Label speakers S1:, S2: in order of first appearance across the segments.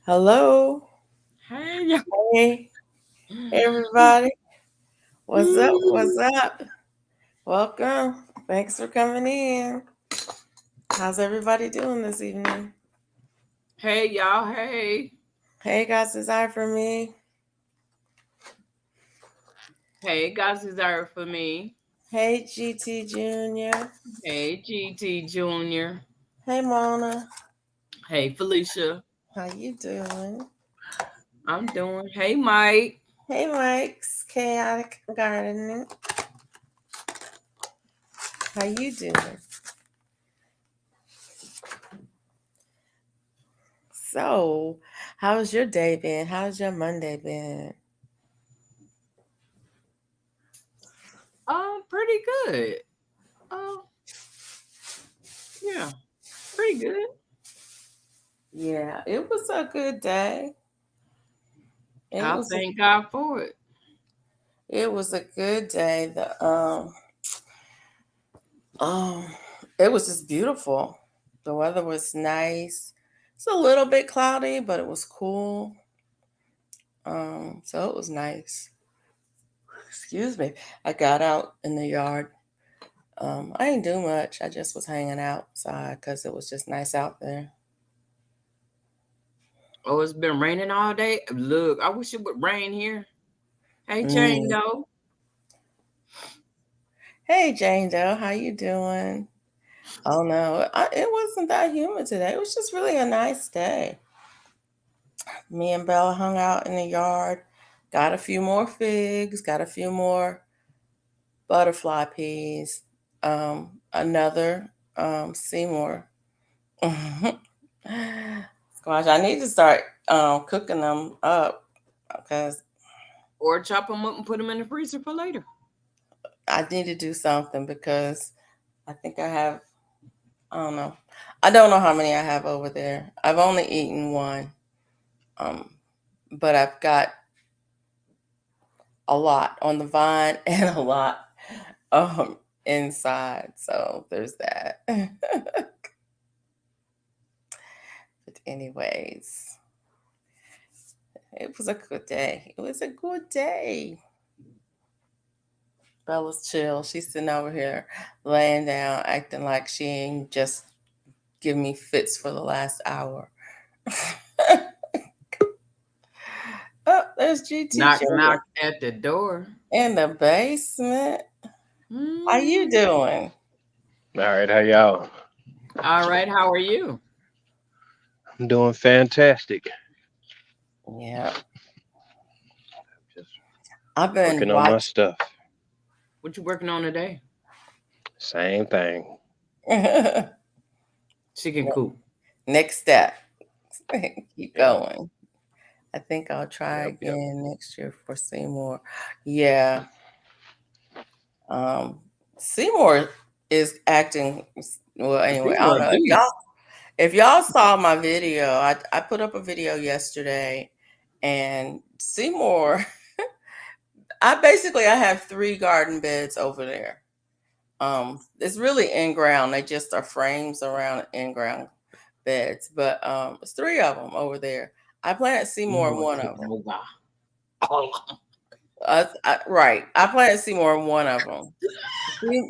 S1: Hello.
S2: Hey, y'all.
S1: Hey, everybody. What's up? What's up? Welcome. Thanks for coming in. How's everybody doing this evening?
S2: Hey, y'all. Hey.
S1: Hey, God's desire for me.
S2: Hey, God's desire for me.
S1: Hey, GT Jr.
S2: Hey, GT Junior.
S1: Hey, Mona.
S2: Hey, Felicia.
S1: How you doing?
S2: I'm doing. Hey, Mike.
S1: Hey, Mike's Chaotic Gardening. How you doing? So, how's your day been? How's your Monday been?
S2: Pretty good. Uh, yeah, pretty good.
S1: Yeah, it was a good day. It
S2: I
S1: was a
S2: thank God for it.
S1: it was a good day. Um, it was just beautiful. The weather was nice. It's a little bit cloudy, but it was cool. So it was nice. Excuse me. I got out in the yard. I didn't do much. I just was hanging outside because it was just nice out there.
S2: Oh, it's been raining all day. Look, I wish it would rain here. Hey, Jane,
S1: Mm.
S2: though.
S1: Hey, Jane Doe, how you doing? Oh no, it wasn't that humid today. It was just really a nice day. Me and Bella hung out in the yard, got a few more figs, got a few more butterfly peas, another Seymour squash. I need to start cooking them up because
S2: Or chop them up and put them in the freezer for later.
S1: I need to do something because I think I have, I don't know. I don't know how many I have over there. I've only eaten one, um, but I've got a lot on the vine and a lot inside. So there's that. But anyways, it was a good day. It was a good day. Bella's chill. She's sitting over here laying down, acting like she ain't just give me fits for the last hour. Oh, there's GT
S2: Knock, knock
S1: Junior
S2: at the door.
S1: in the basement. How you
S2: Mm.
S1: doing?
S3: All right, how y'all?
S2: All right, how are you?
S3: I'm doing fantastic.
S1: Yeah,
S3: Just
S1: I've been
S3: working on my
S1: watching.
S3: stuff.
S2: What you working on today?
S3: Same thing.
S2: Chicken coop.
S1: Next step. Keep
S3: Yep,
S1: going. I think I'll try
S3: yep.
S1: again next year for Seymour. Yeah. Um, Seymour is acting well. Anyway, I don't
S2: Seymour
S1: know if
S2: beast.
S1: y'all saw my video. I put up a video yesterday, and Seymour. I have three garden beds over there. It's really in ground. They just are frames around in ground beds, but it's three of them over there. I planted Seymour in
S2: Seymour
S1: one of
S2: taking
S1: them.
S2: over. All
S1: Right. I planted Seymour in one of them.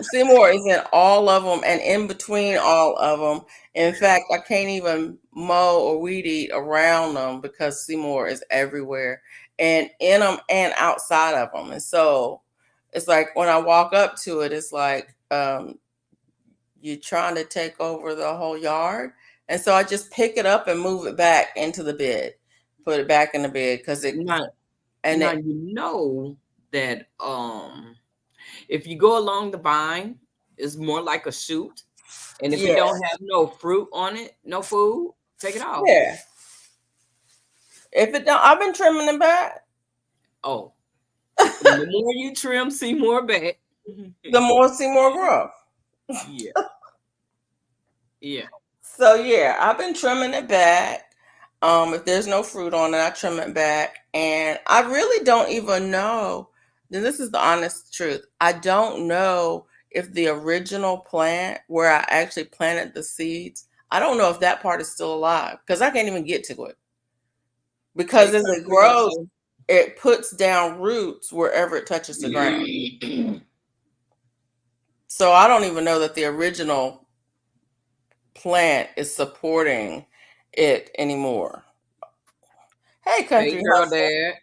S1: Seymour is in all of them and in between all of them. In fact, I can't even mow or weed eat around them because Seymour is everywhere and in them and outside of them. And so it's like when I walk up to it, it's like you're trying to take over the whole yard. And so I just pick it up and move it back into the bed, put it back in the bed because
S2: now,
S1: and
S2: now
S1: it,
S2: you know that if you go along the vine, it's more like a shoot. And if it
S1: yeah,
S2: don't have no fruit on it, no food, take it off.
S1: yeah. If it don't, I've been trimming them back.
S2: Oh, and the more you trim, see more back.
S1: The more Seymour grow.
S2: Yeah, yeah.
S1: So yeah, I've been trimming it back. If there's no fruit on it, I trim it back, and I really don't even know. This is the honest truth. I don't know if the original plant where I actually planted the seeds. I don't know if that part is still alive because I can't even get to it. because
S2: Hey,
S1: as it
S2: country
S1: grows, it puts down roots wherever it touches the ground.
S2: hustle.
S1: So I don't even know that the original plant is supporting it anymore. Hey,
S2: Hey,
S1: country
S2: girl,
S1: hustle.
S2: dad.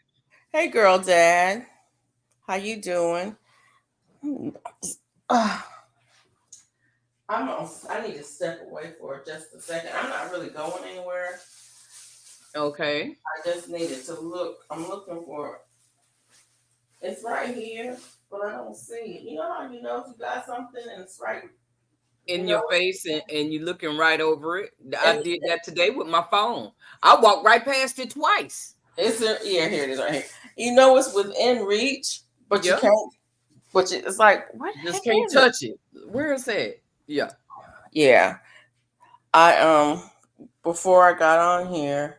S1: Hey, girl, dad. How you doing? Ah, I need to step away for just a second. I'm not really going anywhere.
S2: Okay.
S1: I just needed to look. I'm looking for it. It's right here, but I don't see it. You know how you know if you got something and it's right, you
S2: In
S1: know?
S2: your face and you looking right over it. I
S1: And
S2: did that today with my phone. I walked right past it twice.
S1: yeah, here it is right here. You know it's within reach, but you
S2: Yeah.
S1: can't. It's like, what the heck
S2: Just can't
S1: is it?
S2: touch it. Where is that? Yeah.
S1: Yeah, I before I got on here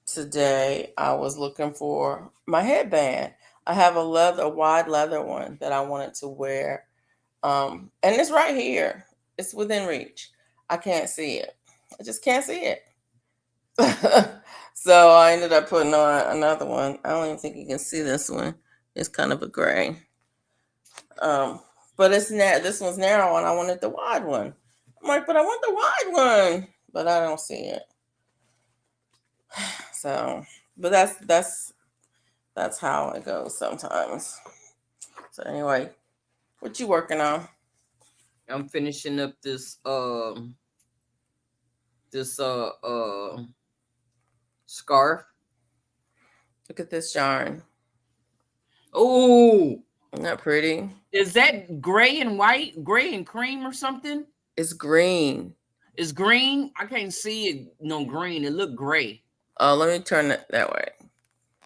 S1: today, I was looking for my headband. I have a wide leather one that I wanted to wear. And it's right here. It's within reach. I can't see it. I just can't see it. So I ended up putting on another one. I don't even think you can see this one. It's kind of a gray. Um, but this one's narrow and I wanted the wide one. I'm like, but I want the wide one. But I don't see it. So, but that's how it goes sometimes. So anyway, what you working on?
S2: I'm finishing up this scarf.
S1: Look at this yarn.
S2: Oh,
S1: Isn't that pretty?
S2: is that gray and white, gray and cream or something?
S1: It's green.
S2: It's green. I can't see it. No green. It look gray.
S1: Oh, let me turn it that way.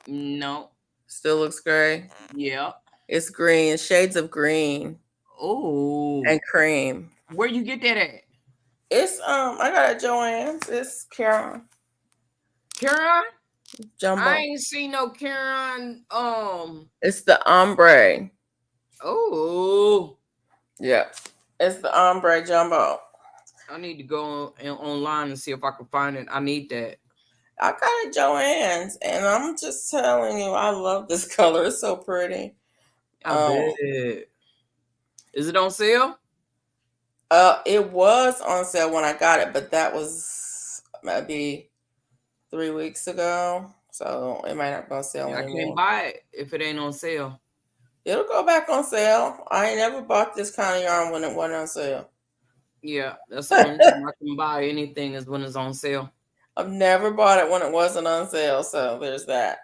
S2: No.
S1: Still looks gray.
S2: Yeah.
S1: It's green, shades of green
S2: Oh,
S1: and cream.
S2: where you get that at?
S1: It's I got it at Joann's. It's Karen
S2: Karen? I
S1: Jumbo.
S2: ain't seen no Karen.
S1: It's the ombre.
S2: Oh,
S1: Yeah. It's the ombre jumbo.
S2: I need to go online and see if I can find it. I need that.
S1: I got it at Joann's and I'm just telling you, I love this color. It's so pretty.
S2: I
S1: Um
S2: bet. Is it on sale?
S1: it was on sale when I got it, but that was maybe 3 weeks ago. So it might not go on sale
S2: I can't
S1: anymore.
S2: buy it if it ain't on sale.
S1: It'll go back on sale. I ain't never bought this kind of yarn when it wasn't on sale.
S2: Yeah, that's the only time I can buy anything is when it's on sale.
S1: I've never bought it when it wasn't on sale, so there's that.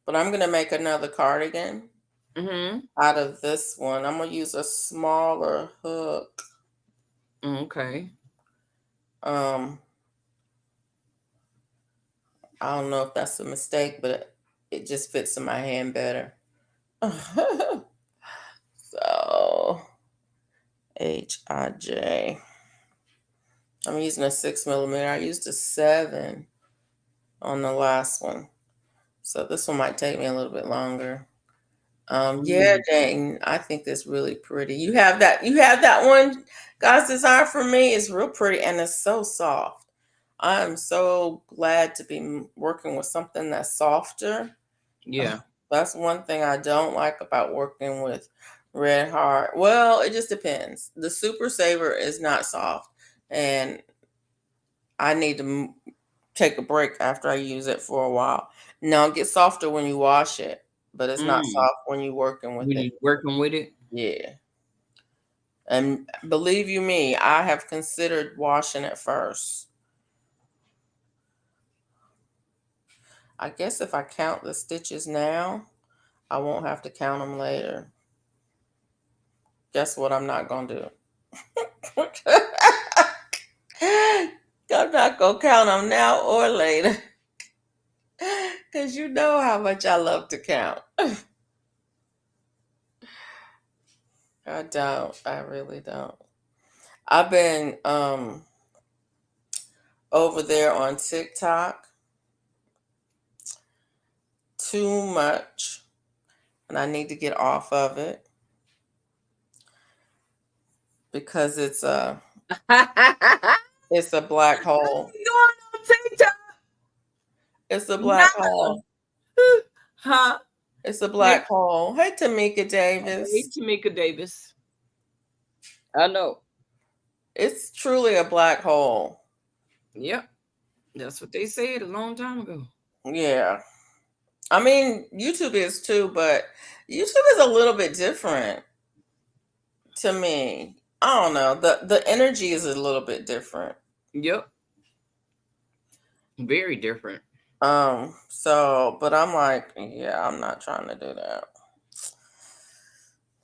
S1: But I'm gonna make another cardigan
S2: Mm-hmm.
S1: out of this one. I'm gonna use a smaller hook.
S2: Okay.
S1: Um, I don't know if that's a mistake, but it just fits in my hand better. So HIJ. I'm using a 6 millimeter. I used a 7 on the last one. So this one might take me a little bit longer. Yeah, Dayton, I think that's really pretty. You have that one, God's Design for me. It's real pretty and it's so soft. I'm so glad to be working with something that's softer.
S2: Yeah.
S1: That's one thing I don't like about working with Red Heart. Well, it just depends. The Super Saver is not soft, and I need to take a break after I use it for a while. Now it gets softer when you wash it, but it's not
S2: Mm.
S1: soft when you're working with
S2: When
S1: it.
S2: you working with it?
S1: Yeah. And believe you me, I have considered washing it first. I guess if I count the stitches now, I won't have to count them later. Guess what I'm not going to do? I'm not going to count them now or later. Because you know how much I love to count. I don't. I really don't. I've been over there on TikTok too much, and I need to get off of it because it's It's a black
S2: What's
S1: hole.
S2: going on TikTok?
S1: It's a
S2: No.
S1: black hole.
S2: Huh?
S1: It's a
S2: Hey,
S1: black hole. Hey, Tamika
S2: hey,
S1: Davis.
S2: Tamika Davis. I know.
S1: It's truly a black hole.
S2: Yep. That's what they said a long time ago.
S1: Yeah. I mean, YouTube is too, but YouTube is a little bit different to me. I don't know. The energy is a little bit different.
S2: Yep. Very different.
S1: So but I'm like, yeah, I'm not trying to do that.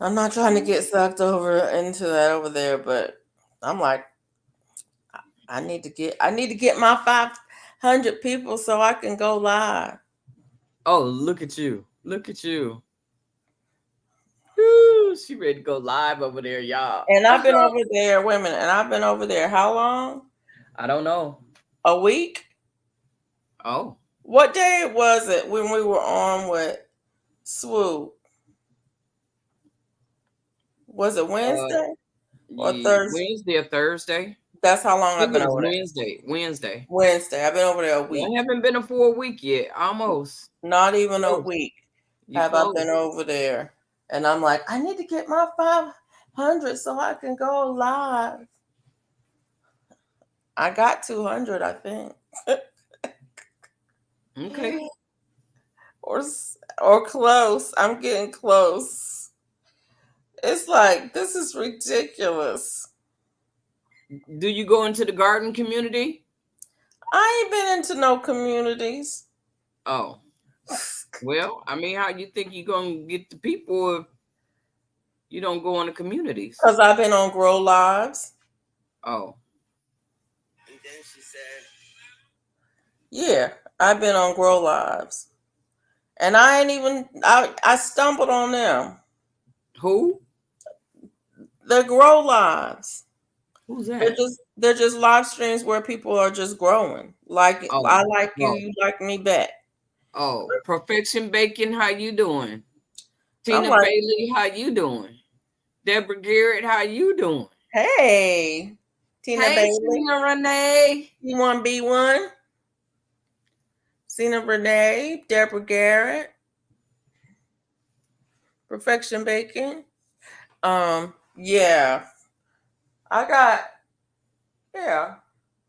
S1: I'm not trying to get sucked over into that over there, but I'm like, I need to get my 500 people so I can go live.
S2: Oh, look at you. Look at you. Woo, she ready to go live over there, y'all.
S1: And I've been over there, wait a minute, and I've been over there how long?
S2: I don't know.
S1: A week?
S2: Oh,
S1: What day was it when we were on with Swoop? Was it Wednesday or Thursday?
S2: Wednesday or Thursday?
S1: That's how long
S2: I
S1: I've
S2: think
S1: been
S2: it was
S1: over there.
S2: Wednesday. Wednesday.
S1: Wednesday. I've been over there a
S2: Yeah,
S1: week.
S2: I haven't been for a week yet. Almost.
S1: Not even a
S2: Close.
S1: week
S2: You
S1: have I
S2: close.
S1: been over there. And I'm like, I need to get my 500 so I can go live. I got 200, I think.
S2: Okay.
S1: or close. I'm getting close. It's like, this is ridiculous.
S2: Do you go into the garden community?
S1: I ain't been into no communities.
S2: Oh. Well, I mean, how you think you gonna get the people if you don't go in the communities?
S1: Because I've been on Grow Lives.
S2: Oh.
S4: And then she said,
S1: Yeah, I've been on Grow Lives. And I ain't even, I stumbled on them.
S2: Who?
S1: The Grow Lives.
S2: Who's
S1: They're
S2: that?
S1: just live streams where people are just growing. Like,
S2: Oh.
S1: I like you,
S2: Oh.
S1: you like me back.
S2: Oh, Perfection Bacon, how you doing?
S1: I'm
S2: Tina
S1: like,
S2: Bailey, how you doing? Deborah Garrett, how you doing?
S1: hey, Tina
S2: Hey,
S1: Bailey,
S2: Tina Renee.
S1: you want to be one? Tina Renee, Deborah Garrett, Perfection Bacon. Yeah, I got, yeah,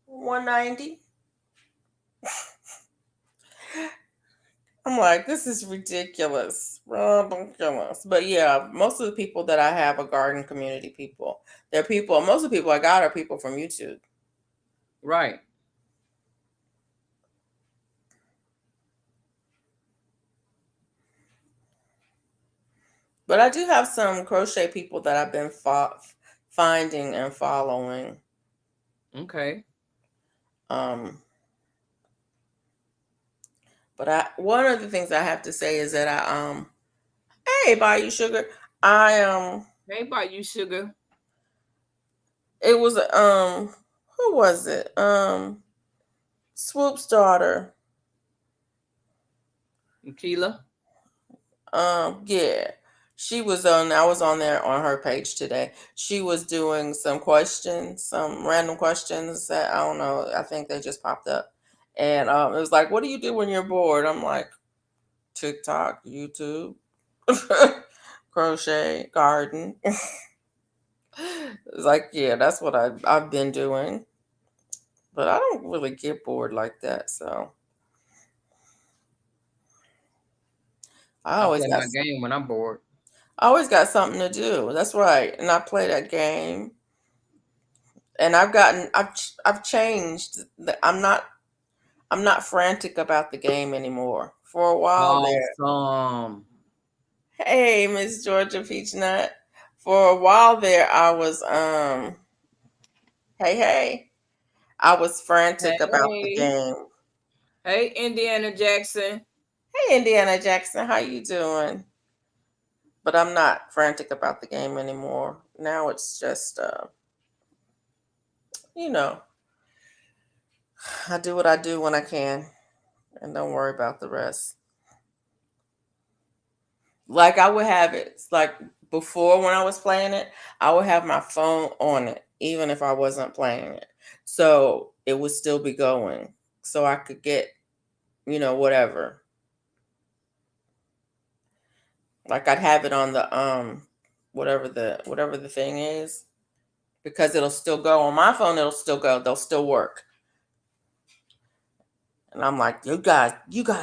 S1: 190. I'm like, this is ridiculous. Ridiculous. But yeah, most of the people that I have are garden community people. They're people, most of the people I got are people from YouTube.
S2: Right.
S1: But I do have some crochet people that I've been finding and following.
S2: Okay.
S1: But one of the things I have to say is that hey, Bayou Sugar, I
S2: Hey, about you, sugar.
S1: it was who was it? Swoop's daughter.
S2: Keela.
S1: Yeah. She was on, I was on there on her page today. She was doing some questions, some random questions that I don't know, I think they just popped up. And it was like, what do you do when you're bored? I'm like, TikTok, YouTube, crochet, garden. It's like, yeah, that's what I've been doing. But I don't really get bored like that. So I
S2: I
S1: always
S2: play
S1: got
S2: my game when I'm bored.
S1: I always got something to do. That's right. And I play that game. And I've changed. I'm not frantic about the game anymore. For a while there.
S2: Awesome.
S1: Hey, Miss Georgia Peachnut. For a while there I was hey. I was frantic about the
S2: Hey.
S1: game.
S2: Hey, Indiana Jackson.
S1: Hey, Indiana Jackson, how you doing? But I'm not frantic about the game anymore. Now it's just you know, I do what I do when I can and don't worry about the rest. Like I would have it, it's like before when I was playing it, I would have my phone on it, even if I wasn't playing it. So it would still be going. So I could get, whatever. Like I'd have it on the whatever the thing is, because it'll still go on my phone, it'll still go, they'll still work. And I'm like, you guys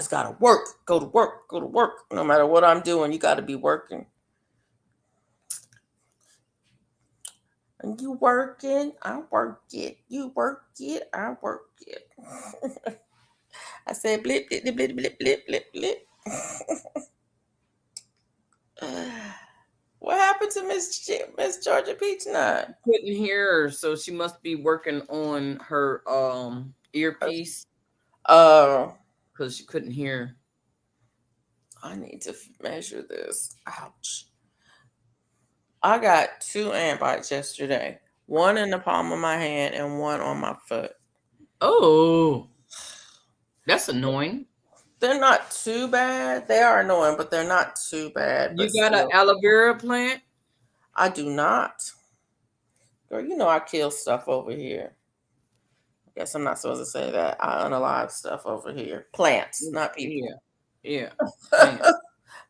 S1: gotta work, go to work, go to work. No matter what I'm doing, you gotta be working. And you working, I work it. You work it, I work it. I said blip, blip, blip, blip, blip, blip, blip. What happened to Miss Georgia Peach Nut?
S2: Couldn't hear her, so she must be working on her earpiece because she couldn't hear.
S1: I need to measure this. Ouch. I got 2 ant bites yesterday. One in the palm of my hand and one on my foot.
S2: Oh, that's annoying.
S1: They're not too bad. They are annoying, but they're not too bad.
S2: You
S1: But
S2: got an
S1: still,
S2: aloe vera plant?
S1: I do not. Girl, I kill stuff over here. I guess I'm not supposed to say that. I unalive stuff over here. Plants, not people.
S2: Yeah.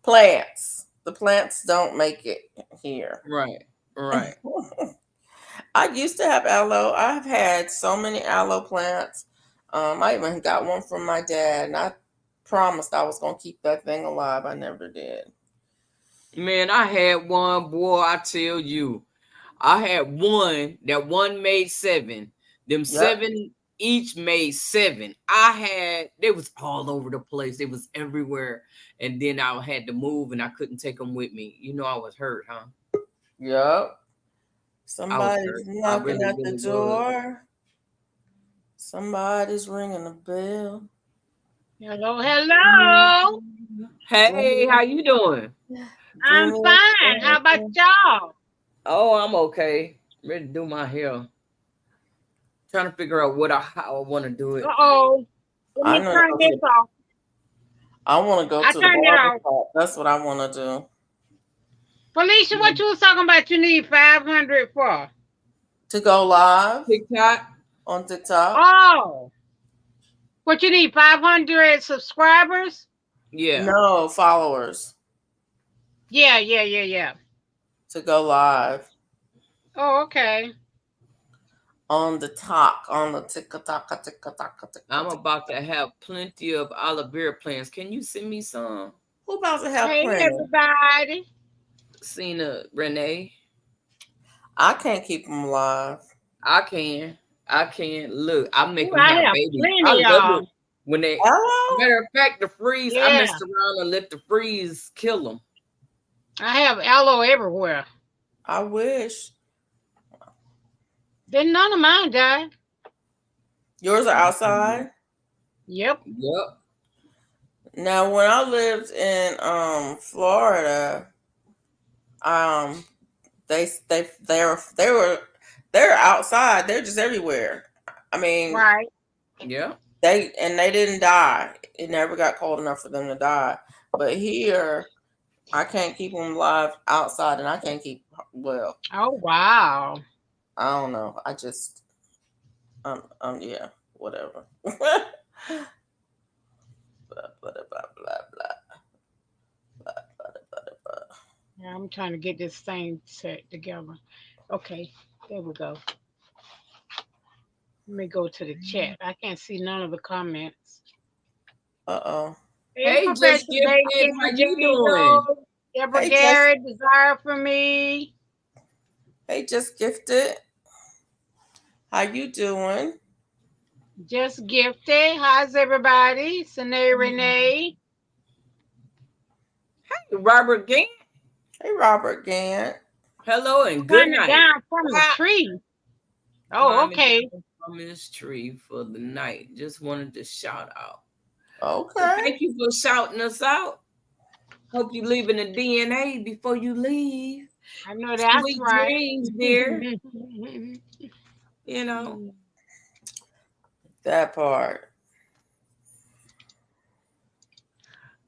S1: Plants. The plants don't make it here.
S2: Right.
S1: I used to have aloe. I've had so many aloe plants. I even got one from my dad, and I promised I was gonna keep that thing alive. I never did.
S2: Man, I had one, boy, I tell you. I had one, that one made 7. Them 7 each made 7. They was all over the place. They was everywhere. And then I had to move and I couldn't take them with me. You know, I was hurt, huh?
S1: Yep. Somebody's knocking at the door. Somebody's ringing the bell.
S5: Hello.
S2: Hey, how you doing?
S5: I'm fine. How about y'all?
S2: Oh, I'm okay. Ready to do my hair. Trying to figure out how I want to do it.
S5: Uh-oh. Let me turn this off.
S1: I want to go to the barber shop. That's what I want to do.
S5: Felicia, what you was talking about you need 500 for?
S1: To go live?
S2: TikTok?
S1: On TikTok?
S5: Oh. What you need, 500 subscribers?
S2: Yeah.
S1: No, followers.
S5: Yeah.
S1: To go live.
S5: Oh, okay.
S1: On the TikTok.
S2: I'm about to have plenty of aloe vera plants. Can you send me some?
S1: Who about to have
S5: plenty?
S1: Hey,
S5: everybody.
S2: Cena, Renee.
S1: I can't keep them alive.
S2: I can. Look, I make them
S5: have
S2: babies.
S5: Plenty,
S2: I love it when they.
S1: Hello?
S2: Matter of fact, the freeze. I messed around and let the freeze kill them.
S5: I have aloe everywhere.
S1: I wish.
S5: Then none of mine died.
S1: Yours are outside?
S5: Yep.
S1: Now, when I lived in Florida, they're outside. They're just everywhere. I mean,
S5: right.
S2: Yeah.
S1: They didn't die. It never got cold enough for them to die. But here, I can't keep them alive outside, and I can't keep well.
S5: Oh wow.
S1: I don't know. I just yeah, whatever. blah, blah, blah, blah, blah.
S5: Yeah, I'm trying to get this thing set together. Okay, there we go. Let me go to the chat. I can't see none of the comments.
S1: Uh-oh.
S2: Hey, Just Gifted, how you doing?
S5: Deborah Garrett, Desire for Me.
S1: Hey, Just Gifted. How you doing?
S5: Just Gifted. How's everybody? Sine Renee.
S2: Hey, Robert Gant.
S1: Hey, Robert Gant.
S2: Hello and good night.
S5: Down from the tree. Oh, okay.
S2: From this tree for the night. Just wanted to shout out.
S1: Okay.
S2: Thank you for shouting us out. Hope you leaving a DNA before you leave.
S5: I know that's
S2: Sweet
S5: right.
S2: dreams, dear. You know.
S1: That part.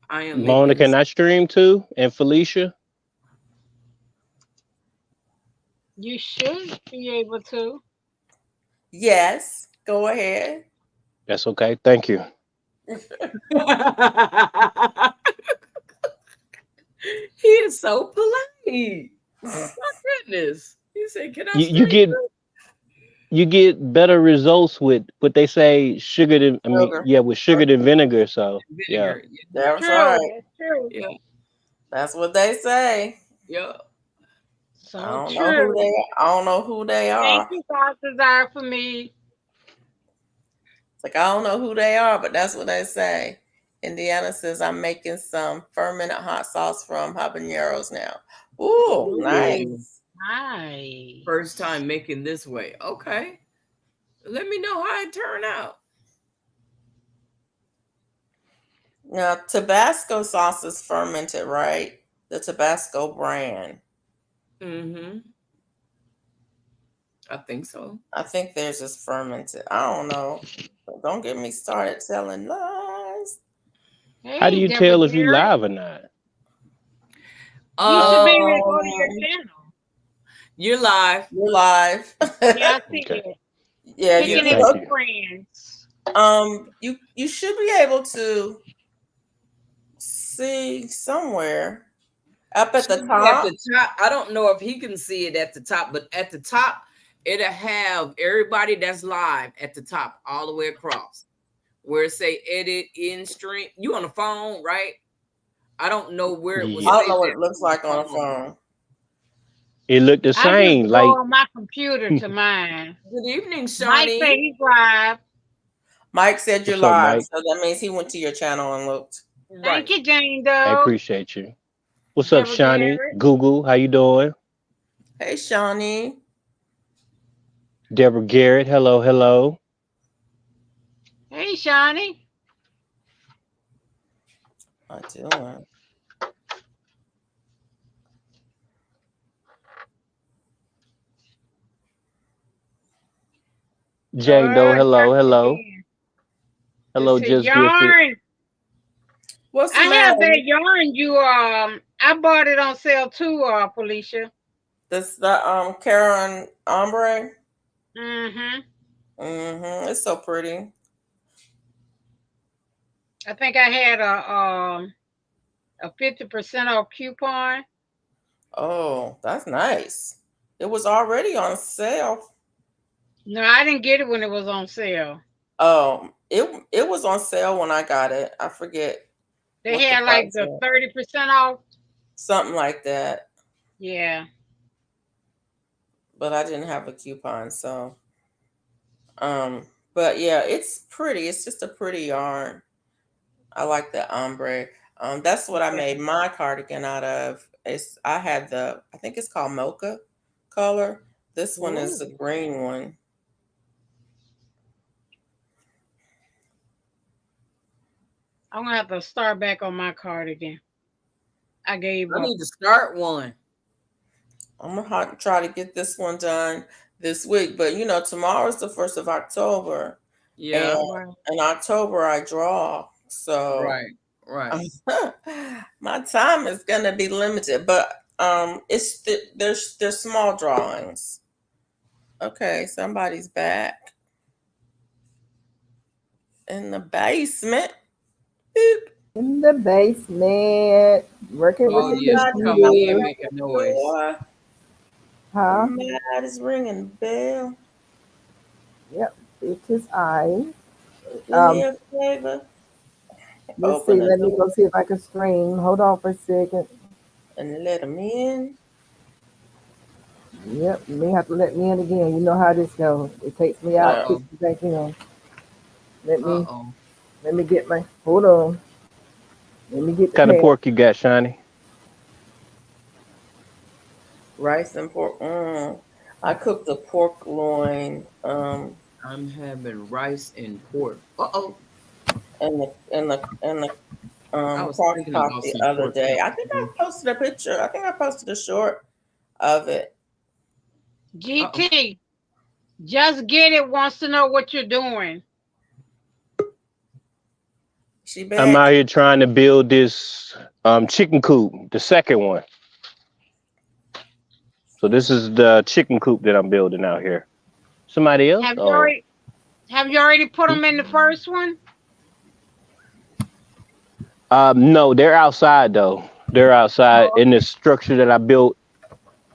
S2: I am.
S3: Mona, can I stream too? And Felicia?
S5: You should be able to.
S1: Yes, go ahead.
S3: That's okay. Thank you.
S2: He is so polite. My goodness. He said, "Can I
S3: You, you
S2: stay?"
S3: get you get better results with what they say sugar than
S1: Sugar.
S3: with sugar than vinegar. So yeah.
S2: Vinegar.
S1: That's
S5: True,
S1: right.
S5: that's true.
S2: Yeah.
S1: That's what they say.
S2: Yeah.
S1: I
S5: So
S1: don't know who
S5: true.
S1: they. I don't know who they
S5: Thank
S1: are.
S5: you, Balthazar, for me.
S1: It's like I don't know who they are, but that's what they say. Indiana says I'm making some fermented hot sauce from habaneros now. Ooh,
S2: Ooh.
S1: nice.
S5: Nice.
S2: First time making this way. Okay. Let me know how it turned out.
S1: Now Tabasco sauce is fermented, right? The Tabasco brand.
S2: Mm-hmm. I think so.
S1: I think theirs is fermented. I don't know. But don't get me started telling lies.
S3: How do
S5: Hey,
S3: you
S5: Deborah
S3: tell if you
S5: Garrett.
S3: live or not?
S5: You should be able to go to your
S1: Um,
S5: channel.
S2: You're live.
S1: you're live.
S5: Yeah, I see
S3: Okay.
S5: it.
S1: Yeah, you
S5: Picking
S1: can
S5: it
S3: Thank
S1: go.
S5: with
S3: you.
S5: friends.
S1: You should be able to see somewhere up at the
S2: Should be at
S1: top.
S2: the top. I don't know if he can see it at the top, but at the top, it'll have everybody that's live at the top all the way across. Where it say edit in stream. You on the phone, right? I don't know where it will
S1: I
S3: Yeah.
S1: don't
S2: say
S1: know what
S2: that
S1: it looks
S2: on the
S1: like on a
S2: phone.
S1: phone.
S3: It looked the
S5: I just
S3: same.
S5: go
S3: Like
S5: on my computer to mine.
S2: Good evening,
S5: Mike say
S2: Shawnee.
S5: he's live.
S1: Mike said you're
S3: what's up,
S1: live,
S3: Mike?
S1: so that means he went to your channel and looked.
S5: Thank
S2: Right.
S5: you, Jane
S3: I
S5: Doe.
S3: appreciate you. What's up,
S5: Deborah
S3: Shawnee?
S5: Garrett.
S3: Google, how you doing?
S1: Hey, Shawnee.
S3: Deborah Garrett, hello, hello.
S5: Hey, Shawnee.
S1: I do.
S3: Jane Doe, hello,
S5: Dr.
S3: hello.
S5: Dan. Let's
S3: Hello,
S5: see.
S3: just gifted.
S5: Yarn.
S1: What's the
S5: I
S1: matter?
S5: have that yarn you I bought it on sale too, Felicia.
S1: This the Karen ombre.
S5: Mm-hmm.
S1: It's so pretty.
S5: I think I had a 50% off coupon.
S1: Oh, that's nice. It was already on sale.
S5: No, I didn't get it when it was on sale.
S1: It was on sale when I got it. I forget
S5: They
S1: what the
S5: had like
S1: price
S5: the
S1: was.
S5: 30% off.
S1: Something like that.
S5: Yeah.
S1: But I didn't have a coupon, so but yeah, it's pretty. It's just a pretty yarn. I like the ombre. That's what I
S5: Yeah.
S1: made my cardigan out of. I think it's called mocha color. This one is
S5: Ooh.
S1: the green one.
S5: I'm gonna have to start back on my cardigan. I gave
S2: I
S5: up.
S2: need to start one.
S1: I'm gonna try to get this one done this week, but tomorrow's the 1st of October, and
S2: Yeah.
S5: Right.
S1: in October I draw, so
S2: Right. Right.
S1: my time is gonna be limited. But there's small drawings. Okay, somebody's back in the basement. Boop.
S6: In the basement, working with
S2: Oh
S6: the
S2: yes,
S1: Somebody come
S2: coming in,
S6: computer.
S1: to
S2: making
S1: the
S2: noise.
S1: door.
S6: Huh?
S1: Somebody's ringing the bell.
S6: Yep, it is I.
S1: Do me a favor.
S6: Let's
S1: Open
S6: see.
S1: the
S6: Let me
S1: door
S6: go see if I can stream. Hold on for a second.
S1: and let them in.
S6: Yep, you may have to let me in again. You know how this goes. It takes me
S2: Uh
S6: out,
S1: Yeah.
S6: puts
S2: oh.
S6: me back in. Let
S2: Uh
S6: me
S2: oh.
S6: let me get my hold on. Let me get the
S3: Kind of
S6: pad.
S3: pork you got, Shawnee?
S1: Rice and pork. I cooked the pork loin
S2: I'm having rice and pork. Uh oh. I
S1: and the
S2: was
S1: crock
S2: thinking
S1: pot
S2: about
S1: the
S2: some
S1: other
S2: pork
S1: day.
S2: chop
S1: I think I
S2: too.
S1: posted a picture. I think I posted a short of it.
S2: Uh oh.
S5: GT, just get it wants to know what you're doing.
S1: She
S3: I'm
S1: back.
S3: out here trying to build this chicken coop, the second one. So this is the chicken coop that I'm building out here. Somebody else?
S5: Have you
S3: Oh,
S5: already put them in the first one?
S3: no, they're outside though. They're outside
S5: Oh,
S3: in the structure that I built.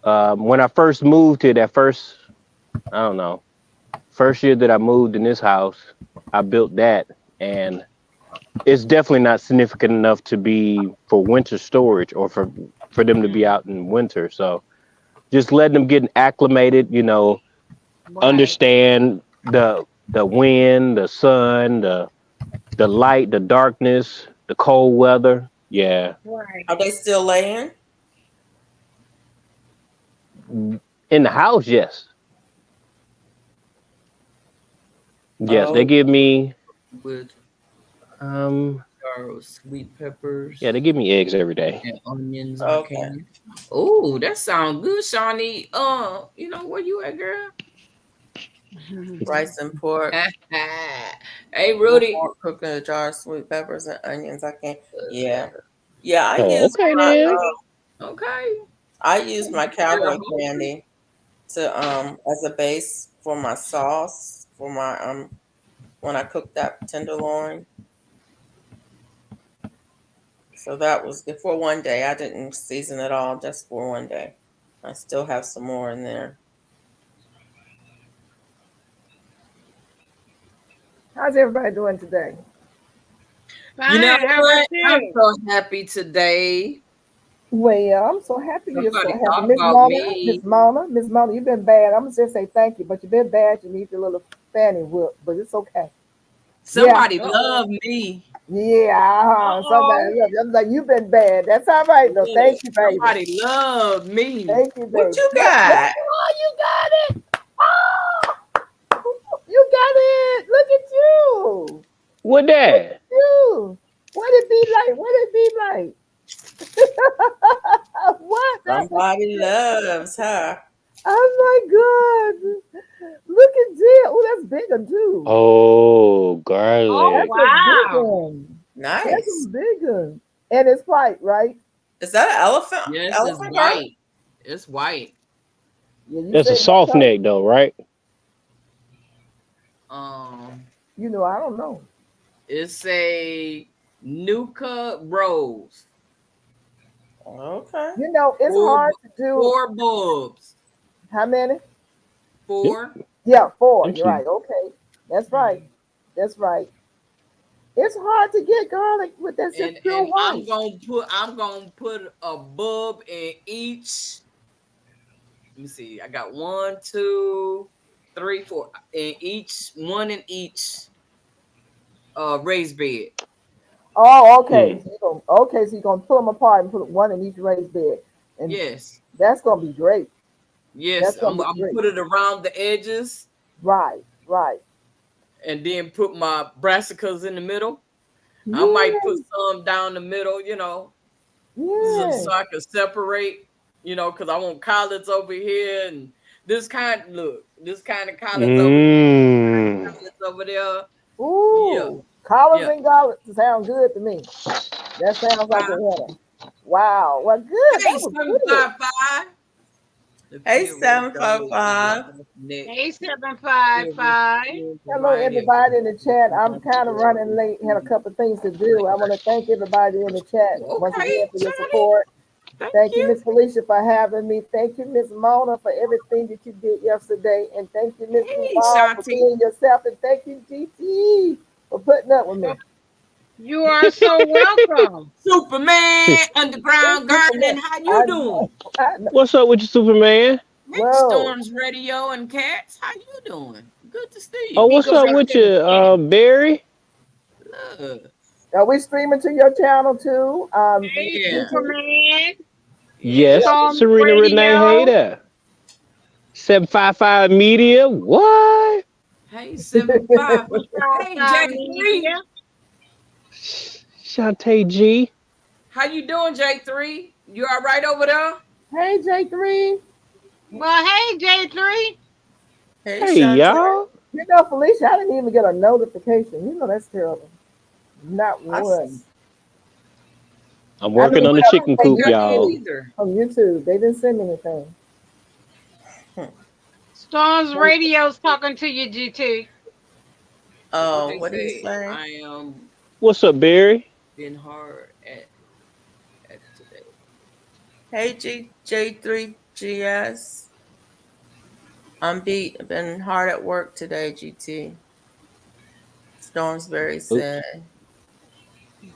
S3: When I first moved to that first, I don't know, first year that I moved in this house, I built that, and it's definitely not significant enough to be for winter storage or for them to be
S5: mm,
S3: out in winter. So just letting them get acclimated,
S5: right.
S3: understand the wind, the sun, the light, the darkness, the cold weather. Yeah.
S5: Right.
S1: Are they still laying?
S3: In the house, yes. Yes, they
S1: Oh,
S3: give me
S2: With
S3: um
S2: sweet peppers
S3: yeah, they give me eggs every day.
S2: and onions on
S1: okay.
S2: can. Oh, that sounds good, Shawnee. Where you at, girl?
S1: Rice and pork.
S2: Hey,
S1: My
S2: Rudy.
S1: mom cooking a jar of sweet peppers and onions. I can't. Yeah, yeah.
S3: Oh, okay then.
S2: Okay.
S1: I use my
S2: Girl,
S1: cowboy candy to as a base for my sauce for my when I cook that tenderloin. So that was good for one day. I didn't season it all, just for one day. I still have some more in there.
S6: How's everybody doing today?
S2: You know
S5: Fine. How about
S2: what? I'm
S5: you?
S2: so happy today.
S6: Well, I'm so happy you're so
S2: Somebody
S6: happy.
S2: thought about me.
S6: Miss Mona, you've been bad. I'm gonna just say thank you, but you've been bad. You need your little fanny whip, but it's okay.
S2: Somebody
S5: Uh-oh.
S2: love me.
S6: Yeah, somebody
S5: Uh-oh.
S6: love you. I'm like, you've been bad. That's all right though.
S2: Yeah,
S6: Thank you, baby.
S2: somebody love me.
S6: Thank you,
S1: What
S6: baby.
S1: you got?
S6: Oh, you got it. Oh, you got it. Look at you.
S3: What that?
S6: You. What it be like? What it be like? What?
S1: Somebody loves her.
S6: Oh my God. Look at Jill. Oh, that's bigger too.
S3: Oh,
S5: Oh,
S3: garlic.
S6: That's a big
S5: wow.
S6: one. That's
S1: Nice.
S6: a big one. And it's white, right?
S1: Is that an elephant?
S2: Yes, it's
S1: Elephant garlic?
S2: white. It's white.
S6: Yeah, you
S3: That's a
S6: say
S3: soft
S6: no.
S3: neck though, right?
S6: You know, I don't know.
S2: It's a Nuka Rose.
S1: Okay.
S6: You know, it's
S2: Four,
S6: hard to do.
S2: four bulbs.
S6: How many?
S2: 4.
S6: Yeah, 4. You're
S3: Actually,
S6: right. Okay. That's right. That's right. It's hard to get garlic with that
S2: And
S6: just pure
S2: and
S6: white.
S2: I'm gonna put a bulb in each. Let me see. I got 1, 2, 3, 4 in each, one in each raised bed.
S6: Oh, okay. So you're gonna pull them apart and put one in each raised bed, and
S2: Yes.
S6: that's gonna be great.
S2: Yes.
S6: That's
S2: I'm
S6: gonna be
S2: gonna
S6: great.
S2: put it around the edges
S6: Right, right.
S2: and then put my brassicas in the middle. I might
S6: Yeah,
S2: put some down the middle, so
S6: yeah.
S2: I can separate, because I want collards over here and this kind of collards over here,
S3: mm.
S2: collards over there. Yeah.
S6: Ooh, collards
S2: Yeah.
S6: and garlics sound good to me. That sounds like a winner. Wow. Well, good.
S2: Hey,
S6: That was good.
S2: 755.
S1: Hey, 755.
S5: Hey, 755.
S6: Hello, everybody in the chat. I'm kind of running late. Had a couple of things to do. I want to thank everybody in the chat once
S2: Okay,
S6: again for your
S2: Johnny.
S6: support. Thank you,
S2: you.
S6: Miss Felicia, for having me. Thank you, Miss Mona, for everything that you did yesterday. And thank you, Miss
S2: Hey,
S6: Duval, for
S2: Shanti.
S6: being yourself. And thank you, GT, for putting up with me.
S5: You are so welcome.
S2: Superman, Underground Gardening. How you doing?
S6: I know.
S3: What's up with you, Superman?
S2: Hey,
S6: Whoa.
S2: Storms Radio and Cats. How you doing? Good to see
S3: Oh,
S2: you.
S3: what's
S5: Go
S3: up
S5: back
S3: with
S5: to
S3: you,
S5: the chat.
S3: Barry?
S2: Look.
S6: Are we streaming to your channel too?
S5: Hey,
S2: Yeah.
S5: Superman.
S3: Yes,
S2: Yeah.
S5: Storm
S3: Serena Renee
S5: Radio.
S3: Hayter. 755 Media. What?
S2: Hey, 75. Hey,
S5: Southside
S2: J3.
S5: Media.
S3: Shantae G.
S2: How you doing, J3? You all right over there?
S6: Hey, J3.
S5: Well, hey, J3.
S1: Hey,
S3: Hey,
S1: Shantae.
S3: y'all.
S6: You know, Felicia, I didn't even get a notification. You know, that's terrible. Not
S1: I
S6: one.
S3: I'm working on the chicken coop,
S2: I didn't
S3: y'all.
S2: either.
S6: On YouTube. They didn't send me anything.
S5: Storms Radio's talking to you, GT.
S1: Oh,
S2: They
S1: what did he
S2: say
S1: say?
S2: I am
S3: What's up, Barry?
S2: been hard at today.
S1: Hey, J3GS. I'm beat. I've been hard at work today, GT. Stormsbury
S3: Oops.
S1: said.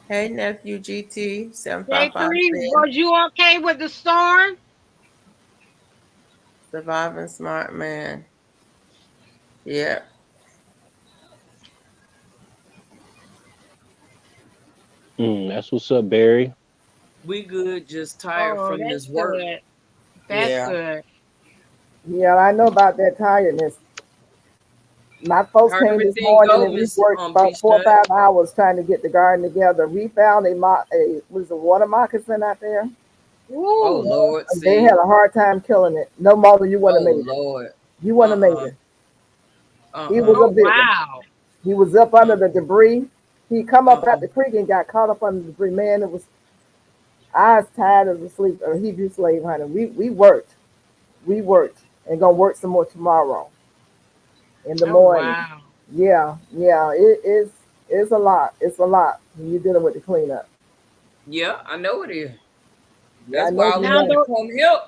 S1: Hey, nephew GT, 755
S5: J3,
S1: said,
S5: was you okay with the storm?
S1: surviving smart man. Yeah.
S3: That's what's up, Barry.
S2: We good, just tired
S5: Oh,
S2: from
S5: that's
S2: this work.
S5: good. That's
S1: Yeah.
S5: good.
S6: Yeah, I know about that tiredness. My folks
S2: How
S6: came this
S2: everything
S6: morning
S2: go,
S6: and we
S2: Miss
S6: worked about
S2: Peach
S6: 4 or
S2: Nut?
S6: 5 hours trying to get the garden together. We found a water moccasin out there.
S2: Oh
S5: Ooh.
S2: Lord,
S6: They
S2: see.
S6: had a hard time killing it. No more than you wouldn't have
S2: Oh
S6: made it.
S2: Lord.
S6: You wouldn't have made
S2: Uh-uh.
S6: it. He was a
S5: Oh,
S6: big one.
S5: wow.
S6: He was up under the debris. He come up
S2: Uh-uh.
S6: out the creek and got caught up under the debris. Man, it was I was tired as a sleep a Hebrew slave honey. We worked. We worked and gonna work some more tomorrow in the
S5: Oh,
S6: morning.
S5: wow.
S6: Yeah. It's a lot. It's a lot when you're dealing with the cleanup.
S2: Yeah, I know it is.
S6: Yeah, I
S2: That's
S6: know
S2: why I
S6: you
S5: Now,
S2: wanted to
S6: know.
S2: come help.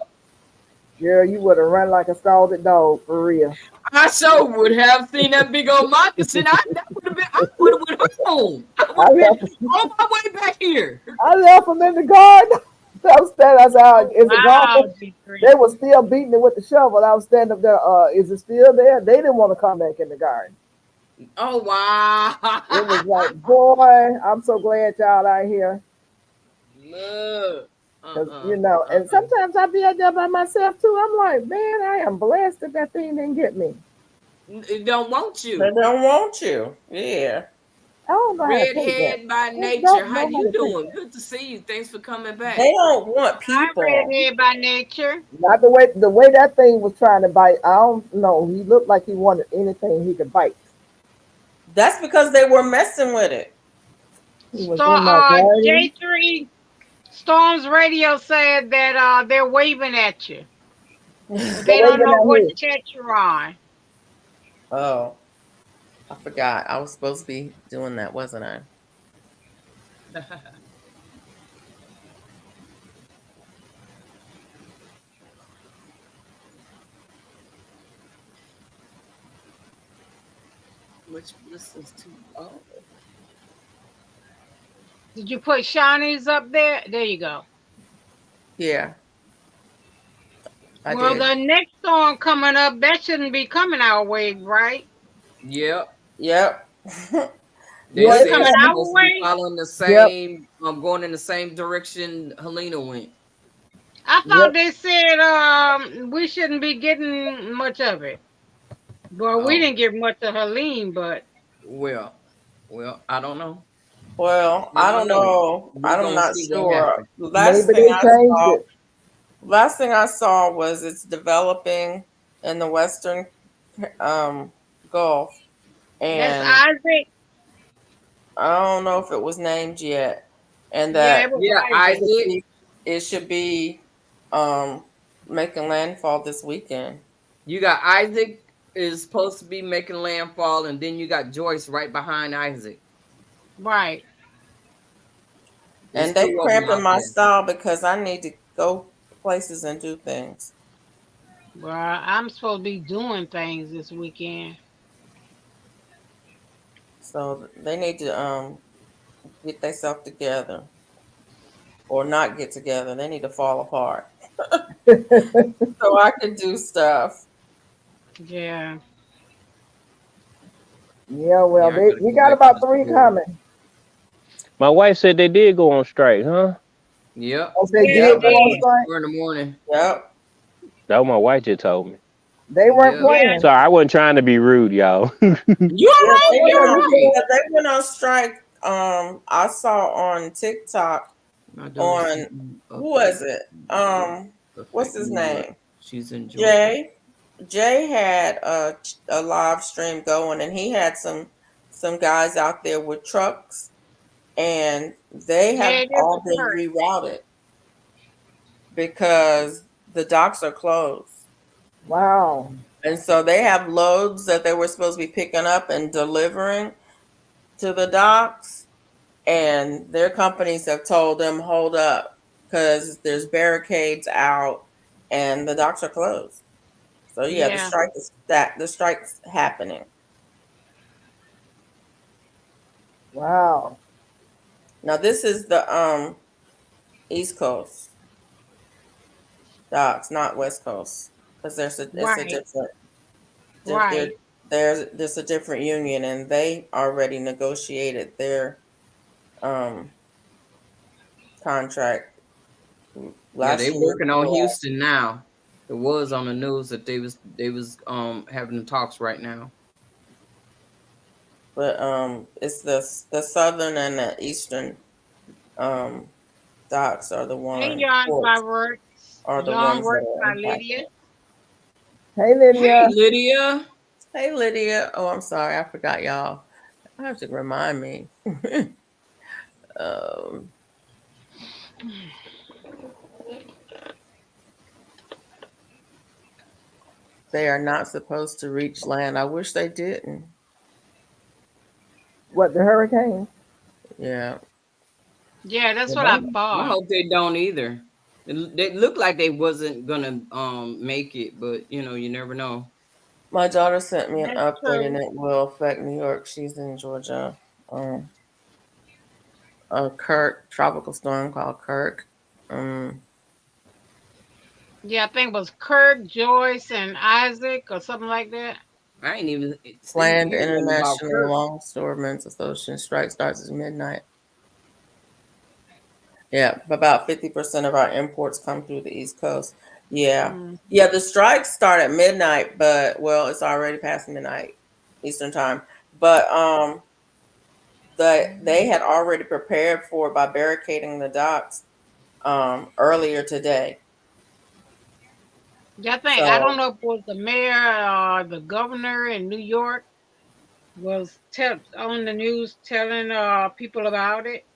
S6: Girl, you would have run like a scalded dog for real.
S2: I sure would have seen that big old moccasin. I would have went home. I would
S6: I
S2: have been
S6: left
S2: on my way back here.
S6: I left them in the garden. I was standing. I said,
S5: oh,
S6: "Is it gone?"
S5: wow, G3.
S6: They were still beating it with the shovel. I was standing up there. Is it still there? They didn't want to come back in the garden.
S2: Oh wow.
S6: It was like, boy, I'm so glad y'all out here.
S2: Look.
S6: Because,
S2: Uh-uh.
S6: and sometimes I be out there by myself too. I'm like, man, I am blessed that that thing didn't get me.
S2: It don't want
S1: They
S2: you.
S1: don't want you. Yeah.
S6: I don't know how to take that.
S2: Redhead by
S6: Just
S2: nature.
S6: don't
S2: How
S6: know how
S2: you
S6: to take
S2: doing?
S6: that.
S2: Good to see you. Thanks for coming back.
S1: They don't want
S5: I
S1: people.
S5: redhead by nature.
S6: Not the way that thing was trying to bite. I don't know. He looked like he wanted anything he could bite.
S1: That's because they were messing with it.
S6: He was in my garden.
S5: J3 Storms Radio said that they're waving at you, but
S6: They're
S5: they don't
S6: waving
S5: know
S6: at
S5: what
S6: me.
S5: chat you're on.
S1: Oh, I forgot. I was supposed to be doing that, wasn't I?
S2: Which listens to
S5: Did you put Shawnee's up there? There you go.
S1: Yeah, I
S5: Well,
S1: did.
S5: the next storm coming up, that shouldn't be coming our way, right?
S2: Yep.
S1: Yep.
S2: They
S6: Yeah,
S5: It's
S6: it's
S2: said
S5: coming
S2: it's
S6: coming.
S5: our
S2: supposed to be
S5: way.
S2: following the
S6: Yep.
S2: same, going in the same direction Helena went.
S5: I thought
S6: Yep.
S5: they said we shouldn't be getting much of it. Well, we
S2: Oh,
S5: didn't get much of Helene, but
S2: well, I don't know.
S1: Well,
S2: I
S1: I
S2: don't
S1: don't
S2: know.
S1: know.
S2: We're
S1: I'm
S2: gonna
S1: not
S2: see what
S1: sure.
S2: happens.
S6: Maybe they changed it.
S1: Last thing I saw was it's developing in the Western Gulf,
S5: that's
S1: and
S5: Isaac.
S1: I don't know if it was named yet, and
S5: Yeah, it
S1: that
S5: was
S2: Yeah,
S5: Isaac.
S2: Isaac.
S1: it should be um making landfall this weekend.
S2: You got Isaac is supposed to be making landfall, and then you got Joyce right behind Isaac.
S5: Right.
S2: It's
S1: And they
S2: two of them
S1: cramping
S2: out
S1: my
S2: there.
S1: style because I need to go places and do things.
S5: Well, I'm supposed to be doing things this weekend.
S1: So they need to get themselves together or not get together. They need to fall apart so I can do stuff.
S5: Yeah.
S6: Yeah, well,
S2: Yeah, I gotta
S6: we
S2: go
S6: got
S2: back to
S6: about
S2: the
S6: 3
S2: store.
S6: coming.
S3: My wife said they did go on strike, huh?
S2: Yep.
S6: Oh, they
S5: Yeah,
S1: Yep.
S6: did
S5: they
S6: go on
S5: did.
S6: strike.
S2: 4 in the morning.
S1: Yep.
S3: That what my wife just told me.
S6: They weren't
S2: Yeah.
S5: Yeah.
S6: playing.
S3: Sorry, I wasn't trying to be rude, y'all.
S2: You all
S1: Yeah,
S2: right?
S1: they
S6: Oh
S2: You
S1: went
S6: no,
S2: all
S1: on
S6: you
S2: right?
S1: yeah,
S6: good.
S1: they went on strike. I saw on TikTok
S2: My daughter's
S1: on
S2: shooting
S1: who was it? What's
S2: affect
S1: his
S2: New York.
S1: name?
S2: She's in Georgia.
S1: Jay. Jay had a live stream going, and he had some guys out there with trucks, and they
S5: Yeah,
S1: have
S5: it is
S1: all
S5: a
S1: been
S5: hurt.
S1: rerouted because the docks are closed.
S6: Wow.
S1: And so they have loads that they were supposed to be picking up and delivering to the docks. And their companies have told them, hold up, because there's barricades out and the docks are closed. So yeah,
S5: Yeah.
S1: the strike's happening.
S6: Wow.
S1: Now this is the East Coast docks, not West Coast, because it's a
S5: Right.
S1: different there
S5: Right.
S1: there's a different union, and they already negotiated their um contract
S2: Yeah,
S1: last
S2: they
S1: year.
S2: working on Houston now. It was on the news that they was having the talks right now.
S1: But it's the southern and the eastern um docks are the
S5: Hey,
S1: one
S5: Young
S1: ports
S5: Fireworks.
S1: are the
S5: Young
S1: ones that
S5: Works
S1: are
S5: by Lydia.
S1: impacted.
S6: Hey,
S2: Hey,
S6: Lydia.
S2: Lydia.
S1: Hey Lydia. Oh, I'm sorry, I forgot y'all. I have to remind me. um they are not supposed to reach land. I wish they didn't.
S6: What, the hurricane?
S1: Yeah.
S5: Yeah, that's what I
S2: I
S5: thought.
S2: hope they don't either. They looked like they wasn't gonna make it, but you never know.
S1: My daughter sent me an
S5: That's
S1: update and
S5: true.
S1: it will affect New York. She's in Georgia. A Kirk tropical storm called Kirk. Um,
S5: Yeah, I think it was Kirk, Joyce, and Isaac or something like that.
S2: I ain't even
S1: Planned
S2: hear nothing about
S1: International
S2: Kirk.
S1: Longshoremen's Association strike starts at midnight. Yeah, about 50% of our imports come through the East Coast. Yeah.
S5: Mm.
S1: Yeah, the strikes start at midnight, but well, it's already past midnight Eastern time. But they had already prepared for it by barricading the docks earlier today.
S5: Yeah, I don't
S1: So
S5: know if it was the mayor or the governor in New York was on the news telling people about it.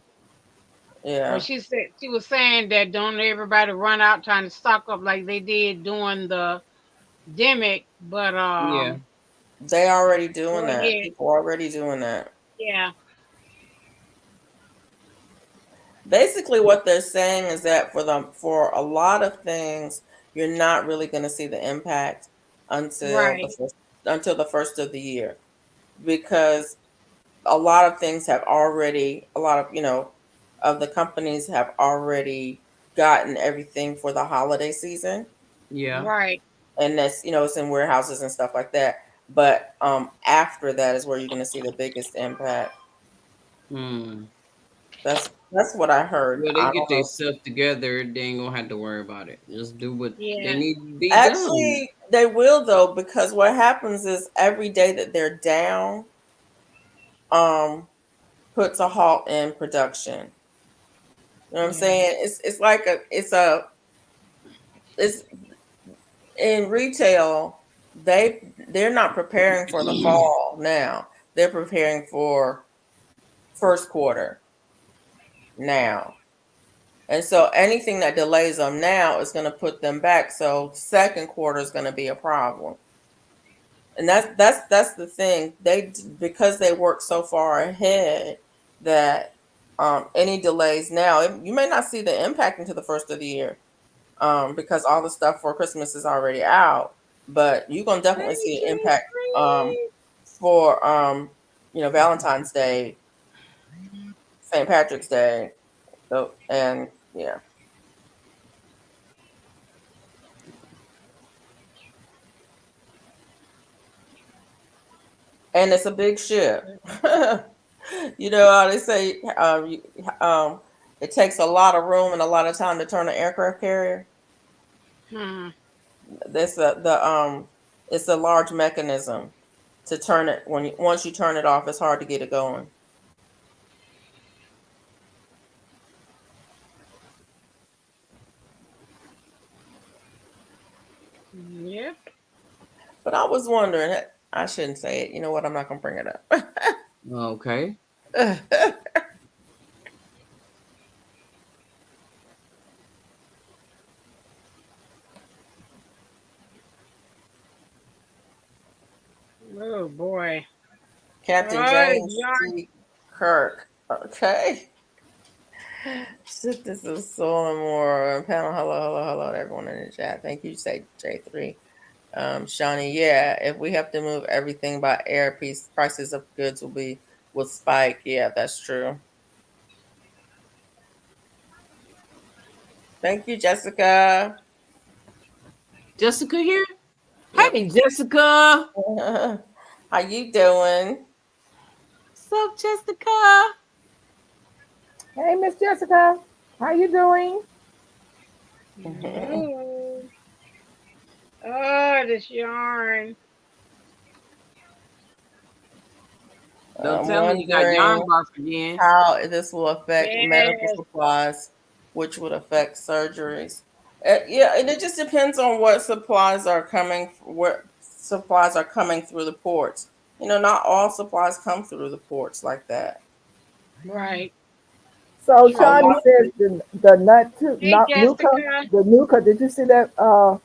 S5: Or
S1: yeah,
S5: she was saying that don't everybody run out trying to stock up like they did during the demic, but
S1: they already doing that.
S5: yeah,
S1: People already doing that.
S5: yeah,
S1: Basically, what they're saying is that for a lot of things, you're not really going to see the impact until
S5: right,
S1: the first of the year, because a lot of things have already a lot of of the companies have already gotten everything for the holiday season,
S2: Yeah.
S5: right.
S1: and that's it's in warehouses and stuff like that. But after that is where you're going to see the biggest impact.
S2: Hmm.
S1: That's what I heard.
S2: Well, they
S1: I
S2: get
S1: don't
S2: their
S1: know.
S2: stuff together. They ain't gonna have to worry about it. Just do what they
S5: Yeah.
S2: need to be done.
S1: Actually, they will though, because what happens is every day that they're down, um, puts a halt in production. You know what I'm
S5: Yeah.
S1: saying? It's like it's in retail. They're not preparing for the fall now. They're preparing for first quarter now. And so anything that delays them now is going to put them back. So second quarter is going to be a problem. And that's the thing. Because they work so far ahead that any delays now, you may not see the impact into the first of the year, because all the stuff for Christmas is already out. But you're gonna definitely see an impact for Valentine's Day, St. Patrick's Day, so and yeah, and it's a big ship. You know how they say it takes a lot of room and a lot of time to turn an aircraft carrier.
S5: Hmm.
S1: That's it's a large mechanism to turn it once you turn it off. It's hard to get it going.
S5: Yep.
S1: But I was wondering, I shouldn't say it. You know what? I'm not gonna bring it
S2: Okay.
S1: up. Captain
S5: Oh,
S1: James
S5: John.
S1: C. Kirk. Okay. Shit, this is so more panel. Hello to everyone in the chat. Thank you, say J3. Shawnee, yeah, if we have to move everything by air, prices of goods will spike. Yeah, that's true. Thank you, Jessica.
S2: Jessica here?
S1: Yep.
S2: Hey, Jessica.
S1: How you doing?
S2: What's up, Jessica?
S6: Hey, Miss Jessica, how you doing?
S5: Oh, this yarn.
S2: Don't
S1: I'm
S2: tell me you got
S1: wondering
S2: yarn barf again.
S1: how this will affect medical
S5: Yes.
S1: supplies, which would affect surgeries. Yeah, and it just depends on what supplies are coming, what supplies are coming through the ports. Not all supplies come through the ports like that.
S5: Right.
S6: So
S1: A
S5: True.
S6: Shawnee
S1: lot.
S6: says the nut too,
S5: Hey,
S6: not Nuka,
S5: Jessica.
S6: the Nuka. Did you see that? I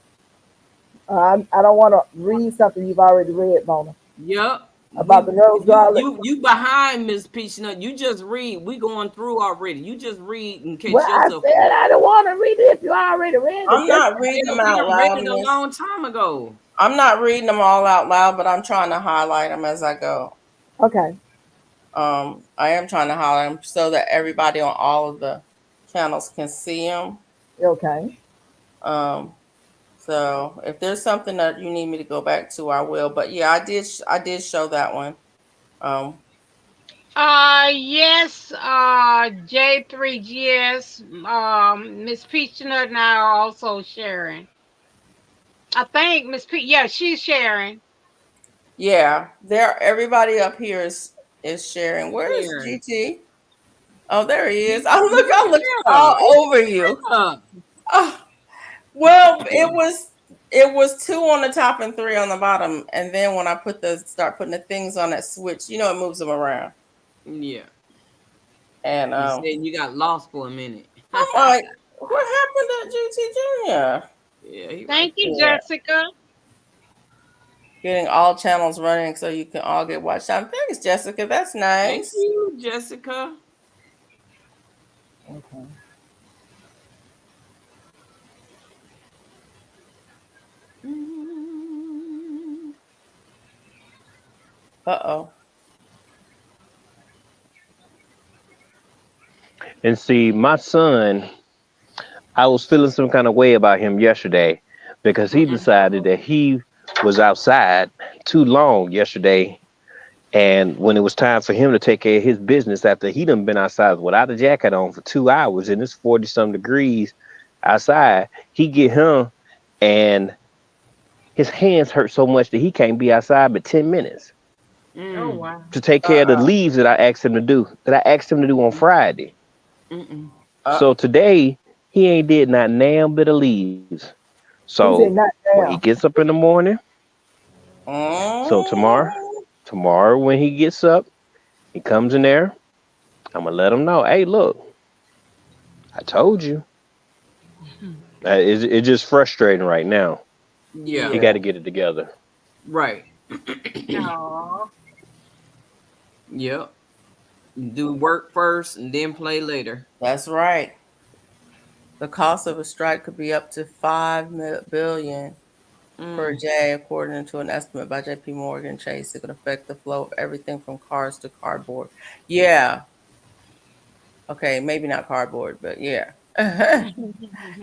S6: don't want to read something you've already read, Mona,
S2: Yep.
S6: about the rose garlic.
S2: You behind, Miss Peachnut. You just read. We going through already. You just read in case
S6: Well, I
S2: yourself.
S6: said I don't want to read it if you already read it.
S1: I'm not reading
S2: Yeah,
S1: them
S2: we
S1: out
S2: done read
S1: loud,
S2: it a
S1: Miss.
S2: long time ago.
S1: I'm not reading them all out loud, but I'm trying to highlight them as I go.
S6: Okay.
S1: I am trying to highlight them so that everybody on all of the channels can see them.
S6: Okay.
S1: So if there's something that you need me to go back to, I will. But yeah, I did show that one.
S5: Yes, J3GS, Miss Peachnut and I are also sharing. I think Miss P, yeah, she's sharing.
S1: Yeah, everybody up here is sharing. Where is
S2: Sharon.
S1: GT? Oh, there he is. I looked
S2: Yeah.
S1: all over you.
S2: Yeah.
S1: Oh, well, it was two on the top and three on the bottom, and then when I start putting the things on that switch, it moves them around.
S2: Yeah.
S1: And
S2: You said you got lost for a minute.
S1: I'm like, what happened to GT Junior?
S2: Yeah, he right
S5: Thank you,
S1: Yeah,
S5: Jessica.
S1: getting all channels running so you can all get watch time. Thanks, Jessica. That's
S2: there. Thank
S1: nice.
S2: you, Jessica.
S6: Okay.
S1: Uh-oh.
S3: And see, my son, I was feeling some kind of way about him yesterday because he decided that he was outside too long yesterday. And when it was time for him to take care of his business after he done been outside without a jacket on for 2 hours and it's 40 some degrees outside, he get him and his hands hurt so much that he can't be outside but 10 minutes
S5: Oh wow.
S3: to take care of the
S1: Uh-oh.
S3: leaves that I asked him to do, on Friday.
S2: Mm-mm.
S3: So today he ain't did not damn bit of leaves.
S6: He
S3: So
S6: said not
S3: when he
S6: now.
S3: gets up in the morning, so
S1: Mm.
S3: tomorrow when he gets up, he comes in there. I'm gonna let him know, hey, look, I told you. It's just frustrating right now.
S2: Yeah.
S3: He got to get it together.
S2: Right.
S5: No.
S2: Yep. Do work first and then play later.
S1: That's right. The cost of a strike could be up to $5 billion per day, according to an estimate by J.P. Morgan Chase. It could affect the flow of everything from cars to cardboard. Yeah. Okay, maybe not cardboard, but yeah. and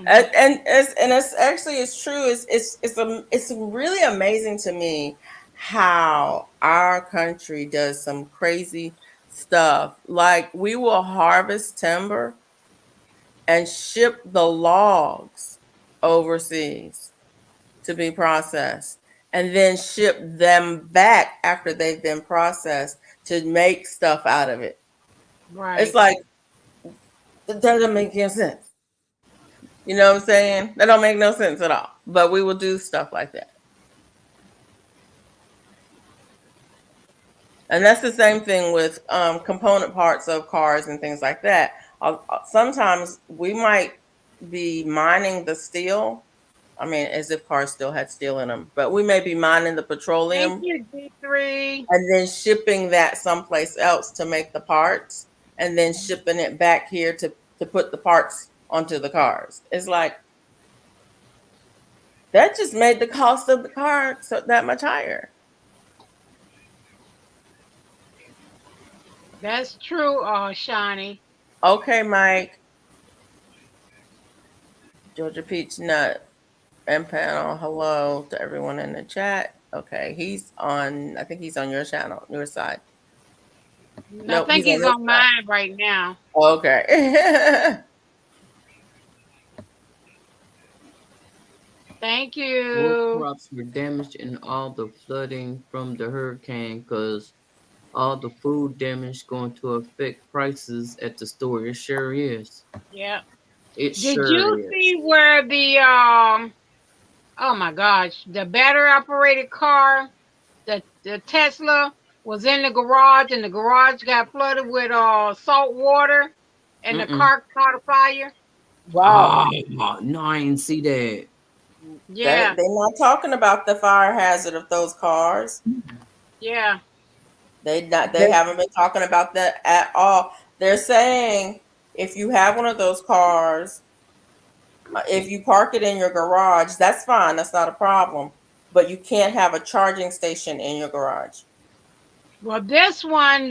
S1: it's actually it's true. It's really amazing to me how our country does some crazy stuff. Like we will harvest timber and ship the logs overseas to be processed and then ship them back after they've been processed to make stuff out of it. It's
S5: Right.
S1: like that doesn't make any sense. You know what I'm saying? That don't make no sense at all. But we will do stuff like that. And that's the same thing with component parts of cars and things like that. Sometimes we might be mining the steel I mean, as if cars still had steel in them. But we may be mining the
S5: Thank
S1: petroleum
S5: you, D3.
S1: and then shipping that someplace else to make the parts, and then shipping it back here to put the parts onto the cars. It's like that just made the cost of the car so that much higher.
S5: That's true, Shawnee.
S1: Okay, Mike, Georgia Peach Nut, and panel. Hello to everyone in the chat. Okay, he's on. I think he's on your channel, your side.
S5: I
S1: Nope,
S5: think
S1: he's on
S5: he's
S1: this
S5: on
S1: side.
S5: mine right now.
S1: Okay.
S5: Thank
S2: What
S5: you.
S2: crops were damaged in all the flooding from the hurricane? Because all the food damage going to affect prices at the store. It sure is.
S5: Yeah.
S2: It
S5: Did
S2: sure
S5: you
S2: is.
S5: see where the oh my gosh, the battery operated car, the Tesla was in the garage and the garage got flooded with salt water and the
S2: Mm-mm.
S5: car caught a fire?
S6: Wow.
S2: Oh, no, I didn't see that.
S1: They're
S5: Yeah,
S1: not talking about the fire hazard of those cars.
S5: yeah.
S1: They
S6: They,
S1: haven't been talking about that at all. They're saying if you have one of those cars, if you park it in your garage, that's fine. That's not a problem. But you can't have a charging station in your garage.
S5: Well, this one,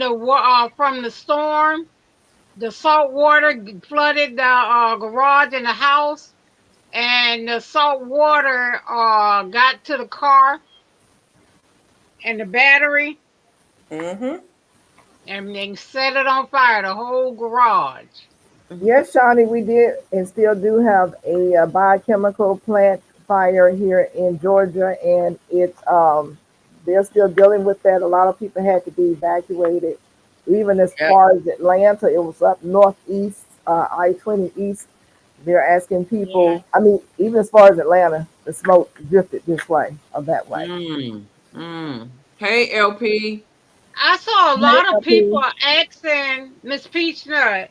S5: from the storm, the salt water flooded the garage and the house, and the salt water got to the car and the battery,
S1: Mm-hmm.
S5: and they set it on fire, the whole garage.
S6: yes, Shawnee, we did and still do have a biochemical plant fire here in Georgia, and it's they're still dealing with that. A lot of people had to be evacuated, even as
S1: Yep.
S6: far as Atlanta. It was up northeast, I-20 east. They're asking
S5: Yeah.
S6: people. I mean, even as far as Atlanta, the smoke drifted this way or that way.
S2: Hey, LP.
S5: I saw a
S6: Hey,
S5: lot of people
S6: LP.
S5: asking Miss Peachnut.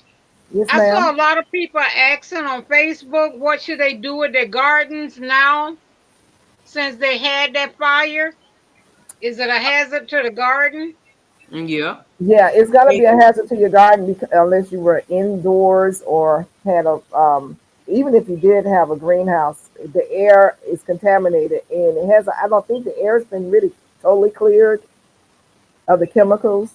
S6: Yes,
S5: I saw
S6: ma'am.
S5: a lot of people asking on Facebook what should they do with their gardens now since they had that fire. Is it a hazard to the garden?
S2: Yeah.
S6: Yeah, it's gonna be a hazard to your garden because, unless you were indoors or had a even if you did have a greenhouse, the air is contaminated and it has. I don't think the air's been really totally cleared of the chemicals.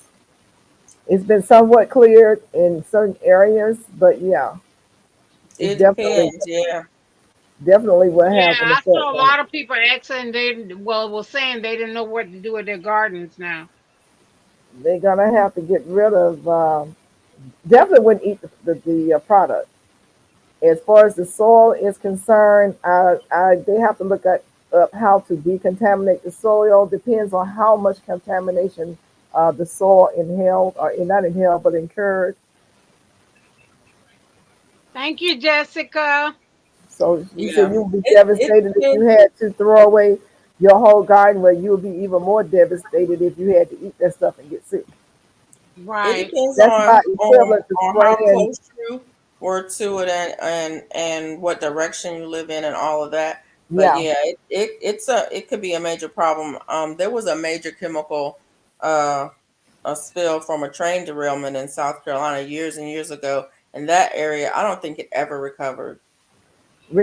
S6: It's been somewhat cleared in certain areas, but yeah, it's
S1: It depends. Yeah.
S6: definitely will
S5: Yeah,
S6: have an
S5: I
S6: effect
S5: saw a
S6: on it.
S5: lot of people asking. They was saying they didn't know what to do with their gardens now.
S6: They're gonna have to get rid of. Definitely wouldn't eat the product. As far as the soil is concerned, they have to look at up how to decontaminate the soil. Depends on how much contamination the soil inhaled or not inhaled but incurred.
S5: Thank you, Jessica.
S6: So you said
S1: Yeah.
S6: you would be
S1: It
S6: devastated if you
S1: depends.
S6: had to throw away your whole garden, where you would be even more devastated if you had to eat that stuff and get sick.
S1: It
S5: Right.
S1: depends
S6: That's about
S1: on
S6: equivalent to
S1: how
S6: spraying.
S1: close you were to it and what direction you live in and all of that. But
S6: Yeah,
S1: yeah, it could be a major problem. There was a major chemical uh a spill from a train derailment in South Carolina years and years ago. In that area, I don't think it ever recovered.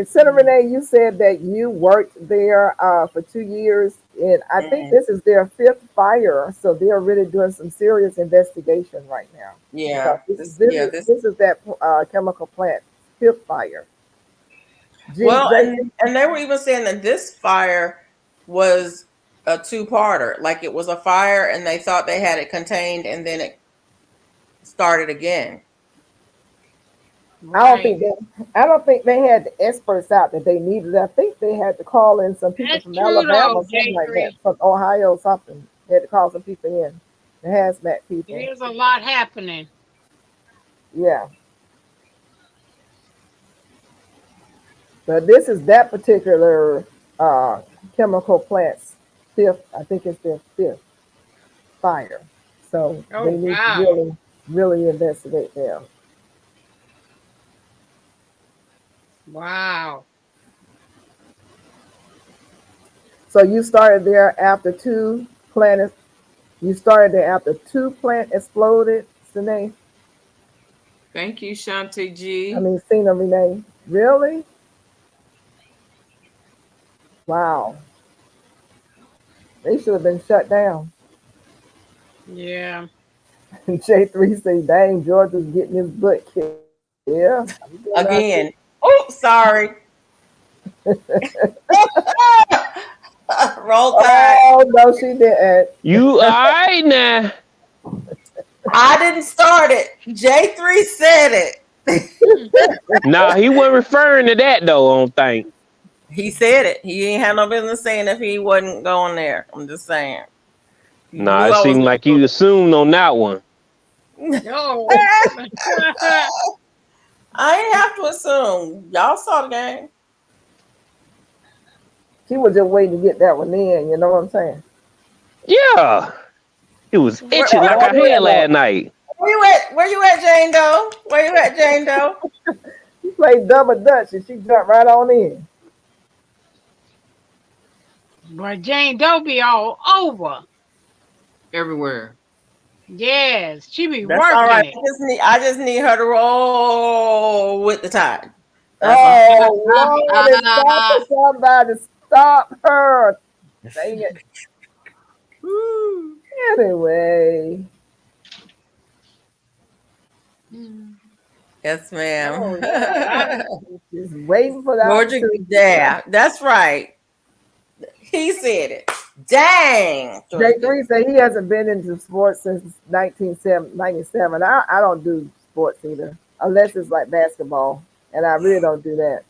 S6: Senator Renee, you said that you worked there for 2 years, and I think
S1: Mhm.
S6: this is their fifth fire. So they're really doing some serious investigation right now because
S1: Yeah,
S6: this is
S1: this
S6: this
S1: yeah
S6: is
S1: this
S6: this is that chemical plant fifth fire.
S1: well,
S6: Jason,
S1: and they were even saying that this fire was a two-parter. Like it was a fire, and they thought they had it contained, and then it started again.
S5: Right.
S6: I don't think they had the experts out that they needed. I think they had to call in some people
S5: That's
S6: from
S5: true
S6: Alabama
S5: though,
S6: or something like that,
S5: J3.
S6: from Ohio or something. They had to call some people in, the hazmat people.
S5: There's a lot happening.
S6: Yeah. But this is that particular uh, chemical plant's fifth, I think it's their fifth fire. So they
S5: Oh
S6: need to
S5: wow.
S6: really, really investigate them.
S5: Wow.
S6: So you started there after two planets. You started there after two plant exploded, Sine.
S2: Thank you, Shanti G.
S6: I mean, Cena Renee. Really? Wow. They should have been shut down.
S5: Yeah.
S6: J3 say, dang, George was getting his butt kicked. Yeah.
S1: Again. Oh, sorry. Roll Tide.
S6: Oh, no, she didn't.
S3: You all right now?
S1: I didn't start it. J3 said it.
S3: Nah, he wasn't referring to that though. I don't think.
S1: He said it. He ain't had no business saying if he wasn't going there. I'm just saying. He
S3: Nah,
S1: knew
S3: it
S1: I
S3: seemed
S1: was-
S3: like you assumed on that one.
S5: No.
S1: I ain't have to assume. Y'all saw the game.
S6: She was just waiting to get that one in, you know what I'm saying?
S3: Yeah, it was itching like I had last night.
S1: Where you at? Where you at, Jane Doe? Where you at, Jane Doe?
S6: She played double dutch and she jumped right on in.
S5: But Jane Doe be all over.
S2: Everywhere.
S5: Yes, she be
S1: That's
S5: working
S1: all right.
S5: it.
S1: I just need her to roll with the tide. That's
S6: Oh, Lord, it's time for somebody to stop her. Dang it. Anyway.
S1: Yes, ma'am.
S6: Oh, yeah. Just waiting for that.
S1: Georgia, yeah, that's right. He said it. Dang.
S6: J3 said he hasn't been into sports since 1997. I don't do sports either, unless it's like basketball, and I really don't do that.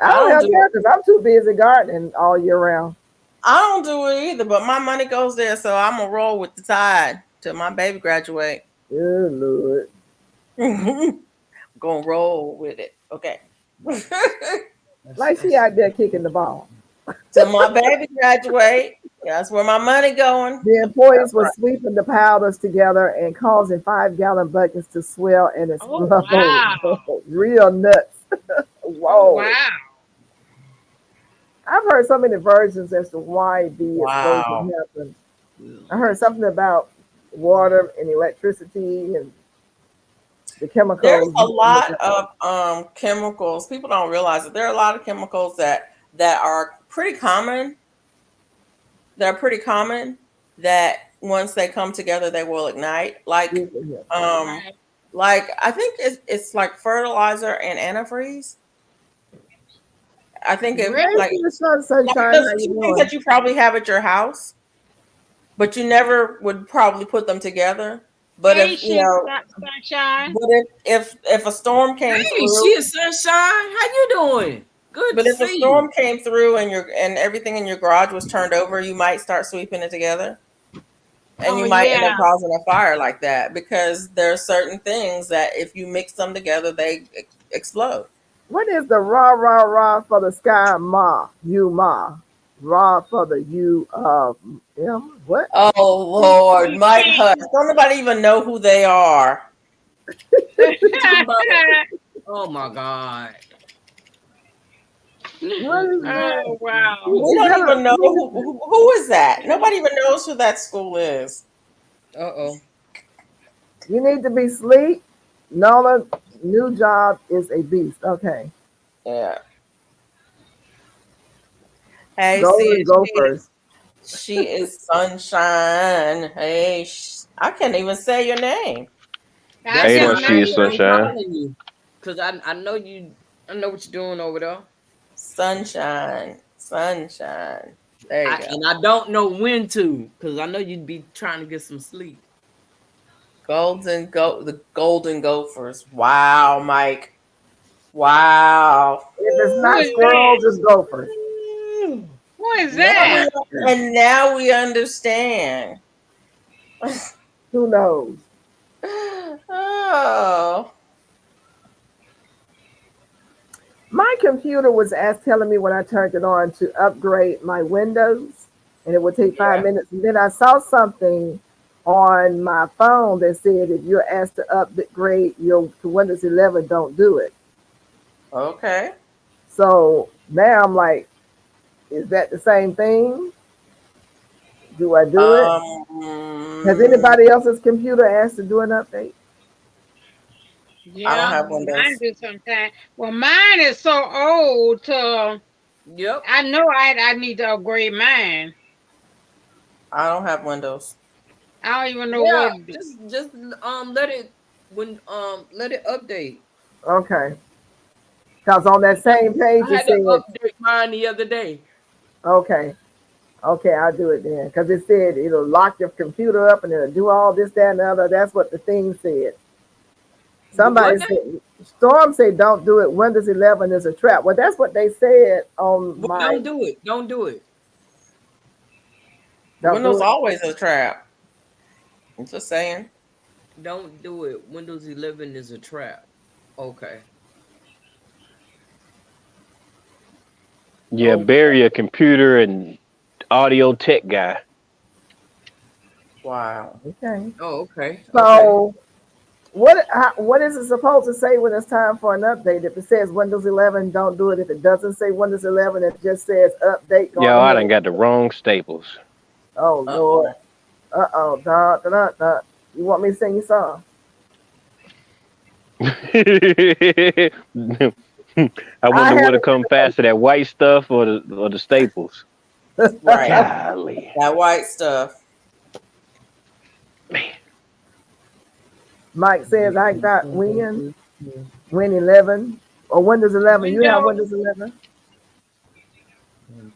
S6: I don't have time because I'm too busy gardening all year round.
S1: I don't do it either, but my money goes there, so I'm gonna roll with the tide till my baby graduate.
S6: Good Lord.
S1: Gonna roll with it. Okay.
S6: Like she out there kicking the ball.
S1: Till my baby graduate. That's where my money going.
S6: The employees were sweeping the powders together and causing 5-gallon buckets to swell and explode.
S5: wow.
S6: Real nuts. Whoa.
S5: Wow.
S6: I've heard so many versions as to why the
S1: Wow.
S6: explosion happened. I heard something about water and electricity and the chemicals.
S1: There's a lot of chemicals. People don't realize that there are a lot of chemicals that are pretty common. They're pretty common that once they come together, they will ignite. Like I think it's like fertilizer and antifreeze. I think it like those two things that you probably have at your house, but you never would probably put them together. But
S5: Hey,
S1: if you know,
S5: Sunshine.
S1: but if a storm came
S2: Hey,
S1: through,
S2: she is Sunshine. How you doing? Good
S1: but
S2: to
S1: if a
S2: see
S1: storm
S2: you.
S1: came through and everything in your garage was turned over, you might start sweeping it together, and you might end up causing a fire like that because there are certain things that if you mix them together, they explode.
S6: What is the rah for the sky ma? You ma. Rah for the you what?
S1: Oh Lord, Mike Hush. Don't nobody even know who they are.
S2: Oh my God.
S5: Oh wow.
S1: We don't even know who is that. Nobody even knows who that school is.
S2: Uh-oh.
S6: You need to be sleep. Nola, new job is a beast. Okay.
S1: Yeah. Hey,
S6: Go first.
S1: She is Sunshine. Hey, I can't even say your name.
S3: Hey there, she is Sunshine.
S2: Because I know you. I know what you're doing over there.
S1: Sunshine. There you go.
S2: And I don't know when to, because I know you'd be trying to get some sleep.
S1: The Golden Gophers. Wow, Mike. Wow.
S6: If it's not squirrels, it's gophers.
S5: What is that?
S1: And now we understand.
S6: Who knows?
S1: Oh.
S6: My computer was telling me when I turned it on to upgrade my Windows, and it would take 5 minutes. And then I saw something on my phone that said if you're asked to upgrade to Windows 11, don't do it.
S1: Okay.
S6: So now I'm like, Is that the same thing? Do I do it? Has anybody else's computer asked to do an update?
S1: I don't
S5: Yeah,
S1: have
S5: mine
S1: Windows.
S5: do sometimes. Well, mine is so old to
S2: Yep.
S5: I know I need to upgrade mine.
S1: I don't have Windows.
S5: I don't even know
S2: Yeah.
S5: what.
S2: Just let it let it update.
S6: Okay. Because on that same page
S2: I
S6: it
S2: had to
S6: said,
S2: update mine the other day.
S6: okay, okay, I'll do it then. Because it said it'll lock your computer up and it'll do all this, that, and the other. That's what the thing said.
S2: What
S6: Somebody
S2: now?
S6: said, Storm said, don't do it. Windows 11 is a trap. Well, that's what they said on
S2: Well,
S6: my,
S2: don't do it. Don't do it.
S6: don't do
S1: Windows
S6: it.
S1: always a trap. I'm just saying.
S2: Don't do it. Windows 11 is a trap. Okay.
S3: Yeah,
S1: Oh
S3: bury your computer and audio tech guy.
S1: wow.
S6: Okay.
S2: Oh, okay. Okay.
S6: So what is it supposed to say when it's time for an update? If it says Windows 11, don't do it. If it doesn't say Windows 11, it just says update. Go on
S3: Yo, I
S6: ahead.
S3: done got the wrong staples.
S6: Oh
S1: Uh-oh.
S6: Lord. Uh-oh. Da, da, da, da. You want me to sing you song?
S3: I wonder
S6: I
S3: what'll come faster, that white stuff or the staples.
S6: have
S1: Right.
S3: Golly,
S1: That white stuff.
S3: man.
S6: Mike says I got Win 11 or Windows 11. You have
S5: Windows.
S6: Windows 11?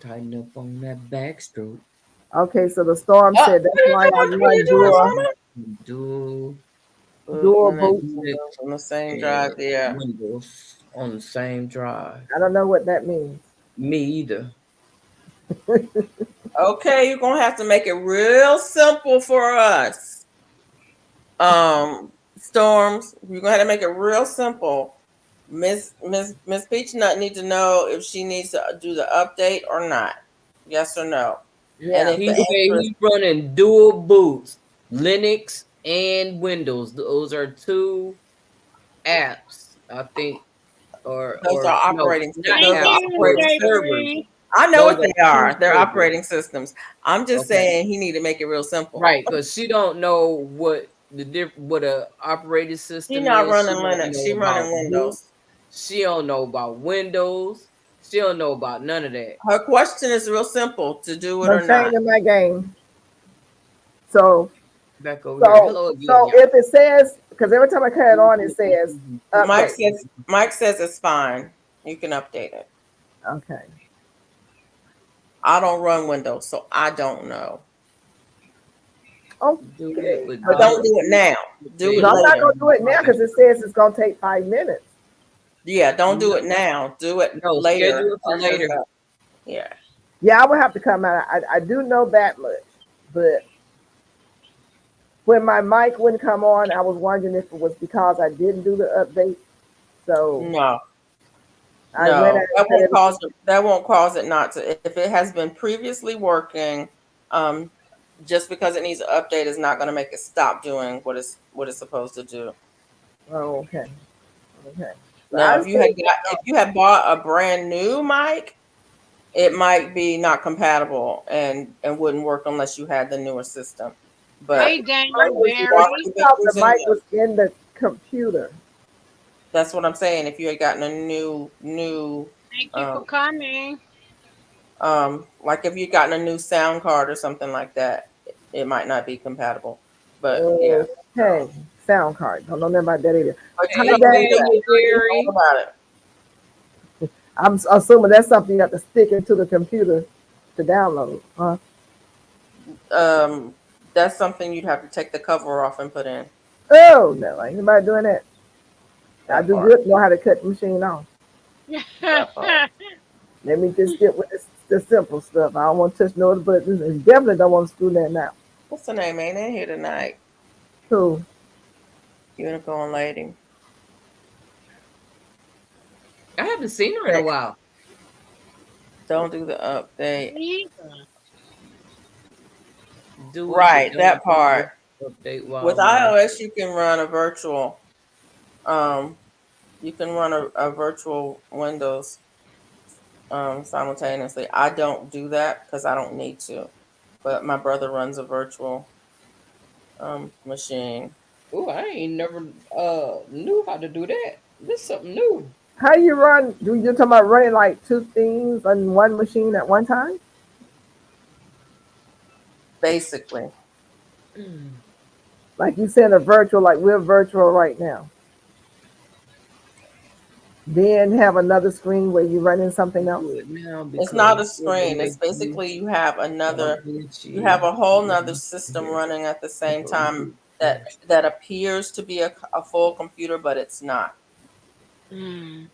S2: Tighten up on that backstroke.
S6: Okay, so the storm
S1: Oh,
S6: said that's why I
S1: what are you
S6: run
S1: doing,
S6: dual
S1: Mama?
S2: Do
S6: boot.
S1: Linux on the same drive. Yeah.
S2: Windows on the same drive.
S6: I don't know what that means.
S2: Me either.
S1: Okay, you're gonna have to make it real simple for us. Storms, you're gonna have to make it real simple. Miss Peachnut need to know if she needs to do the update or not. Yes or no. And
S6: Yeah.
S1: if
S2: He
S1: the
S2: said
S1: answer is
S2: he's running dual boots, Linux and Windows. Those are two apps, I think,
S1: those are
S2: or no,
S1: operating
S2: not
S1: those
S5: Thank
S1: are
S2: apps,
S5: you,
S2: or
S1: operating systems.
S2: servers.
S5: J3.
S1: I know
S2: Those
S1: what
S2: are
S1: they are.
S2: two
S1: They're
S2: servers.
S1: operating systems. I'm just
S2: Okay,
S1: saying he need to make it real simple.
S2: right? Because she don't know what a operating
S1: She
S2: system
S1: not
S2: is.
S1: running
S2: She don't
S1: Linux.
S2: know
S1: She
S2: about
S1: running
S2: boot.
S1: Windows.
S2: She don't know about Windows. She don't know about none of that.
S1: Her question is real simple: to do it
S6: I'm
S1: or not.
S6: changing my game. So
S2: Back over here. Hello again, y'all.
S6: if it says, because every time I cut it on, it says
S1: Mike
S6: update.
S1: says it's fine. You can update it.
S6: Okay.
S1: I don't run Windows, so I don't know.
S2: Do it,
S6: Okay.
S2: but
S1: But don't do it now. Do it
S6: No, I'm not
S1: later.
S6: gonna do it now because it says it's gonna take 5 minutes.
S1: Yeah, don't do it now. Do it
S2: No,
S1: later.
S2: schedule it for later.
S1: Yeah.
S6: Yeah, I would have to come out. I do know that much, but when my mic wouldn't come on, I was wondering if it was because I didn't do the update. So
S1: No.
S6: I went
S1: No.
S6: and cut it.
S1: That won't cause it not to. If it has been previously working, just because it needs an update is not going to make it stop doing what it's supposed to do.
S6: Oh, okay. Okay. So
S1: Now,
S6: I
S1: if
S6: say,
S1: you had bought a brand new mic, it might be not compatible and wouldn't work unless you had the newer system. But
S5: Hey, Dan,
S6: I
S5: Mary.
S6: thought the mic was in the computer.
S1: that's what I'm saying. If you had gotten a new
S5: Thank you for coming.
S1: like if you gotten a new sound card or something like that, it might not be compatible. But yeah,
S6: Okay. Sound card. Don't know nothing about that either.
S1: but
S6: Hi,
S1: you
S2: Hey,
S6: Daniel.
S2: Daniel,
S1: know
S2: Jerry.
S1: about it.
S6: I'm assuming that's something you have to stick into the computer to download. Huh?
S1: That's something you'd have to take the cover off and put in.
S6: Oh no, ain't nobody doing that. I
S1: That
S6: do
S1: part.
S6: good know how to cut the machine off.
S1: That part.
S6: Let me just get with the simple stuff. I don't want to touch no other buttons, and definitely don't want to screw that now.
S1: What's the name? Ain't in here tonight.
S6: Cool.
S1: Unicorn lady.
S2: I haven't seen her in a while.
S1: Don't do the update.
S2: Do it,
S1: Right,
S2: but
S1: that
S2: don't do
S1: part.
S2: the update while
S1: With
S2: I'm on.
S1: iOS, you can run a virtual. You can run a virtual Windows. simultaneously. I don't do that because I don't need to. But my brother runs a virtual machine.
S2: Oh, I ain't never knew how to do that. This is something new.
S6: How you run? Do you talking about running like two things on one machine at one time?
S1: Basically.
S2: Mm.
S6: Like you said, a virtual, like we're virtual right now. Then have another screen where you're running something else.
S2: Do it now
S1: It's not a
S2: because it will
S1: screen. It's
S2: make you
S1: basically you have you have
S2: glitchy.
S1: a whole nother system running at the same time that appears to be a full computer, but it's not.
S5: Mm.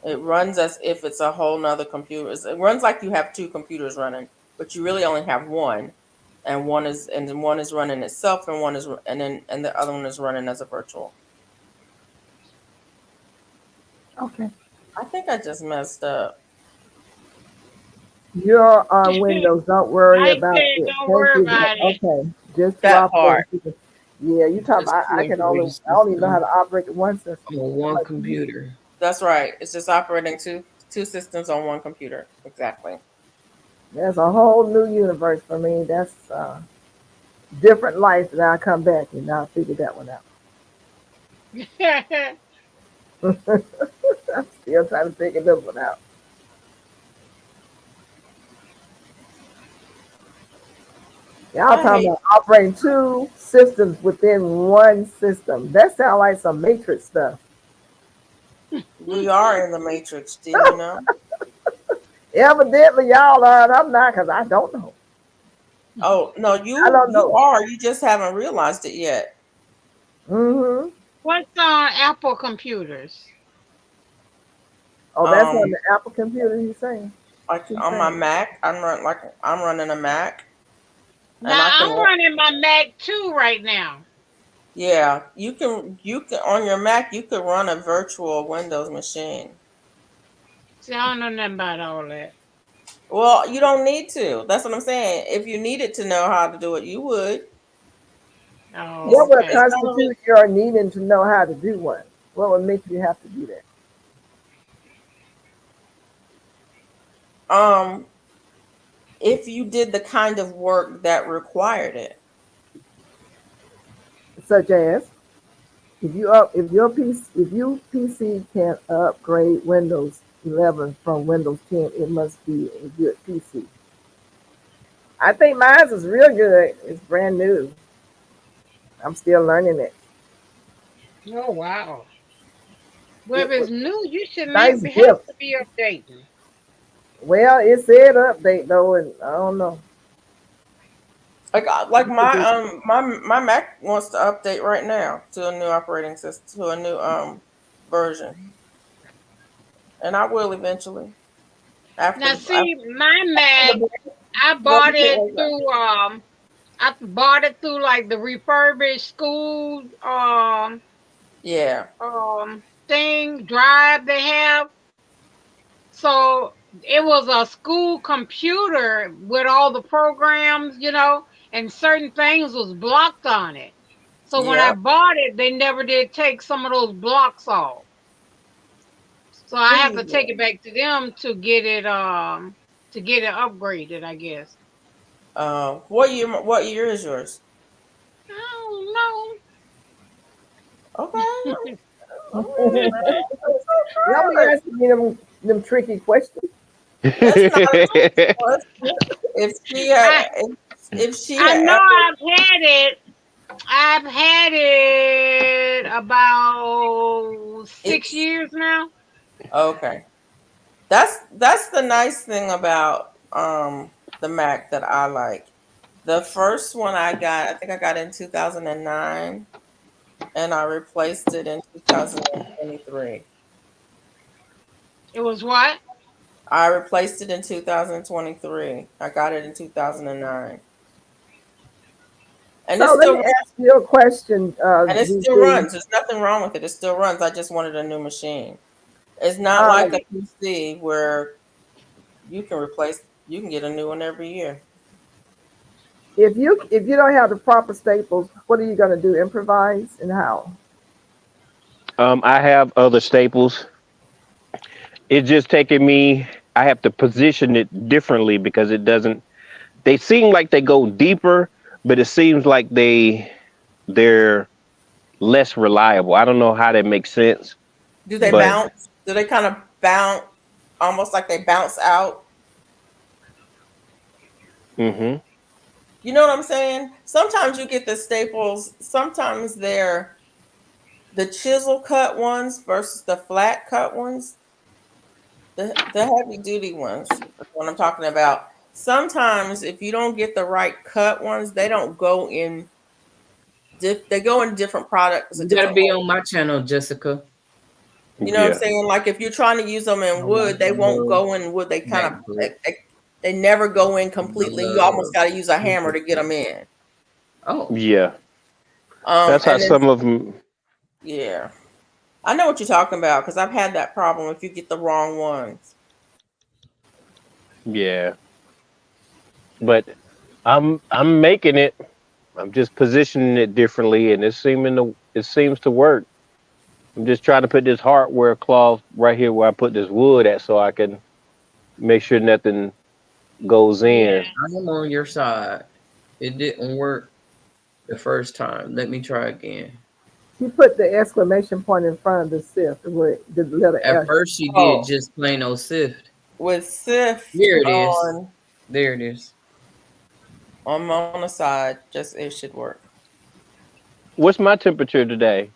S1: It runs as if it's a whole nother computer. It runs like you have two computers running, but you really only have one, and one is running itself, and one is and the other one is running as a virtual.
S6: Okay.
S1: I think I just messed up.
S6: You're on Windows. Don't worry
S5: I
S6: about
S5: said,
S6: it.
S5: don't
S6: Thank
S5: worry
S6: you.
S5: about it.
S6: Okay. Just
S1: That
S6: drop
S1: part.
S6: it. Yeah, you talk
S2: Just
S6: about I
S2: two
S6: can only
S2: operating
S6: I only know how
S2: systems
S6: to operate one system.
S2: on one
S6: Like,
S2: computer.
S1: That's right. It's just operating two systems on one computer. Exactly.
S6: there's a whole new universe for me. That's different life that I come back and I'll figure that one out. I'm still trying to figure this one out. Y'all
S1: I
S6: talking
S1: hate
S6: about operating two systems within one system. That sounds like some matrix stuff.
S1: we are in the matrix. Did you know?
S6: Evidently y'all are, and I'm not because I don't know.
S1: Oh no,
S6: I don't
S1: you
S6: know.
S1: are. You just haven't realized it yet.
S6: Mm-hmm.
S5: What's on Apple computers?
S6: Oh, that's on
S1: Um,
S6: the Apple computer. He's saying.
S1: like
S6: She's
S1: on my
S6: saying.
S1: Mac, I'm running a Mac, and
S5: Now
S1: I can
S5: I'm running my Mac 2 right now.
S1: yeah, you can on your Mac you could run a virtual Windows machine.
S5: See, I don't know nothing about all that.
S1: Well, you don't need to. That's what I'm saying. If you needed to know how to do it, you would.
S5: Oh,
S6: What would
S5: okay.
S1: It's kind of
S6: constitute your needing to know how to do one? What would make you have to do that?
S1: if you did the kind of work that required it.
S6: Such as if your PC can upgrade Windows 11 from Windows 10, it must be a good PC. I think mine is real good. It's brand new. I'm still learning it.
S5: Oh, wow. Well, if
S6: It was
S5: it's new, you should
S6: nice
S5: maybe have
S6: gift.
S5: to be updating.
S6: Well, it said update though, and I don't know.
S1: Like my Mac wants to update right now to a new operating system to a new version, and I will eventually
S5: Now,
S1: after
S5: see, my Mac, I bought it through like the refurbished school
S1: yeah.
S5: thing drive they have. So it was a school computer with all the programs, and certain things was blocked on it. So when I
S1: Yeah.
S5: bought it, they never did take some of those blocks off. So I have to
S1: Please.
S5: take it back to them to get it upgraded, I guess.
S1: What year is yours?
S5: I
S1: Okay.
S5: don't know.
S6: Y'all be asking me them tricky questions.
S1: It's not a trick question. If she
S5: I
S1: had, if she
S5: I know
S1: had,
S5: I've had it about 6
S1: it's
S5: years now.
S1: okay. That's the nice thing about the Mac that I like. The first one I think I got in 2009, and I replaced it in 2023.
S5: It was what?
S1: I replaced it in 2023. I got it in 2009, and
S6: So let me ask you a question,
S1: it still
S6: GC.
S1: runs. There's nothing wrong with it. It still runs. I just wanted a new machine. It's not like
S6: Um,
S1: a PC where you can get a new one every year.
S6: if you don't have the proper staples, what are you gonna do? Improvise and how?
S3: I have other staples. It's just taking me I have to position it differently because it doesn't. They seem like they go deeper, but it seems like they're less reliable. I don't know how that makes sense,
S1: Do they
S3: but
S1: bounce? Do they kind of bounce, almost like they bounce out?
S3: hmm
S1: You know what I'm saying? Sometimes you get the staples. Sometimes they're the chisel cut ones versus the flat cut ones. The heavy duty ones. That's what I'm talking about. Sometimes if you don't get the right cut ones, they don't go in. They go in different products a
S2: You gotta
S1: different
S2: be
S1: way.
S2: on my channel, Jessica.
S1: You know what I'm
S3: yeah,
S1: saying? Like if you're trying to use them in
S2: I want
S1: wood, they
S2: the
S1: won't
S2: little
S1: go in wood. They kind of
S2: MacBook.
S1: they never go in
S2: The
S1: completely. You almost got to use a hammer to get them in.
S2: Oh,
S3: yeah. That's how
S1: And then
S3: some of them.
S1: yeah, I know what you're talking about because I've had that problem if you get the wrong ones.
S3: Yeah, but I'm making it. I'm just positioning it differently, and it seems to work. I'm just trying to put this hardware cloth right here where I put this wood at, so I can make sure nothing goes
S5: Yeah.
S3: in.
S2: I'm on your side. It didn't work the first time. Let me try again.
S6: She put the exclamation point in front of the SIF with the letter
S2: At
S6: S.
S2: first, she did
S1: Oh,
S2: just plain old sift.
S1: with Sif
S2: Here it is. There it is.
S1: on the side, just it should work.
S3: What's my temperature today?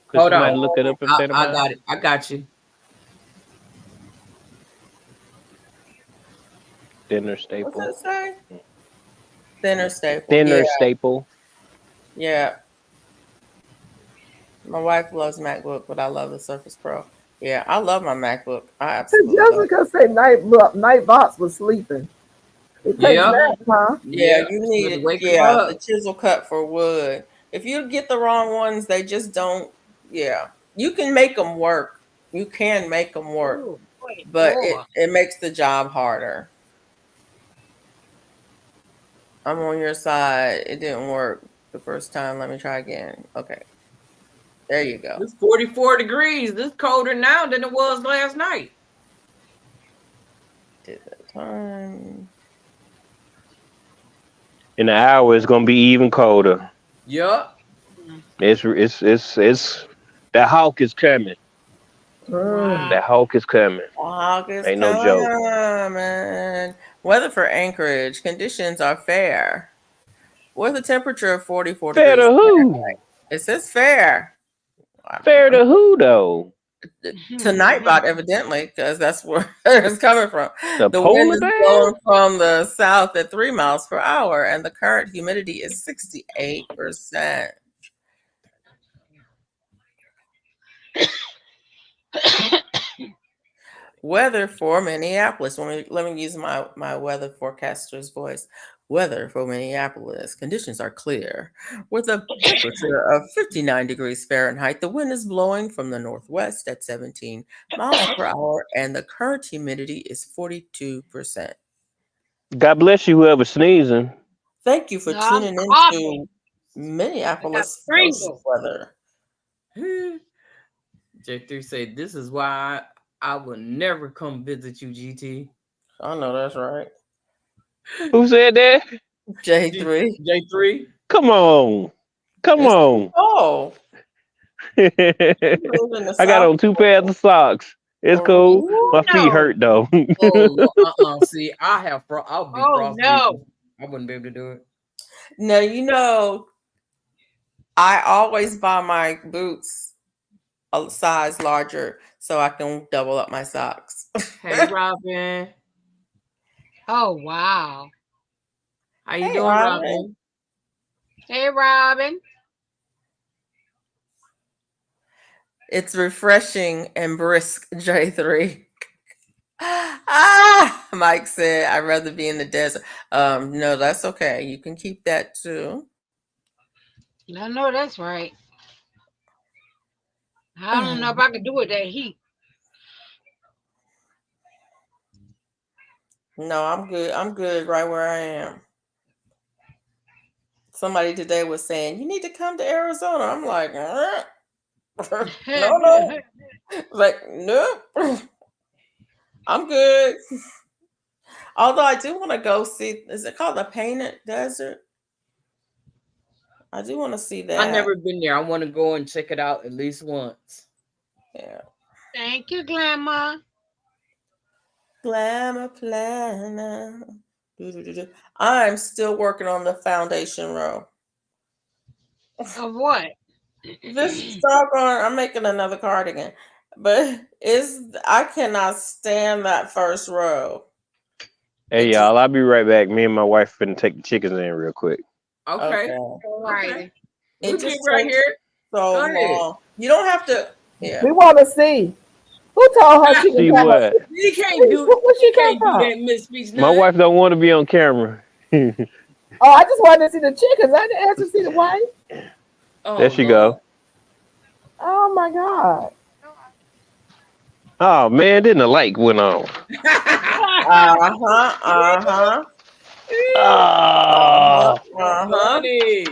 S3: Could
S2: Hold on.
S3: somebody look it up if they don't
S2: I
S3: mind?
S2: got it. I got you.
S3: Thinner
S1: What's
S3: staple.
S1: it say? Thinner staple. Yeah,
S3: Thinner staple.
S1: yeah. My wife loves MacBook, but I love the Surface Pro. Yeah, I love my MacBook. I absolutely love it.
S6: Jessica said Nightbox was sleeping. It takes
S2: Yeah.
S6: that, huh?
S1: Yeah,
S2: Yeah.
S1: you
S2: You
S1: need
S2: have to
S1: it.
S2: wake him
S1: Yeah, the
S2: up.
S1: chisel cut for wood. If you get the wrong ones, they just don't. Yeah, you can make them work. You can make them work,
S5: Ooh, boy,
S1: but
S5: boy.
S1: it makes the job harder. I'm on your side. It didn't work the first time. Let me try again. Okay, there you go.
S2: It's 44 degrees. This colder now than it was last night.
S1: Did the time.
S3: In an hour, it's gonna be even colder.
S2: Yup.
S3: It's that hawk is coming.
S6: Mm.
S3: That hawk is coming.
S1: August
S3: Ain't no joke.
S1: coming. Weather for Anchorage. Conditions are fair. With a temperature of 44
S3: Fair to
S1: degrees
S3: who?
S1: Fahrenheit. It says fair.
S3: Fair to who though?
S1: Tonight, but evidently, because that's where it's coming from.
S3: The
S1: The wind
S3: polar
S1: is
S3: bear?
S1: blowing from the south at 3 miles per hour, and the current humidity is 68%. Weather for Minneapolis. Let me use my weather forecaster's voice. Weather for Minneapolis. Conditions are clear. With a temperature of 59 degrees Fahrenheit, the wind is blowing from the northwest at 17 miles per hour, and the current humidity is 42%.
S3: God bless you, whoever sneezing.
S1: Thank you for
S5: No, I'm
S1: tuning
S5: coughing.
S1: into
S5: I got
S1: Minneapolis first
S5: Pringle.
S1: weather.
S2: J3 said, this is why I will never come visit you, GT.
S1: I know that's right.
S3: Who said that?
S1: J3.
S2: J3?
S3: Come on. Come
S1: It's
S3: on.
S1: oh, you live in the
S3: I got
S1: South.
S3: on 2 pairs of socks. It's cool.
S5: Oh
S3: My feet
S5: no.
S3: hurt though.
S2: Oh, See, I'll be
S5: Oh
S2: frostbitten.
S5: no.
S2: I wouldn't be able to do it.
S1: No, I always buy my boots a size larger so I can double up my socks.
S2: Hey, Robin.
S5: Oh wow.
S2: How you
S1: Hey,
S2: doing,
S1: Robin.
S2: Robin?
S5: Hey Robin.
S1: It's refreshing and brisk, J3. Mike said, I'd rather be in the desert. No, that's okay. You can keep that too.
S5: I know that's right. I don't know if I could do it that heat.
S1: No, I'm good. I'm good right where I am. Somebody today was saying, you need to come to Arizona. I'm like, no, no. Like, nope, I'm good. Although I do want to go see, is it called the Painted Desert? I do want to see
S2: I've
S1: that.
S2: never been there. I want to go and check it out at least once.
S1: Yeah.
S5: Thank you, Glamour.
S1: Glamour planner. Do. I'm still working on the foundation row.
S5: Of what?
S1: This doggone, I'm making another cardigan, but I cannot stand that first row.
S3: Hey
S1: It just
S3: y'all, I'll be right back. Me and my wife finna take the chickens in real quick.
S2: Okay.
S1: okay.
S5: All righty.
S2: We'll
S1: It
S2: be
S1: just
S2: right
S1: takes
S2: here.
S1: so
S2: Go ahead.
S1: long. You don't have to. Yeah.
S6: We want to see. Who told her she
S3: See
S6: can have a?
S3: what?
S2: You can't do
S6: Where she
S2: you
S6: came
S2: can't do
S6: from?
S2: that, Miss Speech
S3: My
S2: Nine.
S3: wife don't want to be on camera. There
S6: Oh, I just wanted to see the chickens. I didn't ask to see the wife.
S2: Oh,
S3: she
S2: Lord.
S3: go.
S6: Oh my God.
S3: Oh man, didn't the light went on?
S1: Uh-huh.
S3: Oh,
S2: Funny.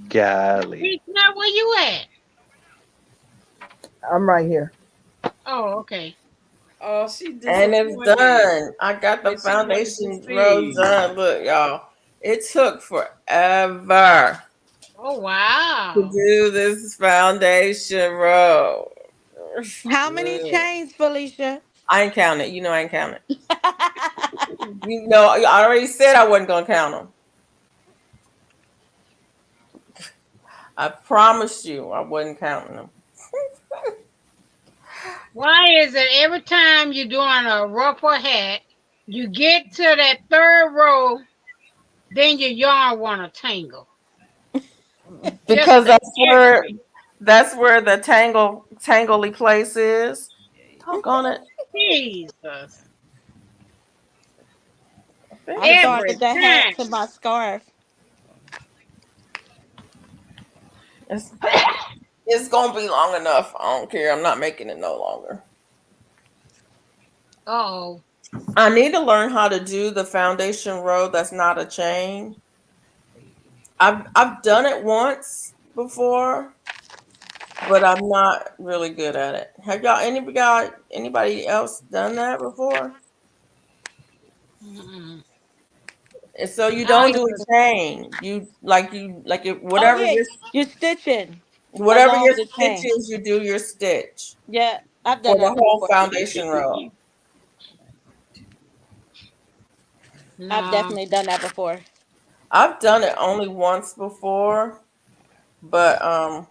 S3: golly.
S5: Speech Nut, where you at?
S6: I'm right here.
S5: Oh, okay.
S2: Oh, she
S1: And it's
S2: disappointed.
S1: done. I got the
S2: And she wanted to
S1: foundation row
S2: see.
S1: done. Look, y'all. It took forever
S5: Oh,
S1: to
S5: wow.
S1: do this foundation row.
S7: How many
S2: Yeah.
S7: chains, Felicia?
S1: I ain't count it. You know I ain't count it. You know, I already said I wasn't gonna count them. I promised you I wasn't counting them.
S5: Why is it every time you're doing a ruffle hat, you get to that third row, then your yarn want to tangle?
S1: Because
S5: Just
S1: that's where the tangly place is. Talk on it.
S5: Jesus.
S7: I
S5: Every
S7: started that hat
S5: time.
S7: to my scarf.
S1: It's, it's gonna be long enough. I don't care. I'm not making it no longer.
S5: Oh.
S1: I need to learn how to do the foundation row that's not a chain. I've done it once before, but I'm not really good at it. Have anybody else done that before?
S5: Mm-mm.
S1: And so you
S5: I
S1: don't do a chain. You like it,
S7: Oh yeah, you're stitching
S1: whatever
S7: along
S1: your
S7: the
S1: stitch
S7: chain.
S1: is, you do your stitch
S7: Yeah, I've
S1: for
S7: done
S1: the
S7: that
S1: whole
S7: before.
S1: foundation row.
S7: I've
S5: no.
S7: definitely done that before.
S1: I've done it only once before, but I'm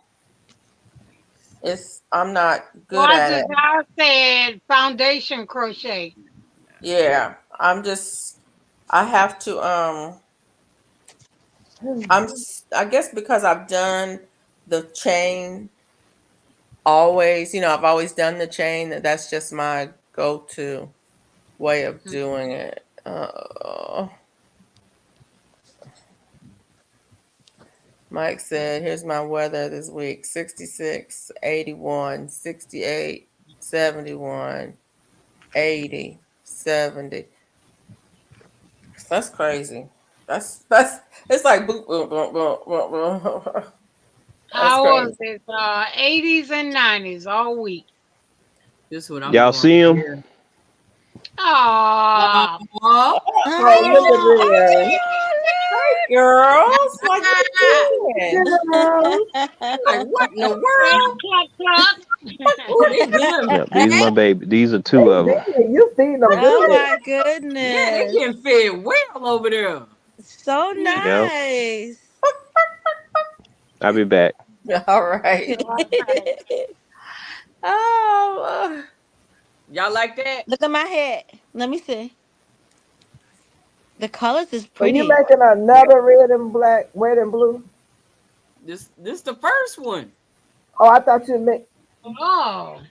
S1: not good
S5: What
S1: at
S5: the
S1: it.
S5: guy said foundation crochet.
S1: Yeah, I have to I guess because I've done the chain always, I've always done the chain. That's just my go-to way of doing it. Mike said, here's my weather this week: 66, 81, 68, 71, 80, 70. That's crazy. That's it's like boom, boom, boom, boom, boom, boom. That's
S5: How
S1: crazy.
S5: was it? 80s and 90s all week.
S2: This is what I'm
S3: Y'all
S2: doing
S3: see
S2: right
S3: him?
S2: here.
S5: Oh,
S2: Oh,
S1: Oh, look at this.
S7: Oh,
S1: Girls, how you doing?
S2: like what in the world?
S5: cluck,
S2: Oh, they good.
S3: Yeah, these are my baby. These are two of them.
S6: You feeding them
S7: oh
S6: good.
S7: my
S2: Yeah, they
S7: goodness.
S2: getting fed well over there.
S7: So
S3: Yep.
S7: nice.
S3: I'll be back.
S1: All right. Oh,
S2: Y'all like that?
S7: Look at my head. Let me see. The colors is
S6: So you
S7: pretty.
S6: making another red and black, red and blue?
S2: This the first one.
S6: Oh, I thought you make.
S5: Oh,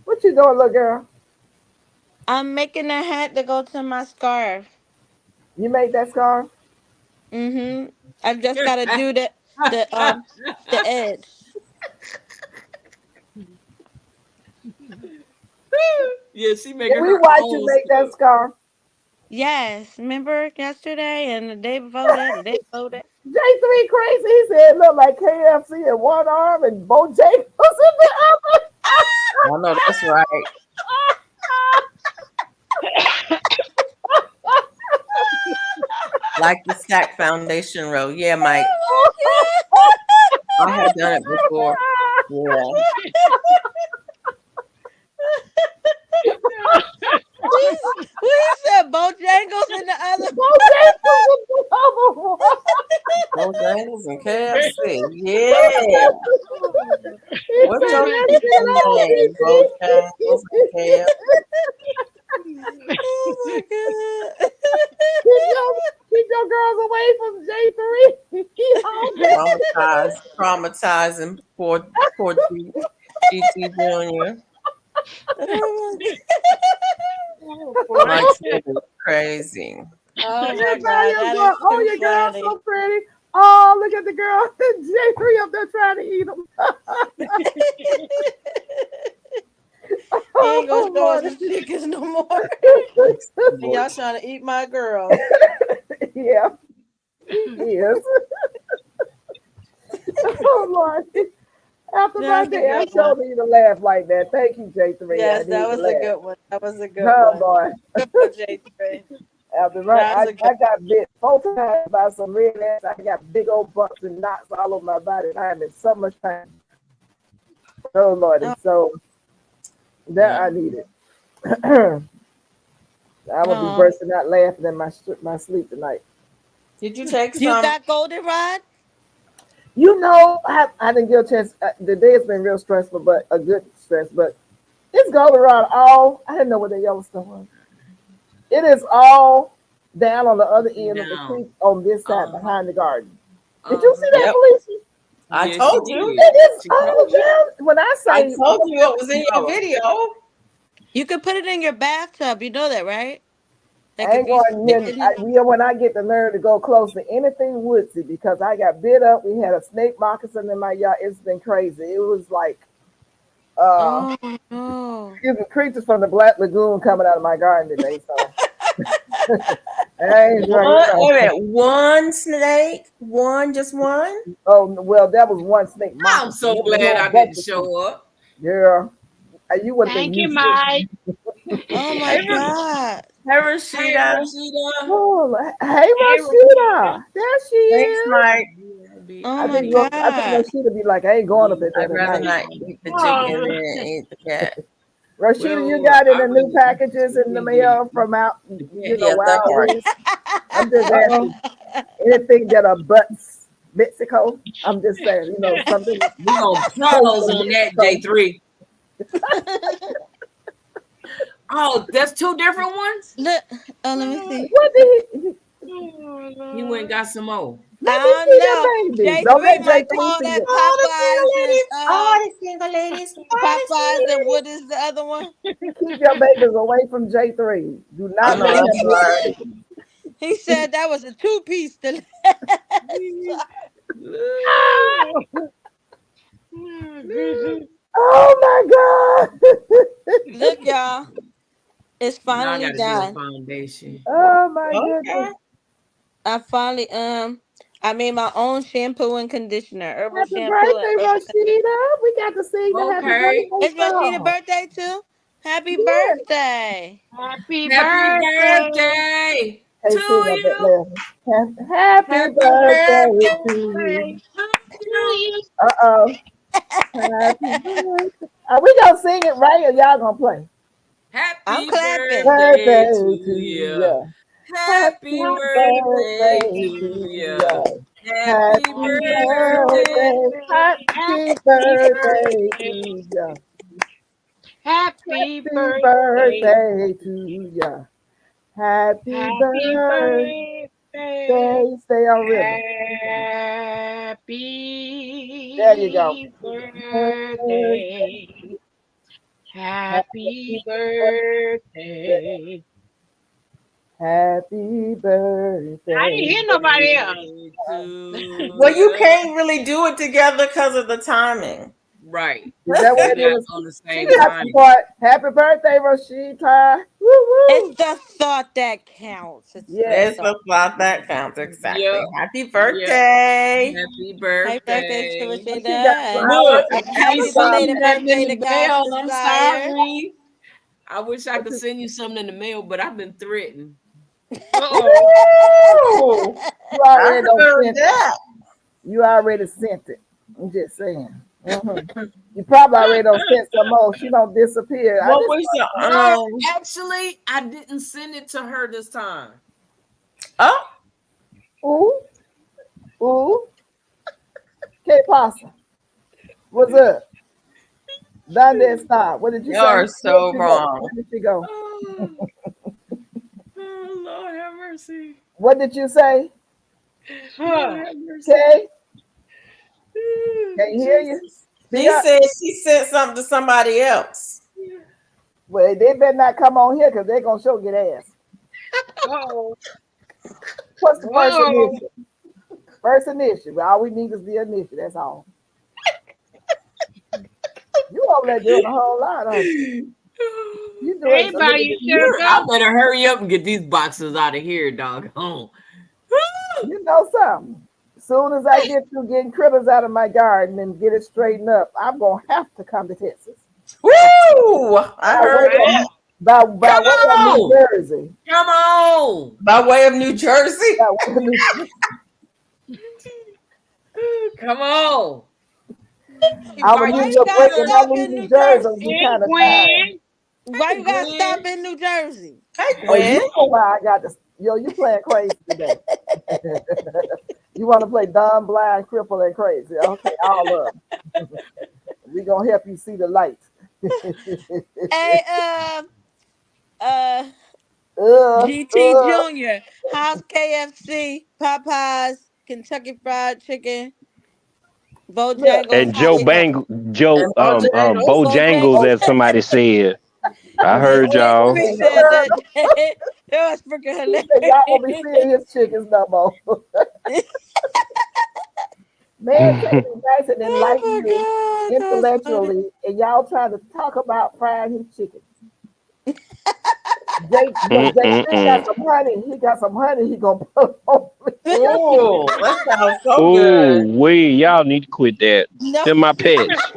S6: What you doing, little girl?
S7: I'm making a hat to go to my scarf.
S6: You make that scarf?
S7: Mm-hmm. I just gotta do the edge.
S2: Yeah, she
S6: Did
S2: making
S6: we
S2: her
S6: watch you
S2: own
S6: make that
S2: stuff.
S6: scarf?
S7: Yes, remember yesterday and the day before that, the day before that.
S6: J3 crazy. He said it looked like KFC in one arm and Bojangles in the other.
S1: I know that's right. Like the Stack Foundation row. Yeah, Mike. I have done it before. Yeah.
S7: We said Bojangles in the other.
S6: Bojangles in the other one.
S1: Bojangles and KFC. Yeah.
S6: He
S1: What's
S6: said
S1: your
S6: that
S1: chicken
S6: shit on
S1: name? Bojangles and KFC.
S7: Oh my god.
S6: Keep your girls away from J3. He hungry.
S1: Traumatizing poor GT Junior.
S7: Oh
S1: Mike said it was crazy.
S7: my
S6: Everybody
S7: god,
S6: else
S7: that
S6: going,
S7: is
S6: oh,
S7: too
S6: your girl's
S7: funny.
S6: so pretty. Oh, look at the girl. J3 up there trying to eat them.
S8: He ain't gonna show us
S6: Oh,
S8: the chickens no more.
S6: Lord.
S8: Y'all trying to eat my girl.
S6: Yeah, he is. Oh, Lord. After my
S8: That's a
S6: day, I
S8: good
S6: sure
S8: one.
S6: need to laugh like that. Thank you, J3.
S8: Yes,
S6: I need
S8: that
S6: to
S8: was a
S6: laugh.
S8: good one. That was a good
S6: Oh,
S8: one.
S6: boy.
S8: Good one, J3.
S6: After
S8: That's a good
S6: I got bit 4 times by some red ants. I got big old bumps and knots all over my body. And I am in so much pain. Oh, Lord. And so that I needed. I will be
S7: Oh.
S6: bursting out laughing in my sleep tonight.
S1: Did you take
S7: You
S1: some?
S7: got goldenrod?
S6: You know, I didn't get a chance. The day has been real stressful, but a good stress. But it's goldenrod all. I didn't know what the Yellowstone was. It is all down on the other end of the
S2: Down.
S6: creek on this side
S2: Uh-huh.
S6: behind the garden. Did you see that,
S1: Yep.
S6: Felicia?
S1: I
S2: Yes,
S1: told
S2: she
S1: you.
S2: did.
S6: It is
S2: She
S6: all
S2: told you.
S6: down. When I
S1: I
S6: say
S1: told you it was in your video.
S7: You could put it in your bathtub. You know that, right? Like
S6: I
S7: if
S6: ain't
S7: you
S6: going
S7: stick
S6: near.
S7: it in.
S6: When I get the nerve to go close to anything woodsy because I got bit up. We had a snake moccasin in my yard. It's been crazy. It was like
S7: Oh no.
S6: excuse me, creatures from the Black Lagoon coming out of my garden today. So I ain't
S1: One,
S6: right.
S1: wait a minute. One snake? Just one?
S6: Oh well, that was one snake
S2: I'm
S6: moccasin.
S2: so
S6: There was
S2: glad
S6: no
S2: I
S6: bunch
S2: didn't
S6: of
S2: show up.
S6: girl. You would think
S5: Thank you,
S6: you should.
S5: Mike.
S7: Oh my
S1: Hey,
S7: god.
S1: Hey,
S2: Hey,
S1: Rashida.
S2: Rashida.
S6: Oh, hey,
S5: Hey,
S6: Rashida. There she
S1: Thanks,
S6: is.
S1: Mike.
S7: Oh
S6: I
S7: my
S6: think
S7: god.
S6: Rashida be like, I ain't going up at
S1: I'd
S6: that at
S1: rather
S6: night.
S1: not eat the chicken
S5: Oh,
S1: than eat the cat.
S6: Rashida, you
S2: Well,
S6: got
S2: I
S6: any new
S2: really
S6: packages in the mail from out,
S1: Yeah, that
S6: Wild
S1: part.
S6: West? I'm just
S1: Uh-oh.
S6: asking. Anything that are butts, Mexico. I'm just saying, something.
S2: we gonna pause on that, J3. Oh, that's 2 different ones?
S7: Look. Oh, let me see.
S6: What did he?
S2: He went and got some more.
S6: Let me
S7: I
S6: see
S7: don't know.
S6: that baby. Don't
S7: J3
S6: let
S7: might
S6: J3
S7: call
S6: see
S7: that
S6: it.
S1: All the single
S7: Popeyes and
S1: ladies. All the single ladies. All the
S7: Popeyes
S1: single
S7: and
S1: ladies.
S7: what is the other one?
S6: Keep your babies away from J3. Do
S1: I
S6: not
S1: know
S6: let
S1: that's
S6: him get the
S1: right.
S6: baby.
S7: He said that was a 2-piece.
S6: Oh my God.
S7: Look, y'all. It's
S2: Now I
S7: finally
S2: gotta do a
S7: done.
S2: foundation.
S6: Oh my
S1: Okay.
S6: goodness.
S7: I finally I made my own shampoo and conditioner, herbal
S6: Happy
S7: shampoo and
S6: birthday,
S7: herbal conditioner.
S6: Rashida. We got to sing the happy
S2: Okay.
S6: birthday
S7: It's Rashida's
S6: song.
S7: birthday too. Happy
S6: Yeah.
S7: birthday.
S5: happy
S2: Happy
S5: birthday
S2: birthday
S6: Hey,
S2: to
S6: sing up that
S2: you.
S6: laughing. Happy
S2: Happy
S6: birthday
S2: birthday
S6: to you.
S2: to
S5: to
S2: you.
S5: you.
S6: Uh-oh. Happy birthday. Are we gonna sing it right or y'all gonna play?
S7: I'm
S2: Happy
S7: clapping.
S2: birthday
S6: Birthday
S2: to
S6: to
S2: you.
S6: you.
S2: Happy
S6: Happy
S2: birthday
S6: birthday
S2: to
S6: to
S2: you.
S6: you.
S2: Happy
S6: Happy
S5: Happy
S2: birthday.
S6: birthday.
S5: birthday.
S6: Happy
S5: Happy
S6: birthday to
S5: birthday.
S6: you.
S5: Happy
S6: Happy
S5: birthday.
S6: birthday to you. Happy
S5: Happy
S6: birthday.
S5: birthday.
S6: Stay on rhythm. There you go.
S5: Happy birthday. Happy birthday.
S6: Happy
S5: I didn't
S6: birthday.
S5: hear nobody else.
S2: To
S1: Well, you
S2: you.
S1: can't really do it together because of the timing.
S2: Right.
S6: Is that what it
S2: Not
S6: is?
S2: on the
S6: She
S2: same
S6: got
S2: time.
S6: the part. Happy birthday, Rashida. Woo woo.
S7: It's the thought that counts. It's
S6: Yes.
S1: It's the thought that counts. Exactly.
S2: Yep.
S1: Happy
S2: Yep.
S1: birthday.
S2: Happy
S7: happy birthday to
S2: birthday.
S6: She got
S7: Rashida.
S6: flowers
S2: Look,
S6: and
S2: I can't
S7: Happy
S6: apple
S2: send
S6: pie.
S2: you
S7: belated
S2: nothing in
S7: birthday
S2: the
S7: to God's
S2: mail. I'm
S7: desire.
S2: sorry. I wish I could send you something in the mail, but I've been threatened.
S1: Woo!
S6: You
S1: I
S6: already don't
S1: heard
S6: sent it.
S1: that.
S6: You already sent it. I'm just saying. You probably already don't sent some more. She don't disappear. I
S1: What
S6: just
S1: was your
S2: No, actually, I didn't send it to her this time.
S1: oh
S6: ooh. K Pasta. What's up? Done that stop. What did you
S1: y'all
S6: say?
S1: are so
S6: Where did she go?
S1: wrong.
S6: Where did she go?
S2: Oh, Lord have mercy.
S6: What did you say?
S2: Lord have mercy.
S6: Kay? Can't hear you. Speak
S1: She
S6: up.
S1: said she sent something to somebody else.
S6: Well, they better not come on here because they're gonna show get ass.
S5: Oh,
S6: What's the first
S5: whoa.
S6: initial? First initial. All we need is the initial. That's all. You over there doing a whole lot, aren't you? You doing
S5: Everybody should
S2: I
S5: go.
S2: better hurry up and get these boxes out of here, dog. Oh.
S6: you know something. As soon as I get through getting critters out of my garden and get it straightened up, I'm gonna have to come to Texas.
S1: Woo! I heard that.
S6: By
S2: Come
S6: way of New
S2: on!
S6: Jersey.
S2: Come on!
S1: By way of New Jersey.
S6: By way of New Jersey.
S2: Come on!
S6: I'm
S7: Why
S6: gonna use
S7: you
S6: your
S7: gotta
S6: breaking
S7: stop
S6: my
S7: in
S6: New
S7: New
S6: Jersey.
S7: Jersey?
S6: You kind
S5: And
S6: of tired.
S5: Gwen.
S7: Why you gotta
S2: Gwen.
S7: stop in New Jersey?
S1: Hey,
S6: Oh, you
S1: Gwen.
S6: know why I got this. Yo, you playing crazy today. You want to play dumb, blind, cripple, and crazy. Okay, all of them. We gonna help you see the light.
S7: Hey, GT Junior, how's KFC, Popeyes, Kentucky Fried Chicken, Bojangles?
S3: And
S7: How they doing?
S1: And Bojangles.
S3: Bojangles, as somebody said. I heard y'all.
S7: He said that. It was freaking
S6: He said, y'all won't be
S7: hilarious.
S6: seeing his chickens no more. Man, trying to be nice and enlighten
S7: Oh
S6: you
S7: my God, that's funny.
S6: intellectually, and y'all trying to talk about frying his chicken. Jake got some honey. He got some honey. He gonna put on me.
S1: Ooh, that sounds so
S3: Ooh,
S1: good.
S3: y'all need to quit that.
S7: No,
S3: They're my pets.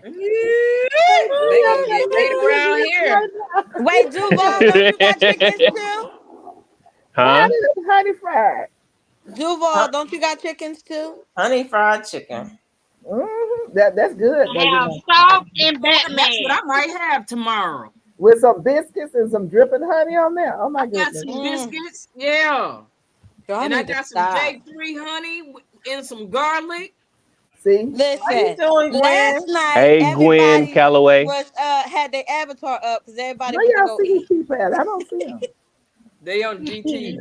S2: They gonna get laid around here.
S7: wait, Duval, don't you got chickens too?
S3: Huh?
S6: Honey fried.
S7: Duval, don't you got chickens too?
S1: Honey fried chicken.
S6: That's good.
S5: I have salt and
S2: That's what I
S5: Batman.
S2: might have tomorrow.
S6: With some biscuits and some dripping honey on there. Oh my
S2: I got
S6: goodness.
S2: some biscuits, yeah.
S7: Y'all
S2: And I
S7: need to
S2: got some
S7: stop.
S2: J3 honey and some garlic.
S6: See?
S1: How you
S7: Listen,
S1: doing, Gwen?
S7: last night
S3: Hey, Gwen
S7: everybody
S3: Calloway.
S7: was had their avatar up because everybody
S6: Where
S7: went to
S6: y'all
S7: go
S6: see these
S7: eat.
S6: people at? I don't see them.
S2: They on GT.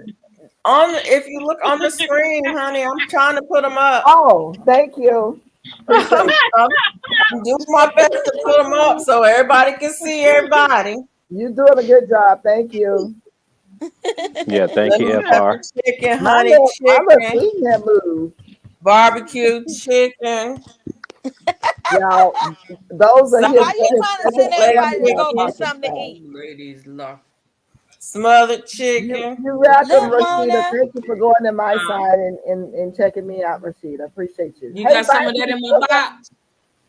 S1: If you look on the screen, honey, I'm trying to put them up.
S6: Oh, thank you.
S1: I'm doing my best to put them up so everybody can see everybody.
S6: You're doing a good job. Thank you.
S3: Yeah, thank you,
S1: Lemon
S3: FR.
S1: pepper chicken,
S6: My
S1: honey
S6: little
S1: chicken,
S6: feet have moved.
S1: barbecue chicken.
S6: Y'all, those are
S7: So
S6: his.
S7: how you trying to send everybody to go get something to eat?
S2: Ladies love.
S1: Smothered
S6: You're
S1: chicken.
S6: welcome,
S7: Look,
S6: Rashida.
S7: Mona.
S6: Thank you for going to my side and checking me out, Rashida. Appreciate you.
S2: You got some of that in my box?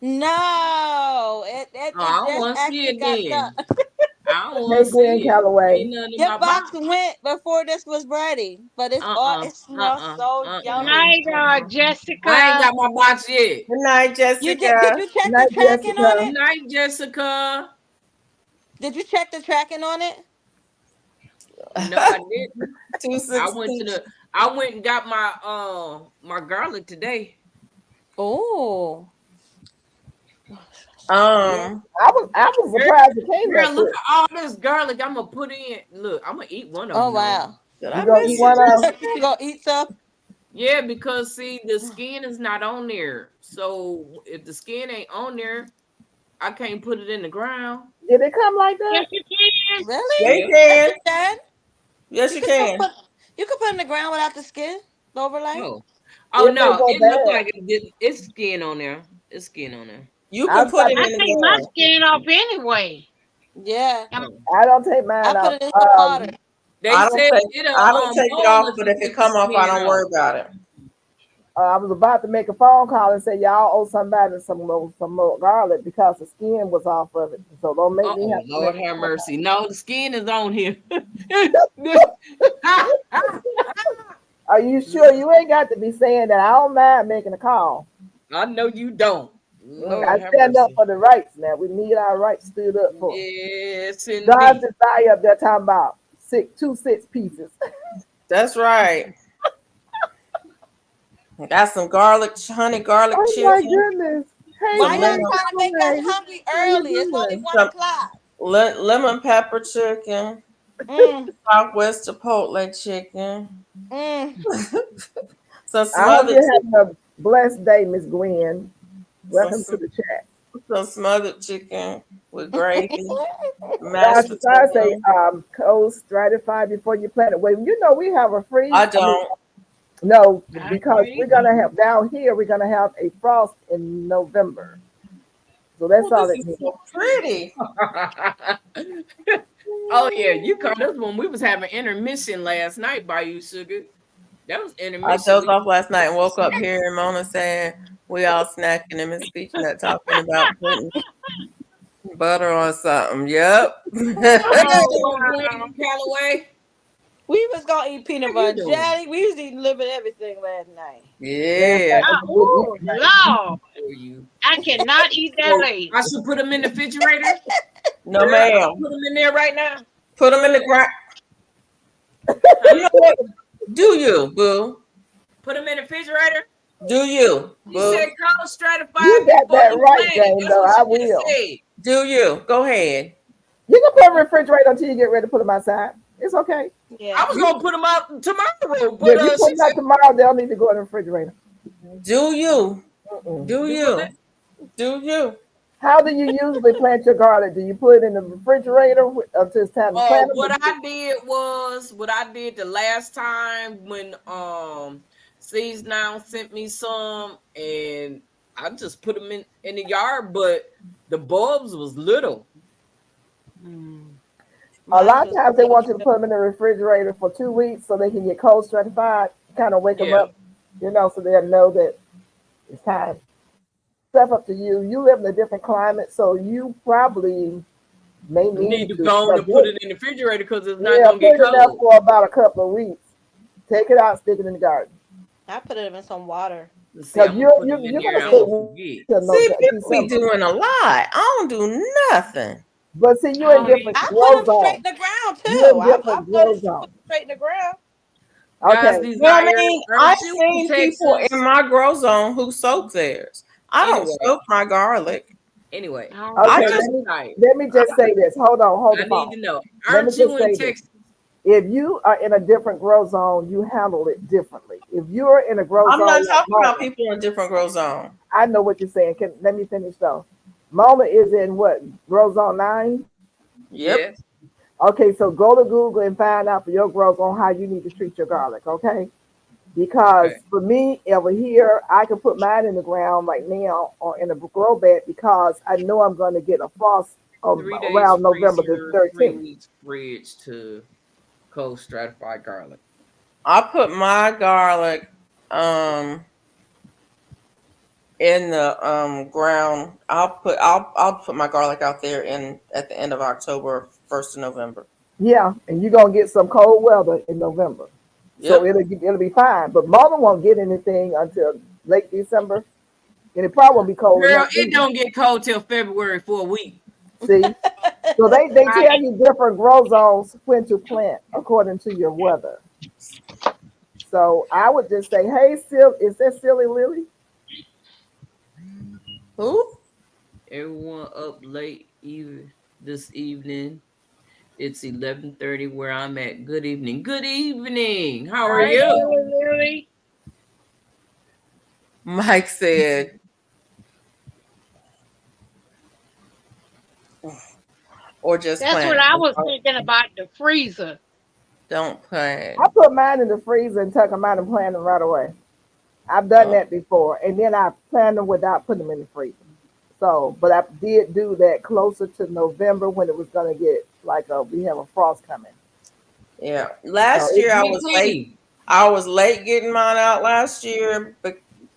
S7: No, it
S2: Oh, I
S7: just
S2: don't want to see
S7: actually
S2: it
S7: got
S2: then.
S7: stuck.
S2: I don't
S6: Hey,
S2: want to
S6: Gwen
S2: see it.
S6: Calloway.
S2: Ain't nothing in
S7: Your
S2: my
S7: box
S2: box.
S7: went before this was ready, but it's all it smells so
S5: Good
S7: yummy.
S5: night, Jessica.
S2: I ain't got my box yet.
S1: Good night,
S7: Did
S1: Jessica.
S7: you check
S6: Night,
S7: the tracking on
S6: Jessica.
S7: it?
S2: Night, Jessica.
S7: Did you check the tracking on it?
S2: No, I didn't.
S1: 216.
S2: I went and got my garlic today.
S7: Oh,
S6: I was surprised it came
S2: Girl,
S6: that
S2: look
S6: quick.
S2: at all this garlic I'm gonna put in. Look, I'm gonna eat one of them.
S7: oh wow.
S1: Did
S6: You
S1: I
S6: gonna
S1: miss
S6: eat
S1: you,
S6: one of them?
S1: Jessica?
S7: You gonna eat some?
S2: Yeah, because see, the skin is not on there. So if the skin ain't on there, I can't put it in the ground.
S6: Did it come like that?
S5: Yes, you can.
S7: Really?
S1: Yeah, you can.
S7: You can.
S1: Yes, you can.
S7: You can put it in the ground without the skin, the overlay.
S2: Oh
S6: It may
S2: no,
S6: go
S2: it looked
S6: bad.
S2: like it's skin on there. It's skin on there.
S1: You
S6: I
S1: can put it
S5: I
S1: in
S5: take my
S1: the
S5: skin off anyway.
S8: Yeah.
S6: I don't take
S8: I
S6: mine
S8: put
S6: off.
S8: it in some water.
S2: They
S1: I don't
S2: said
S1: take
S2: it'll
S1: I don't take it
S2: mold
S1: off,
S2: if
S1: but
S2: you
S1: if it
S2: put
S1: come
S2: the
S1: off, I
S2: skin
S1: don't worry
S2: off.
S1: about it.
S6: I was about to make a phone call and say y'all owe somebody some more garlic because the skin was off of it. So don't make me
S2: Oh
S6: have to
S2: Lord
S6: make a
S2: have
S6: phone
S2: mercy. No, the skin is on here.
S6: call. Are you sure you ain't got to be saying that? I don't mind making a call.
S2: I know you don't.
S6: I
S2: Lord have
S6: stand up
S2: mercy.
S6: for the rights now. We need our rights stood up for.
S2: Yes,
S6: God's
S2: indeed.
S6: desire up there talking about 6 pieces.
S1: That's right. Got some garlic, honey garlic
S6: Oh my
S1: chicken,
S6: goodness. Hey,
S8: Why
S1: some
S8: y'all
S1: lemon,
S6: Miss
S8: trying to make us
S6: Lady.
S8: hungry
S6: How you
S8: early? It's only
S6: doing?
S8: 1 o'clock.
S1: lemon pepper chicken,
S8: Mm,
S1: Southwest Chipotle chicken,
S8: mm.
S1: some
S6: I hope
S1: smothered
S6: you're having a blessed day, Miss Gwen.
S1: some,
S6: Welcome to the chat.
S1: some smothered chicken with gravy, mashed
S6: Dr. Star say,
S1: potato.
S6: cold stratify before you plant it. Well, you know, we have a freeze.
S1: I
S6: I mean,
S1: don't.
S6: no,
S5: I
S6: because we're
S5: agree.
S6: going to have, down here, we're going to have a frost in November. So that's
S1: Well,
S6: all
S1: this
S6: it
S1: is
S6: means.
S1: so pretty.
S2: Oh yeah, you caught us when we was having intermission last night by you, sugar. That was
S1: I
S2: intermission.
S1: dozed off last night and woke up hearing Mona saying we all snacking and Miss Peach Nut talking about putting butter on something. Yep.
S2: How you
S5: Oh
S2: doing,
S5: wow.
S2: Gwen Calloway?
S8: We was gonna eat peanut
S2: How you
S8: butter
S2: doing?
S8: jelly. We was eating a little bit of everything last night.
S6: Man,
S1: Yeah.
S6: that was a good
S5: Oh
S6: eating night.
S5: Lord.
S2: For you.
S5: I cannot eat that
S2: So
S5: late.
S2: I should put them in the refrigerator.
S1: No,
S2: Girl, I
S1: ma'am.
S2: put them in there right now.
S1: Put them in the ground. You know what? Do you, boo?
S2: Put them in the refrigerator.
S1: Do you,
S2: She
S1: boo?
S2: said, "Call stratified
S6: You got
S2: before
S6: that
S2: you
S6: right,
S2: plant it."
S6: Jane,
S2: That's
S6: though.
S2: what
S6: I
S2: she just
S6: will.
S2: said.
S1: Do you? Go ahead.
S6: You can put them in the refrigerator until you get ready to put them outside. It's okay.
S2: I
S8: Yeah.
S2: was gonna put them out tomorrow,
S6: But
S2: but
S6: if you put
S2: she
S6: them
S2: said,
S6: out tomorrow, they'll need to go in the refrigerator.
S1: Do you?
S6: Mm-mm.
S1: Do
S2: "Do
S1: you?
S2: what?"
S1: Do you?
S6: How do you usually plant your garlic? Do you put it in the refrigerator until it's time to plant them?
S2: What I did was what I did the last time when Seeds Now sent me some, and I just put them in the yard, but the bulbs was little.
S6: A
S8: Mine
S6: lot of
S8: was
S6: times they want you to put them in the refrigerator for 2 weeks so they can get cold stratified, kind of wake them
S2: Yeah.
S6: up, so they'll know that it's time. Step up to you. You live in a different climate, so you probably may
S2: You need
S6: need
S2: to
S6: to.
S2: go on and put it in the refrigerator because it's not
S6: Yeah,
S2: gonna
S6: put
S2: get
S6: it in there
S2: cold.
S6: for about a couple of weeks. Take it out, stick it in the garden.
S8: I put it in some water.
S2: Let's see,
S6: Because
S2: I'm gonna put them in
S6: you're
S2: there.
S6: gonna
S2: I'm
S6: stay
S2: gonna forget.
S6: till
S1: See, people be
S6: December.
S1: doing a lot. I don't do nothing.
S6: But see, you're in
S5: Oh,
S6: different
S8: I put
S6: grow
S8: them straight in
S6: zones.
S8: the ground
S6: You're
S8: too.
S6: in
S8: I
S6: different
S8: put
S6: grow
S8: it
S6: zones.
S8: straight in the ground.
S2: Guys,
S6: Okay.
S1: Well, I
S2: Desire
S1: mean,
S2: Earth,
S1: I've
S2: she was
S1: seen
S2: in
S1: people in
S2: Texas.
S1: my grow zone who soak theirs. I don't
S2: Anyway,
S1: soak my garlic.
S5: all
S6: Okay.
S1: I
S5: right.
S1: just
S6: Let me just say this. Hold
S2: I
S6: the
S2: need
S6: phone.
S2: to know.
S6: Let me
S2: Aren't you
S6: just
S2: in
S6: say this.
S2: Texas?
S6: If you are in a different grow zone, you handle it differently. If you're in a grow
S1: I'm
S6: zone
S1: not
S6: like
S1: talking about
S6: Mama,
S1: people in different grow zone.
S6: I know what you're saying. Let me finish though. Mama is in what? Grow zone 9?
S1: Yep.
S2: Yes.
S6: Okay, so go to Google and find out for your grow zone how you need to treat your garlic, okay? Because
S2: Okay.
S6: for me over here, I can put mine in the ground right now or in a grow bed because I know I'm going to get a frost
S2: 3 days
S6: around November the
S2: freezer, 3
S6: 13th.
S2: weeks fridge to cold stratified garlic.
S1: I put my garlic in the ground. I'll put my garlic out there in at the end of October, 1st of November.
S6: Yeah, and you're going to get some cold weather in November. So
S1: Yep.
S6: it'll be fine. But Mama won't get anything until late December. And it probably won't be cold
S2: Girl,
S6: enough
S2: it
S6: either.
S2: don't get cold till February for a week.
S6: See? So they
S5: Right.
S6: tell you different grow zones when to plant according to your weather. So I would just say, hey, is that Silly Lily?
S1: Who?
S2: Everyone up late this evening. It's 11:30 where I'm at. Good evening. Good evening. How are
S5: Hi,
S2: you?
S5: Lily.
S1: Mike said, or just
S5: That's
S1: plant
S5: what
S1: it.
S5: I was thinking about the freezer.
S1: Don't plant.
S6: I put mine in the freezer and tuck them out and plant them right away. I've done that before, and then I planned them without putting them in the freezer. So, but I did do that closer to November when it was gonna get like we have a frost coming.
S1: Yeah.
S6: So
S1: Last year I
S2: Big
S1: was late.
S2: T.
S1: I was late getting mine out last year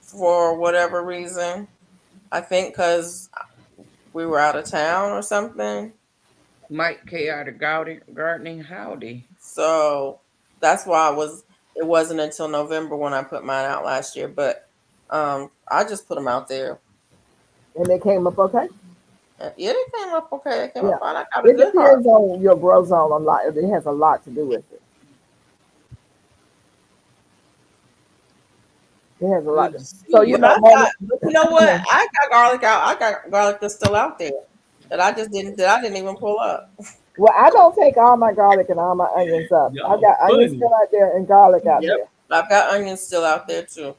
S1: for whatever reason. I think because we were out of town or something.
S2: Mike K out of Gardening. Howdy.
S1: So that's why it wasn't until November when I put mine out last year. But I just put them out there.
S6: and they came up okay.
S1: Yeah, they came up okay. They came
S6: Yeah.
S1: up fine. I got a
S6: It
S1: good heart.
S6: depends on your grow zone a lot. It has a lot to do with it. It has a lot.
S2: Good to see
S6: So
S2: you.
S1: But I
S6: Mona,
S1: got, you know what? I got garlic out. I got garlic that's still out there that I didn't even pull up.
S6: well, I don't take all my garlic and all my onions up. I
S2: Y'all
S6: got onions
S2: funny.
S6: still out there and garlic out
S1: Yep.
S6: there.
S1: I've got onions still out there too.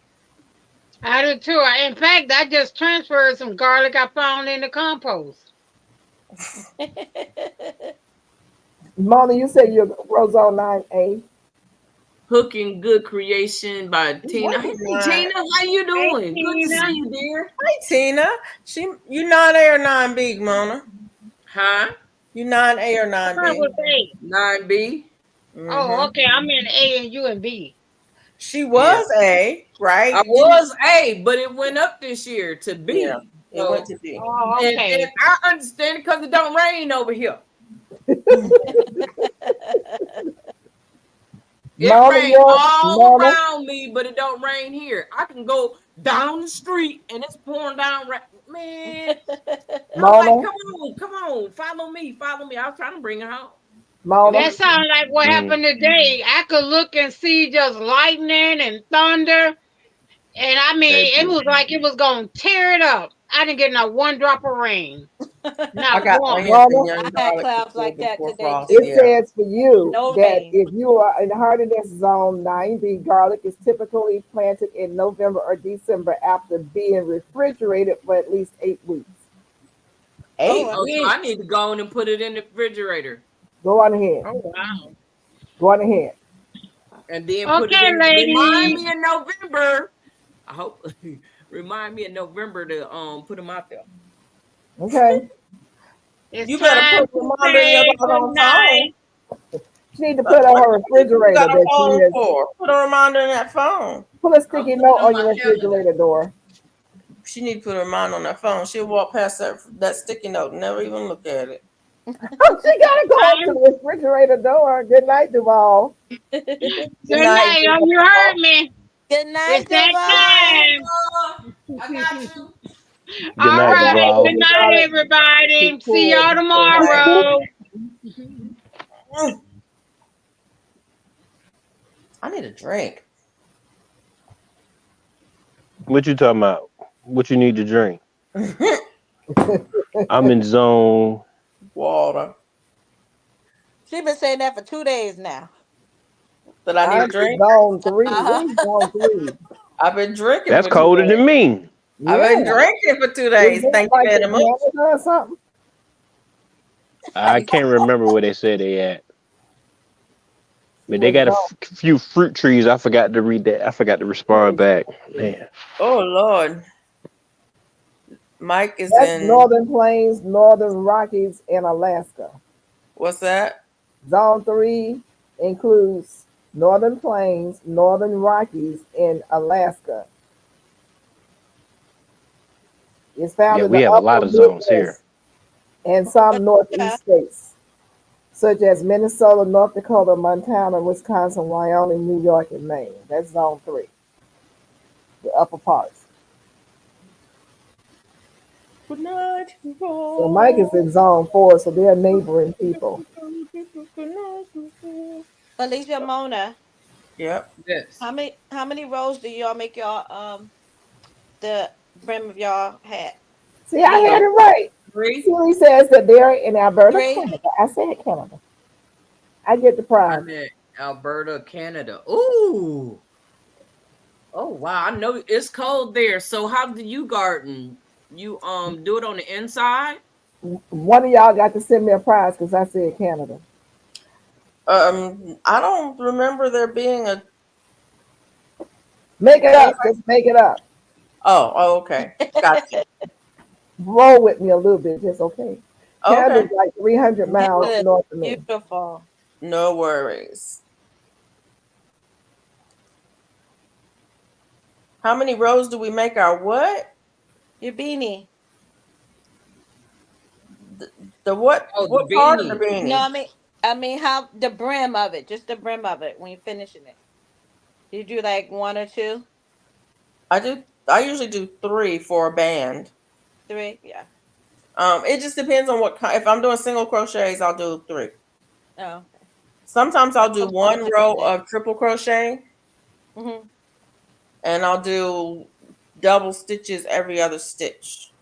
S5: I do too. In fact, I just transferred some garlic I found in the compost.
S6: Mona, you said you're grow zone 9A.
S2: Hooking Good Creation by Tina. Hey,
S1: What?
S2: Tina, how you doing? Good to
S5: Tina.
S2: see you, dear.
S1: Hi Tina. You 9A or 9B, Mona?
S2: Huh?
S1: You 9A or
S5: I thought
S1: 9B?
S5: it was A.
S2: 9B.
S5: Oh, okay. I'm in A and you in B.
S1: She was A, right?
S2: I was A, but it went up this year to B.
S1: Yeah, it
S2: So-
S1: went to B.
S5: Oh,
S2: and,
S5: okay.
S2: and I understand because it don't rain over here. It
S6: Mona,
S2: rains
S6: you're-
S2: all
S6: Mona?
S2: around me, but it don't rain here. I can go down the street and it's pouring down. Man, I'm
S6: Mona?
S2: like, come on, follow me. I was trying to bring it home.
S6: Mona?
S5: That sounds like what happened today. I could look and see just lightning and thunder. And I mean, it was like it was going to tear it up. I didn't get not one drop of rain.
S1: I
S5: Not
S1: got
S5: one.
S1: onions and
S6: Mona?
S1: young
S8: I had
S1: garlic
S8: clouds like that
S1: before
S8: today,
S1: frost.
S8: too.
S6: It
S1: Yeah.
S6: says for you
S8: No
S6: that
S8: rain.
S6: if you are in hardiness zone 9B, garlic is typically planted in November or December after being refrigerated for at least 8 weeks.
S1: 8
S2: Oh, so
S1: weeks.
S2: I need to go on and put it in the refrigerator.
S6: Go on ahead.
S5: Oh, wow.
S6: Go on ahead.
S2: And then put it
S5: Okay,
S2: in.
S5: ladies.
S2: Remind me in November. I hope remind me in November to put them out there.
S6: Okay.
S5: It's
S1: You better
S5: time
S1: put
S5: to
S1: reminder in your
S5: say
S1: doggone
S5: good night.
S1: phone.
S6: She need to put on her
S1: You
S6: refrigerator
S1: got a
S6: that she
S1: phone
S6: has.
S1: for? Put a reminder in that phone.
S6: Put a sticky
S2: I'll put it
S6: note
S2: on
S6: on
S2: my
S6: your refrigerator door.
S1: She need to put a reminder on that phone. She'll walk past that sticky note and never even look at it.
S6: Oh, she gotta go up to the refrigerator door. Good night, Duval.
S5: Good night. You heard me.
S8: Good night,
S5: It's that
S8: Duval.
S5: time.
S2: I got you.
S3: Good
S5: All
S3: night,
S5: right.
S3: Duval.
S5: Good night, everybody. See y'all tomorrow.
S1: I need a drink.
S3: What you talking about? What you need to drink? I'm in zone.
S1: Water.
S8: She been saying that for 2 days now.
S1: That I need a
S6: I'm
S1: drink.
S6: zone 3.
S8: Uh-huh.
S6: We're zone 3.
S1: I've been drinking.
S3: That's
S1: for 2
S3: colder
S1: days.
S3: than me.
S1: I've been drinking for 2 days.
S6: Is it
S1: Thank
S6: like
S1: you very
S6: in
S1: much.
S6: Canada or something?
S3: I can't remember where they said they at. But they got a few fruit trees. I forgot to read that. I forgot to respond back. Man.
S1: Oh Lord. Mike is
S6: That's
S1: in.
S6: Northern Plains, Northern Rockies, and Alaska.
S1: What's that?
S6: Zone 3 includes Northern Plains, Northern Rockies, and Alaska. It's found
S3: Yeah,
S6: in
S3: we
S6: the
S3: have a lot
S6: upper
S3: of zones
S6: Midwest
S3: here.
S6: and some Northeast states, such as Minnesota, North Dakota, Montana, Wisconsin, Wyoming, New York, and Maine. That's Zone 3, the upper parts.
S1: Good night.
S6: So Mike is in Zone 4, so they're neighboring people.
S8: Alicia Mona,
S1: Yep.
S2: Yes.
S8: how many rows do y'all make y'all the brim of y'all hat?
S6: See, I had it right.
S2: 3.
S6: He says that they're in Alberta,
S8: 3.
S6: Canada. I said Canada. I get the prize.
S2: I'm in Alberta, Canada. Ooh. Oh wow, I know it's cold there. So how do you garden? You do it on the inside?
S6: One of y'all got to send me a prize because I said Canada.
S1: I don't remember there being
S6: Make it up. Just make it up.
S1: Oh, okay. Gotcha.
S6: Roll with me a little bit. Just okay. Canada's
S1: Okay.
S6: like 300 miles
S8: Good.
S6: north of me.
S8: Beautiful.
S1: No worries. How many rows do we make our what?
S8: Your beanie.
S1: The what?
S2: Oh, the
S1: What part of the
S2: beanie.
S1: beanie?
S8: No, I mean how the brim of it, just the brim of it when you're finishing it. You do like 1 or 2,
S1: I usually do 3 for a band.
S8: 3, yeah.
S1: It just depends on what kind. If I'm doing single crochets, I'll do 3.
S8: Oh.
S1: Sometimes I'll do
S8: That's
S1: 1
S8: different
S1: row
S8: thing.
S1: of triple crochet,
S8: Mm-hmm.
S1: and I'll do double stitches every other stitch.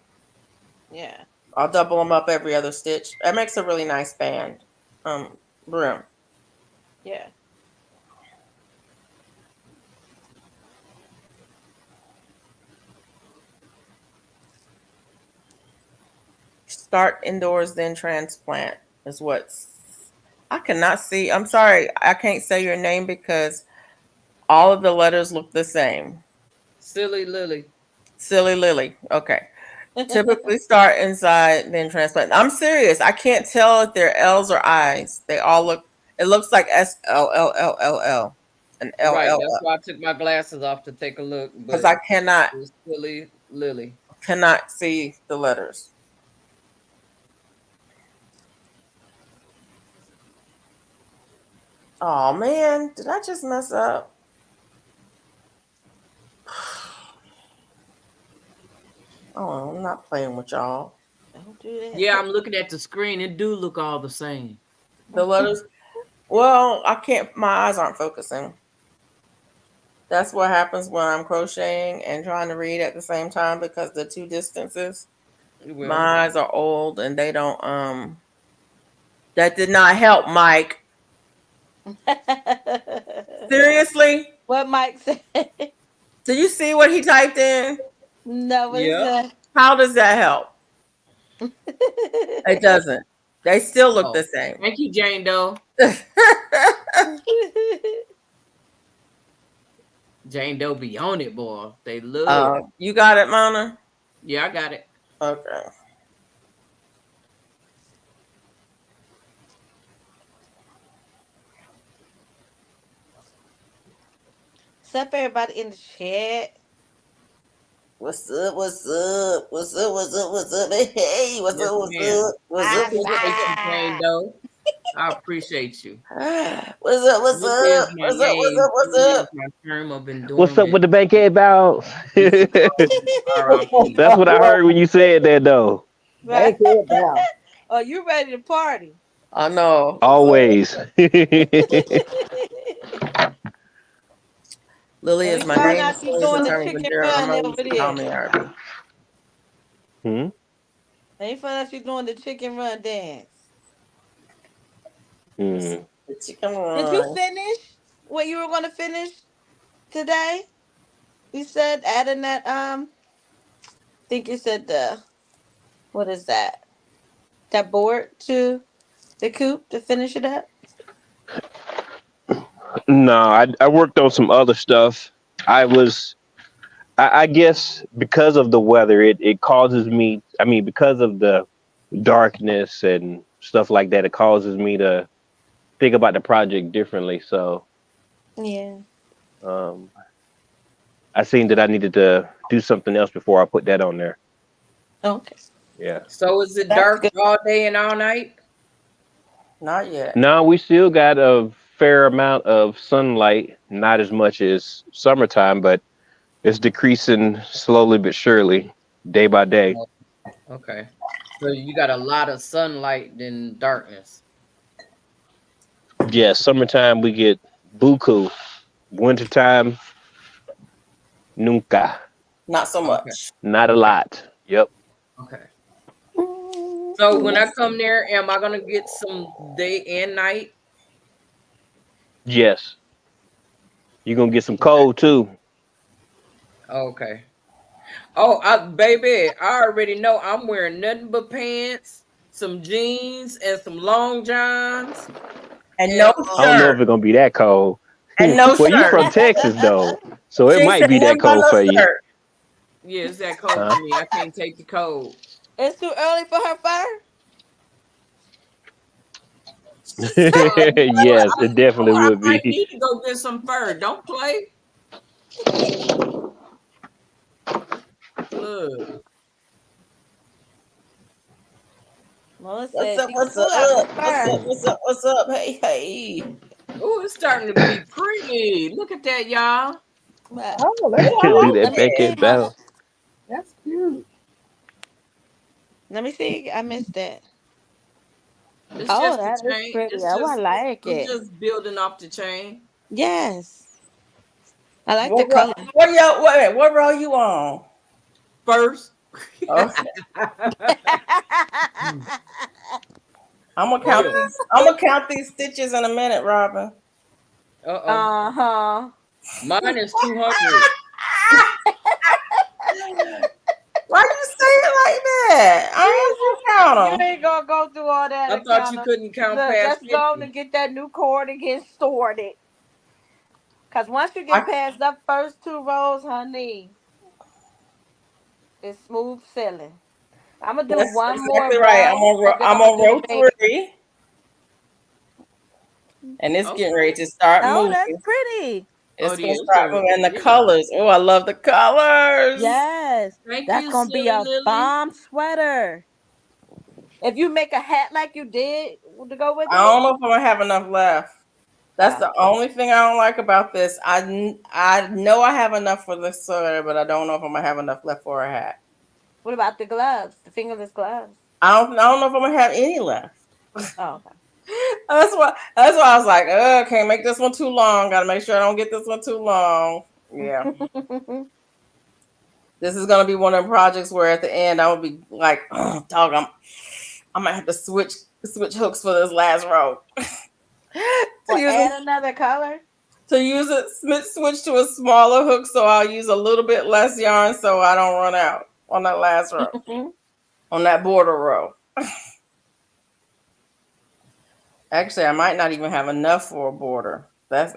S8: Yeah.
S1: I'll double them up every other stitch. That makes a really nice band brim.
S8: Yeah.
S1: Start indoors, then transplant is what's. I cannot see. I'm sorry, I can't say your name because all of the letters look the same.
S2: Silly Lily.
S1: Silly Lily. Okay. Typically start inside, then transplant. I'm serious. I can't tell if they're L's or I's. They all look. It looks like SLLLLL and
S2: Right.
S1: LL
S2: That's why I took my glasses off to take a look.
S1: because
S2: But
S1: I cannot
S2: it's Silly Lily.
S1: see the letters. Oh man, did I just mess up? Oh, I'm not playing with y'all.
S8: Don't do that.
S2: Yeah, I'm looking at the screen. It do look all the same.
S1: The letters. Well, I can't. My eyes aren't focusing. That's what happens when I'm crocheting and trying to read at the same time because the 2 distances.
S2: Well,
S1: My eyes are old and they don't. That did not help, Mike. Seriously?
S8: What Mike said?
S1: Did you see what he typed in?
S8: No, what is
S2: Yeah.
S1: How does that help?
S8: that?
S1: It doesn't. They still look the same.
S2: Thank you, Jane Doe. Jane Doe be on it, boy. They look.
S1: You got it, Mona?
S2: Yeah, I got it.
S1: Okay.
S8: What's up, everybody in the chat?
S1: What's up? What's up? What's up? What's up? What's up? Hey, what's
S2: Yes,
S1: up? What's
S2: ma'am.
S1: up? What's
S2: I
S1: up?
S2: appreciate you, Jane Doe. I appreciate you.
S1: What's up? What's
S2: This
S1: up?
S2: is my
S1: What's up? What's
S2: name.
S1: up? What's
S2: This is
S1: up?
S2: my term of endorsement.
S3: What's up with the bankhead bounce?
S2: RIP.
S3: That's what I heard when you said that, though.
S8: Right?
S6: Make it down.
S8: Oh, you ready to party?
S1: I know.
S3: Always.
S1: Lily
S8: Let
S1: is
S8: me
S1: my
S8: find
S1: name.
S8: out you doing the chicken run over
S1: Call me
S8: there.
S1: RB.
S3: Hmm?
S8: Let me find out you doing the chicken run dance.
S3: Hmm.
S1: The chicken
S8: Did
S1: run.
S8: you finish what you were going to finish today? You said adding that I think you said what is that? That board to the coop to finish it up?
S3: No, I worked on some other stuff. I guess because of the weather, it causes me, because of the darkness and stuff like that, it causes me to think about the project differently. So
S8: Yeah.
S3: I seen that I needed to do something else before I put that on there.
S8: Okay.
S3: Yeah.
S2: So is it
S8: That's
S2: dark
S8: good.
S2: all day and all night?
S1: Not yet.
S3: No, we still got a fair amount of sunlight, not as much as summertime, but it's decreasing slowly but surely, day by day.
S2: Okay. So you got a lot of sunlight than darkness.
S3: Yeah, summertime we get buku. Wintertime, nunca.
S1: Not so much.
S3: Not a lot. Yep.
S2: Okay. So when I come there, am I gonna get some day and night?
S3: Yes. You're gonna get some cold too.
S2: Okay. Oh, baby, I already know I'm wearing nothing but pants, some jeans, and some long johns.
S1: And no
S3: I don't know if
S1: shirt.
S3: it's gonna be that cold.
S1: And no
S3: Well, you
S1: shirt.
S3: from Texas though, So it
S1: She
S3: might
S1: said
S3: be that
S1: one
S3: cold
S1: button
S3: for
S1: up
S3: you.
S1: skirt.
S2: Yeah, it's that cold
S3: Huh?
S2: for me. I can't take the cold.
S8: It's too early for her fur.
S2: You know what?
S3: Yes, it definitely
S2: I
S3: would
S2: might
S3: be.
S2: need to go get some fur. Don't play. Look.
S8: Melissa
S1: What's
S8: said
S1: up?
S8: she
S1: What's
S8: pull out
S1: up?
S8: the
S1: What's
S8: fur.
S1: up? What's up? What's up? Hey, hey.
S2: Oh, it's starting to be pretty. Look at that, y'all.
S8: But
S6: Oh, that's
S1: Oh, I
S3: Do
S1: like
S6: cute.
S8: let
S3: that
S8: me
S1: it.
S3: pancake battle.
S6: That's cute.
S8: let me see. I missed it.
S2: It's
S8: Oh,
S2: just the
S8: that is
S2: chain.
S8: pretty. I would like
S2: It's
S8: it.
S2: just building off the chain.
S8: Yes, I like the
S1: What row?
S8: color.
S1: What y'all? Wait, wait, what row you on?
S2: First.
S1: Okay, I'm gonna count
S2: Yeah.
S1: these. I'm gonna count these stitches in a minute, Robin.
S2: Uh-oh.
S8: Uh-huh.
S2: Mine is 200.
S1: Why you say it like that? I don't want to count
S8: You
S1: them.
S8: ain't gonna go through all that
S2: I thought you
S8: account.
S2: couldn't count
S8: Look,
S2: past
S8: let's go on
S2: 50.
S8: and get that new cord and get sorted. Cause once you get
S1: I,
S8: past the first two rows, honey, it's smooth sailing. I'm gonna do
S1: that's
S8: one more
S1: exactly right.
S8: row, and then
S1: I'm
S8: I'm gonna
S1: on
S8: do the
S1: row
S8: baby.
S1: 3, and it's getting ready
S2: Okay.
S1: to start
S8: Oh,
S1: moving.
S8: that's pretty.
S2: Oh,
S1: It's gonna
S2: yeah, it's
S1: start
S2: getting,
S1: moving. And the
S2: yeah.
S1: colors. Oh, I love the colors.
S8: Yes,
S2: Thank
S8: that's
S2: you,
S8: gonna be
S2: silly
S8: a
S2: Lily.
S8: bomb sweater. If you make a hat like you did to go with
S1: I
S8: it,
S1: don't know if I'm gonna have enough left. That's the only thing I don't like about this. I know I have enough for this sweater, but I don't know if I'm gonna have enough left for a hat.
S8: what about the gloves, the fingerless gloves?
S1: I don't know if I'm gonna have any left.
S8: Oh,
S1: That's why I was like, can't make this one too long. Gotta make sure I don't get this one too long. Yeah.
S8: okay.
S1: This is gonna be one of them projects where at the end I will be like, oh, dog, I might have to switch hooks for this last row. to
S8: Well,
S1: use
S8: add another color.
S1: switch to a smaller hook, so I'll use a little bit less yarn so I don't run out on that last row, on that border row. Actually, I might not even have enough for a border. That's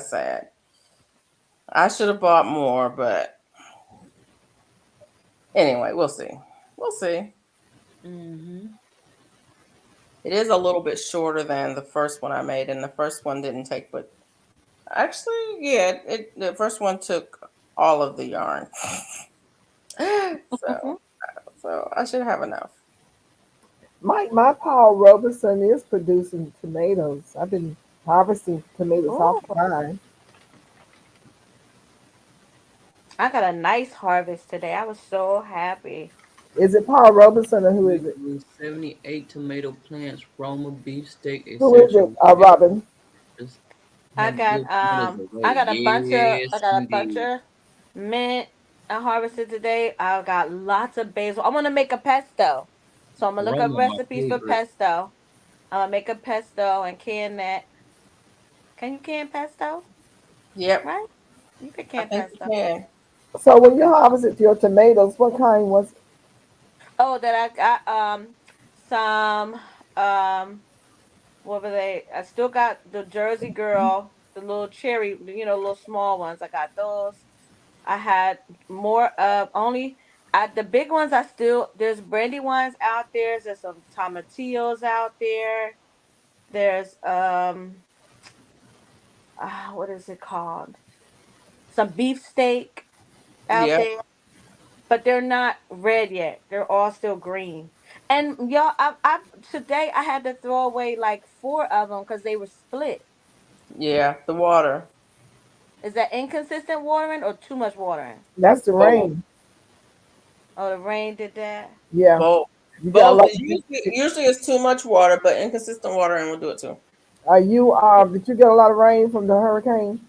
S1: sad. I should have bought more, but anyway, we'll see. We'll see.
S8: Mm-hmm.
S1: It is a little bit shorter than the first one I made, and the first one didn't take but actually, yeah, the first one took all of the yarn. so so I should have enough.
S6: My Paul Robeson is producing tomatoes. I've been harvesting tomatoes
S8: Oh,
S6: off the vine.
S8: I got a nice harvest today. I was so happy.
S6: Is it Paul Robeson or who
S2: We
S6: is it?
S2: grew 78 tomato plants, Roma, beefsteak,
S6: Who is
S2: etc.
S6: it? Robin.
S2: Just
S8: I
S2: had to
S8: got
S2: give tomatoes away.
S8: I got a bunch of
S2: Yes, indeed.
S8: mint I harvested today. I got lots of basil. I want to make a pesto. So I'm gonna look up
S2: Roma, my
S8: recipes for
S2: favorite.
S8: pesto. I'm gonna make a pesto and can that. Can you can pesto?
S1: Yep,
S8: Right? You can
S1: I
S8: can
S1: think you
S8: pesto.
S1: can.
S6: So when you harvested your tomatoes, what kind was it?
S8: Oh, that I got some what were they? I still got the Jersey Girl, the little cherry, little small ones. I got those. I had more of only the big ones. I still there's brandy ones out there. There's some tomatillos out there. There's what is it called? Some beefsteak out
S1: Yep,
S8: there, but they're not red yet. They're all still green. And y'all, I today I had to throw away like four of them because they were split.
S1: yeah, the water.
S8: Is that inconsistent watering or too much watering?
S6: That's the
S1: Both,
S6: rain.
S8: Oh, the rain did that.
S6: Yeah,
S1: both,
S6: you got a
S1: both.
S6: lot.
S1: Usually it's too much water, but inconsistent watering will do it too.
S6: Are you? Did you get a lot of rain from the hurricane?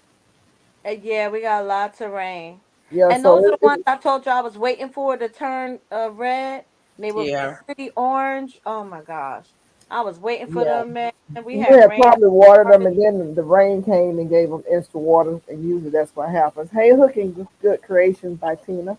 S8: Yeah, we got lots of rain.
S6: Yeah.
S8: And those
S6: So
S8: are the ones I told you I was waiting for to turn red. They were
S1: Yeah,
S8: pretty orange. Oh my gosh. I was waiting for
S6: yeah,
S8: them, man. We
S6: you
S8: had
S6: had
S8: rain.
S6: probably watered them, and then the rain came and gave them extra water, and usually that's what happens. Hey, hooking good creations by Tina.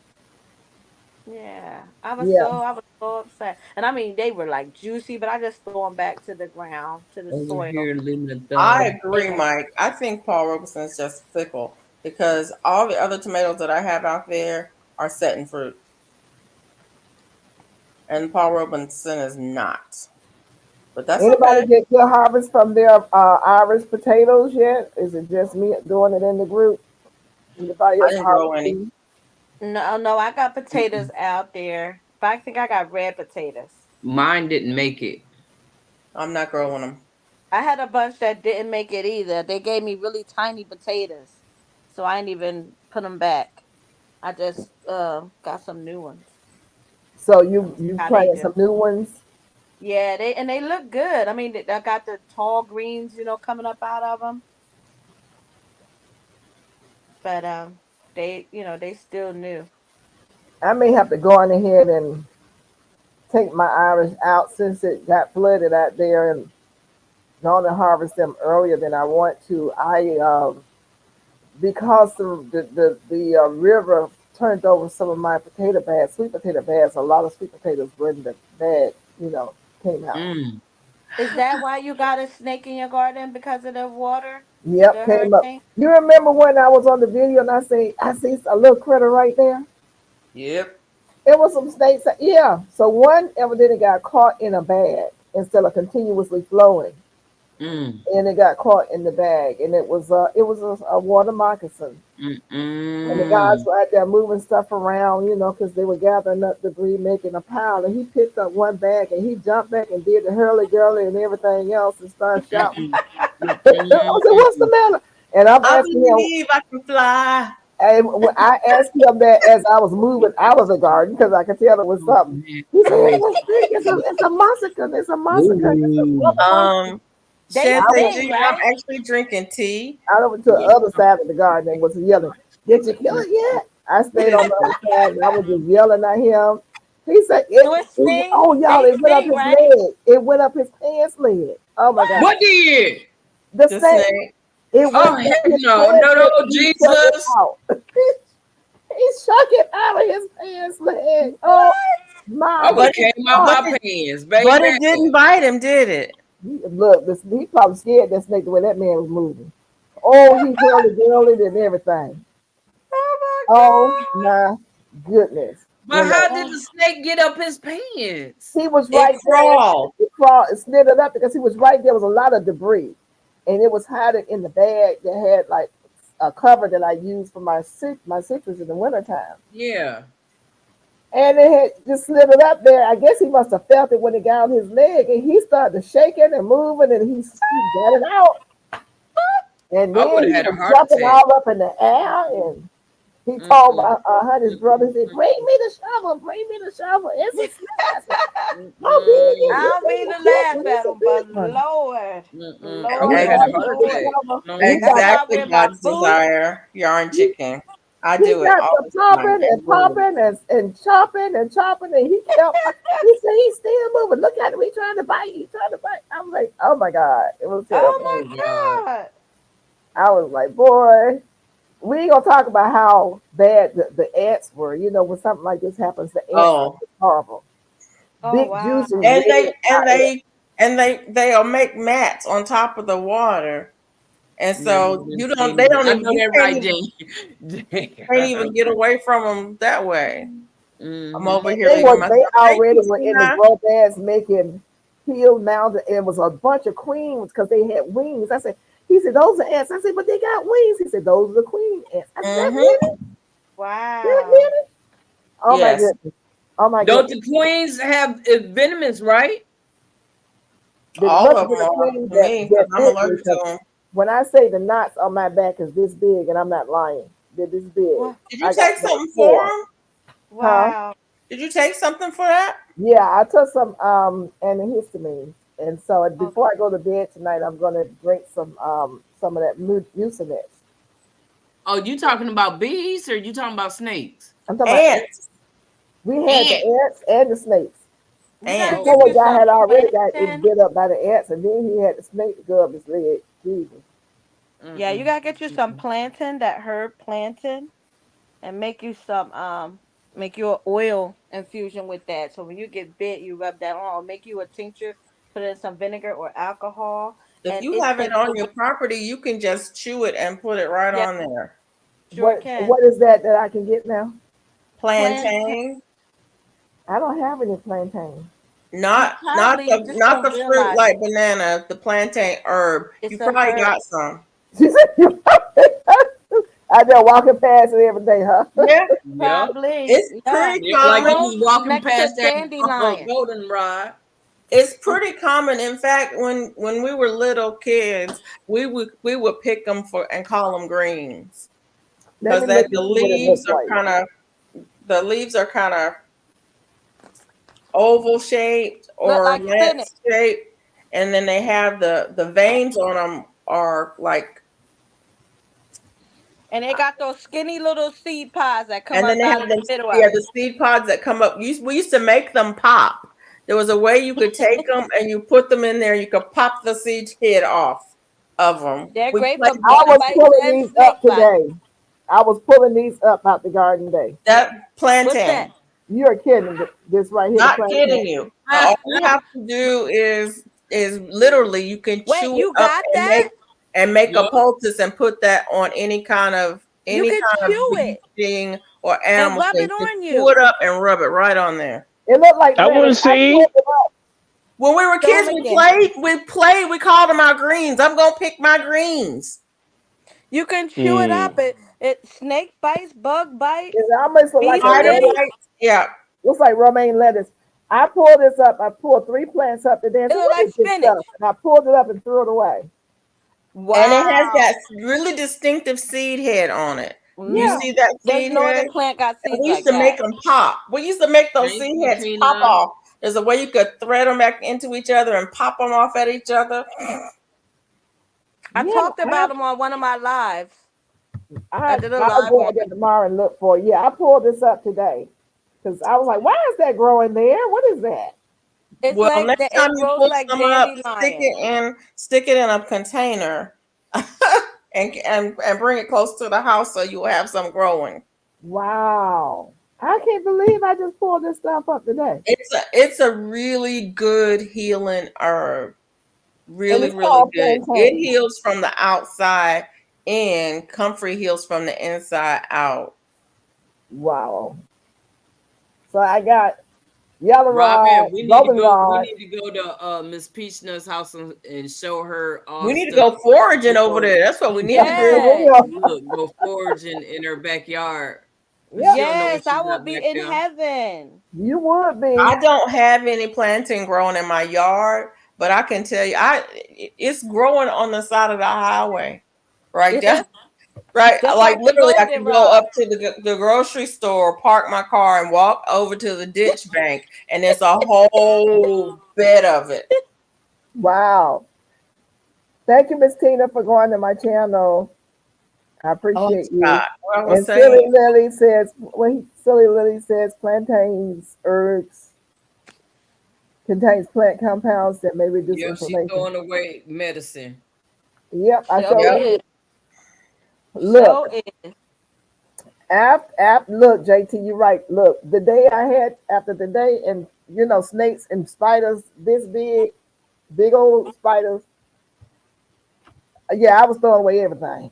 S8: Yeah.
S6: Yeah.
S8: I was so upset. And I mean they were like juicy, but I just threw them back to the ground, to the
S2: Over
S8: soil.
S2: here, living a
S1: I
S2: dog.
S1: agree, Mike. I think Paul Robeson is just fickle. because all the other tomatoes that I have out there are setting fruit, and Paul Robinson is not. But that's
S6: Anybody
S1: okay.
S6: get good harvest from their Irish potatoes yet? Is it just me doing it in the group? Anybody
S1: I
S6: else
S1: didn't grow any.
S6: harvesting?
S8: No, I got potatoes out there, but I think I got red potatoes.
S2: Mine didn't make it.
S1: I'm not growing them.
S8: I had a bunch that didn't make it either. They gave me really tiny potatoes, so I didn't even put them back. I just got some new ones.
S6: So you
S8: How they
S6: planted
S8: do?
S6: some new ones?
S8: Yeah, they look good. I mean, I got the tall greens, coming up out of them, but they still new.
S6: I may have to go on ahead and take my Irish out since it got flooded out there and going to harvest them earlier than I want to. Because the river turned over some of my potato bags, sweet potato bags. A lot of sweet potatoes were in the bag, came out.
S2: Mm.
S8: Is that why you got a snake in your garden because of the water,
S6: Yep,
S8: the
S6: came up.
S8: hurricane?
S6: You remember when I was on the video and I see a little critter right there?
S1: Yep.
S6: It was some snakes. Yeah. So one evidently got caught in a bag instead of continuously flowing,
S2: Mm.
S6: and it got caught in the bag, and it was a water moccasin. And the guys
S2: Mm.
S6: were out there moving stuff around, because they were gathering up debris, making a pile. And he picked up one bag and he jumped back and did the hurly gurly and everything else and started shouting. I said, "What's the matter?" And I'm
S1: I
S6: asking him,
S1: believe I can fly.
S6: and when I asked him that as I was moving out of the garden because I could tell it was something. He said, "It was big. It's a massacre. It's a massacre. It's a
S2: Ooh.
S6: brother massacre."
S8: They
S6: I
S1: Shantae
S6: was
S8: sting,
S1: G, I'm
S8: right?
S1: actually drinking tea.
S6: I went to the other side of the garden and was yelling, "Did you kill it yet?" I stayed on the other side and I was just yelling at him. He said,
S8: Do it sting?
S6: "Oh, y'all,
S8: They
S6: it went up
S8: sting,
S6: his
S8: right?
S6: leg. It went up his pants leg. Oh my God.
S2: What did?
S6: The
S1: The
S6: snake,
S1: snake.
S6: it
S2: Oh
S6: went up
S2: heck
S6: his
S2: no,
S6: pants
S2: no,
S6: leg.
S2: no,
S6: He shook it
S2: Jesus!
S6: out. He shook it out of his pants leg. Oh
S2: I
S6: my
S2: would have
S1: But
S2: came out
S1: but
S2: my
S1: it,
S2: pants,
S1: but it
S2: baby.
S1: didn't bite him, did it?
S6: Look, he probably scared that snake the way that man was moving. Oh, he hurled it and everything. Oh
S8: Oh
S6: my goodness.
S2: But
S6: When
S2: how
S8: my
S2: did
S8: god.
S2: the snake get up his pants?
S6: he was
S1: It
S6: right there,
S1: crawled.
S6: it crawled, it slithered up because he was right there. Was a lot of debris, and it was hiding in the bag that had like a cover that I used for my citrus in the wintertime.
S2: Yeah.
S6: And it had just slithered up there. I guess he must have felt it when it got on his leg, and he started shaking and moving, and he got it out. And
S2: I would
S6: then
S2: have
S6: he
S2: had a
S6: was
S2: heart
S6: jumping
S2: attack.
S6: all up in the air, and he told
S2: Mm-mm.
S6: his brother, he said, "Bring me the shovel, bring me the shovel. It's a snake." I said, "Oh,
S2: Mm-mm.
S6: you
S8: I don't
S6: think
S8: mean to
S6: it's this
S8: laugh
S6: one? It's
S8: at
S6: a
S8: him,
S6: big
S8: but
S6: one."
S8: Lord,
S2: Mm-mm. I
S6: And
S2: would
S6: he
S2: have
S8: Lord,
S2: had a
S6: started
S2: heart
S6: getting the
S8: Lord.
S2: attack.
S6: shovel,
S2: No,
S6: and he
S8: That's
S6: got
S8: why I
S1: Exactly
S8: wear my
S1: God's
S8: boots.
S1: desire. Yarn
S6: he,
S1: chicken. I
S6: he
S1: do it
S6: got
S1: all
S6: the
S1: the time.
S6: popping and
S1: And women.
S6: popping and chopping and chopping, and he kept. He said he's still moving. Look at him. He's trying to bite. He's trying to bite. I'm like, oh my God, it was terrible.
S8: Oh
S2: oh God.
S8: my god.
S6: I was like, boy, we ain't gonna talk about how bad the ants were. When something like this happens, the ants are
S1: Oh,
S6: just horrible.
S8: Oh
S6: Big,
S8: wow.
S6: juicy,
S1: and
S6: red
S1: they and
S6: ants.
S1: they and they'll make mats on top of the water, and
S2: Never
S1: so
S2: even
S1: you don't.
S2: seen
S1: They
S2: it.
S1: don't
S2: I
S1: even.
S2: know
S1: You
S2: that right, Jane.
S1: can't even get away from them that way. I'm over
S2: Mm-hmm.
S6: And
S1: here leaving
S6: they
S1: myself. Hey,
S6: already were in the
S1: Christina.
S6: grow beds making peeled mountain. And it was a bunch of queens because they had wings. He said, those are ants. I said, but they got wings. He said, those are the queen ants. I said, that's
S1: Mm-hmm.
S6: it. That's
S8: Wow.
S6: it. Oh my
S1: Yes.
S6: goodness. Oh my
S2: Don't
S6: goodness.
S2: the queens have venomous, right?
S6: It
S1: All
S6: must have
S1: of
S6: been
S1: them
S6: a
S1: are
S6: queen
S1: to me because
S6: that
S1: I'm
S6: bit me
S1: allergic to
S6: because
S1: them.
S6: when I say the knots on my back is this big, and I'm not lying, they're this big.
S8: Wow.
S1: Did you
S6: I got
S1: take
S6: about
S1: something for
S6: four.
S1: them?
S6: Huh?
S8: Wow.
S1: Did you take something for that?
S6: Yeah, I took some antihistamines, and so before I
S8: Okay.
S6: go to bed tonight, I'm gonna drink some of that mucinex.
S2: Oh, you talking about bees or you talking about snakes?
S6: I'm talking about ants.
S1: Ants.
S6: We had the
S2: Ant.
S6: ants and the snakes.
S8: You gotta
S1: Ants.
S2: Oh,
S8: get
S6: Before
S8: you
S6: a guy
S8: some
S6: had already got it
S8: plantain.
S6: bit up by the ants, and then he had the snake to go up his leg. Jesus.
S8: Yeah, you
S2: mm-mm.
S8: gotta get you some plantain, that herb plantain, and make you an oil infusion with that. So when you get bit, you rub that on, or make you a tincture, put in some vinegar or alcohol,
S1: If
S8: and
S1: you
S8: it
S1: have it
S8: can
S1: on your property, you can just chew it and put it right
S8: yeah,
S1: on there.
S8: Sure can.
S6: What is that I can get now?
S1: Plantain.
S6: I don't have any plantain.
S1: Not
S8: probably just
S1: not
S8: don't
S1: the fruit
S8: realize
S1: like
S8: it.
S1: banana, the plantain herb.
S8: It's
S1: You
S8: a
S1: probably
S8: herb.
S1: got some.
S6: She said, I just walking past it every day, huh?
S1: Yeah,
S2: Yeah.
S8: Probably.
S1: it's
S8: Yeah.
S1: pretty
S2: Yeah, like you
S1: common.
S2: was walking
S8: Next to
S2: past that
S8: dandelion.
S2: goldenrod.
S1: It's pretty common. In fact, when we were little kids, we would pick them for and call them greens
S6: Let
S1: because
S6: me
S1: that
S6: look and see what it looks like.
S1: the leaves are kind of oval shaped
S8: Look
S1: or
S8: like
S1: lance
S8: spinach.
S1: shaped, and then they have the veins on them are like,
S8: And they got those skinny little seed pods that come
S1: and
S8: up
S1: then they
S8: out
S1: have
S8: of the
S1: them,
S8: middle of
S1: yeah,
S8: it.
S1: the seed pods that come up. We used to make them pop. There was a way you could take them and you put them in there. You could pop the seed head off of them.
S8: They're
S1: We
S8: great
S1: played
S8: for
S6: I
S8: bug
S6: was
S8: bites
S6: pulling
S8: and
S6: these
S8: snake
S6: up
S8: bites.
S6: today. I was pulling these up out the garden today.
S1: that
S8: What's
S1: plantain.
S8: that?
S6: You're kidding. This right here, the
S1: Not
S6: plantain.
S1: kidding you. All you have to do is literally you can
S8: Wait,
S1: chew
S8: you
S1: it up
S8: got
S1: and
S8: that?
S1: make a
S2: Yeah.
S1: poultice and put that on any kind of
S8: You can chew
S1: bee
S8: it
S1: sting or
S8: and
S1: animal
S8: rub
S1: thing.
S8: it
S1: Just
S8: on
S1: chew
S8: you.
S1: it up and rub it right on there.
S6: It looked like
S3: I want to
S6: lettuce. I
S3: see.
S6: pulled it up.
S1: When we were
S8: Show
S1: kids,
S8: 'em
S1: we
S8: again.
S1: played, we called them our greens. I'm gonna pick my greens.
S8: You can chew it up.
S3: Mm.
S8: It snake bites, bug bites,
S6: It almost looked like
S8: bee
S6: a
S1: Spider
S6: lettuce.
S8: stings.
S1: bites. Yeah.
S6: Looks like romaine lettuce. I pulled this up. I pulled 3 plants up today and
S8: It
S6: said,
S8: look
S6: what
S8: like
S6: is this
S8: spinach.
S6: stuff? And I pulled it up and threw it away.
S1: And it has
S8: Wow.
S1: that really distinctive seed head on it. You
S6: Yeah.
S1: see that
S8: There's
S1: seed
S8: no
S1: head?
S8: other plant got
S1: And
S8: seeds
S1: we used
S8: like
S1: to make
S8: that.
S1: them pop. We used to make those
S2: Thank
S1: seed
S2: you,
S1: heads pop
S2: Tina.
S1: off. There's a way you could thread them back into each other and pop them off at each other.
S8: I
S6: Yeah,
S8: talked about them on one of my lives. I did a
S6: I'll
S8: live
S6: go
S8: on
S6: out there tomorrow and look for it. Yeah, I pulled this up today because I was like, why is that growing there? What is that?
S8: It's
S1: Well,
S8: like
S1: next time
S8: it
S1: you
S8: grows
S1: pull
S8: like
S1: some up,
S8: dandelion.
S1: stick it in a container and bring it close to the house so you'll have some growing.
S6: Wow. I can't believe I just pulled this stuff up today.
S1: It's a really good healing herb.
S6: And
S1: Really,
S6: it's
S1: really
S6: called
S1: good. It
S6: plantain.
S1: heals from the outside in. Comfrey heals from the inside out.
S6: Wow. So I got yellow
S2: Robin,
S6: rod,
S2: we need to
S6: golden
S2: go.
S6: rod.
S2: We need to go to Miss Peachnut's house and show her all
S1: We
S2: the
S1: need to
S2: stuff.
S1: go foraging over there. That's what we need to do.
S8: Yes.
S2: Look, go foraging in her backyard.
S6: Yeah.
S2: She don't know what
S8: Yes,
S2: she
S8: I will
S2: got
S8: be
S2: back
S8: in
S2: there.
S8: heaven.
S6: You would be.
S1: I don't have any plantain growing in my yard, but I can tell you, it's growing on the side of the highway, right there. Right,
S8: Just
S1: like
S8: like the
S1: literally, I can go
S8: goldenrod.
S1: up to the grocery store, park my car, and walk over to the ditch bank, and there's a whole bed of it.
S6: Wow. Thank you, Miss Tina, for going to my channel. I
S1: Oh,
S6: appreciate you.
S1: Scott. What I was
S6: And
S1: saying,
S6: Silly Lily says plantains, herbs, contains plant compounds that may reduce
S2: Yeah, she's
S6: inflammation.
S2: throwing away medicine.
S6: Yep, I
S8: Show
S6: showed
S8: is.
S6: you. Look,
S8: Show is.
S6: look, JT, you're right. Look, the day I had after the day, and snakes and spiders this big old spiders. Yeah, I was throwing away everything.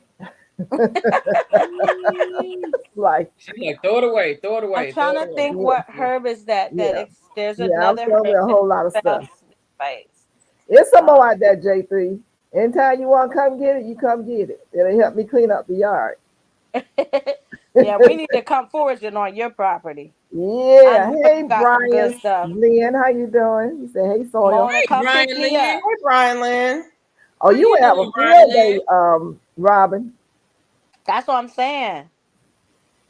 S6: Like,
S2: She's like, throw it away, throw it away,
S8: I'm
S2: throw
S8: trying
S2: it
S8: to
S2: away.
S8: think
S6: yeah,
S8: what herb is that.
S6: yeah,
S8: There's
S6: yeah, I was
S8: another
S6: throwing away
S8: herb
S6: a
S8: that
S6: whole lot of
S8: spells
S6: stuff.
S8: snake bites.
S6: There's some more out there, J3. Anytime you want to come get it, you come get it. It'll help me clean up the yard.
S8: Yeah, we need to come foraging on your property.
S6: Yeah.
S8: I know
S6: Hey,
S8: you got some good
S6: Brian.
S8: stuff.
S6: Lynn, how you doing? You say, hey, Soil.
S8: Mona, come
S2: Brian
S8: pick me
S2: Lynn.
S8: up.
S1: hey, Brian Lynn.
S6: Oh,
S2: How
S6: you
S2: you
S6: would have a
S2: doing, Brian
S6: field
S2: Lynn?
S6: day, Robin.
S8: That's what I'm saying.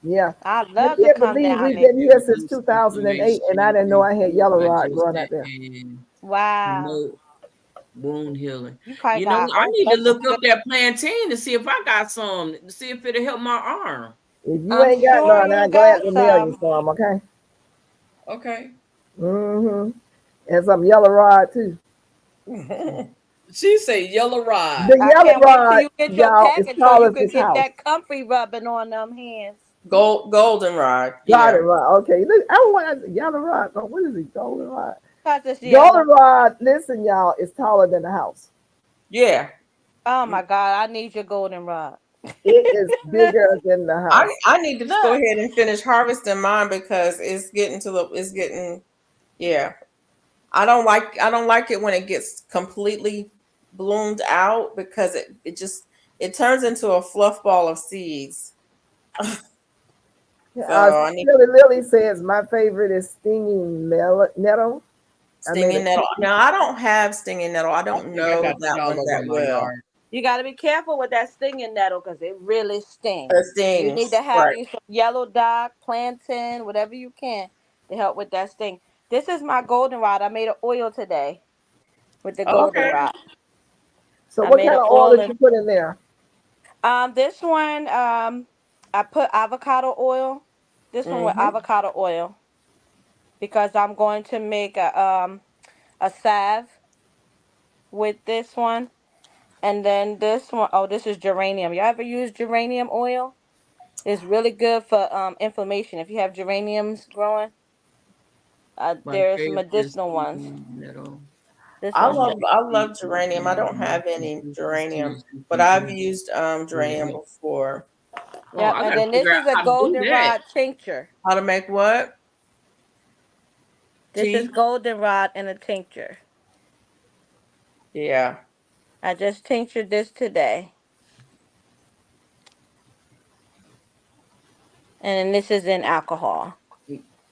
S6: Yeah.
S8: I'd
S6: You
S8: love to
S6: can't
S8: come
S6: believe
S8: down
S6: we've
S8: there.
S6: been here since
S2: Use
S6: 2008, and I didn't know I had yellow
S2: by
S6: rod growing
S2: Joseph
S6: out there.
S2: and
S8: Wow.
S2: promote wound healing.
S8: You probably
S2: You know,
S8: got a
S2: I
S8: whole
S2: need to
S8: bunch
S2: look
S8: of
S2: up
S8: good.
S2: that plantain to see if I got some, to see if it'll help my arm.
S6: If you
S8: I'm
S6: ain't got
S8: sure
S6: none,
S8: you
S6: I'm
S8: got
S6: glad to mail you
S8: some.
S6: some, okay?
S2: Okay.
S6: Mm-hmm. And some yellow rod, too.
S2: She say yellow rod.
S6: The
S8: I
S6: yellow
S8: can't wait till
S6: rod,
S8: you get your
S6: y'all, is
S8: package so
S6: tall
S8: you
S6: as
S8: could
S6: this
S8: get
S6: house.
S8: that comfy rubbing on them hands.
S1: Goldenrod.
S6: Got
S1: Yeah.
S6: it right. Okay. Look, I want yellow rod. Oh, what is it? Golden rod.
S8: Cause it's yellow.
S6: Golden rod, listen, y'all, is taller than the house.
S1: Yeah.
S8: Oh my God, I need your goldenrod.
S6: It is bigger than the house.
S1: I need to go
S8: Look.
S1: ahead and finish harvesting mine because it's getting yeah. I don't like it when it gets completely bloomed out because it turns into a fluff ball of seeds. So I need
S6: Lily says my favorite is stinging nettle. I made
S1: stinging
S6: a
S1: nettle. Now I don't have stinging nettle. I
S2: I
S1: don't
S2: think I
S1: know
S2: got
S1: that
S2: it all
S1: one
S2: over
S1: that
S2: my
S1: well.
S2: yard.
S8: You got to be careful with that stinging nettle because it really stings.
S1: It
S8: You need
S1: stings.
S8: to have
S1: Right.
S8: you some yellow dot, plantain, whatever you can to help with that sting. This is my goldenrod. I made an oil today with the
S1: Okay.
S8: goldenrod.
S6: So
S8: I
S6: what
S8: made
S6: kind
S8: an
S6: of oil
S8: oil
S6: did you put in there?
S8: this one I put avocado oil. This one with
S1: Mm-hmm.
S8: avocado oil because I'm going to make a salve with this one. And then this one, oh, this is geranium. You ever use geranium oil? It's really good for inflammation. If you have geraniums growing,
S2: My
S8: there's
S2: favorite is
S8: medicinal ones.
S2: nettle.
S8: This one's
S1: I love geranium. I don't have any geranium, but I've used geranium before.
S2: Oh,
S8: yep.
S2: I
S8: And
S2: gotta
S8: then this
S2: figure out
S8: is a
S2: how to do that.
S8: goldenrod tincture.
S1: How to make what?
S8: This is
S1: Tea?
S8: goldenrod in a tincture.
S1: Yeah.
S8: I just tinctured this today. And then this is in alcohol.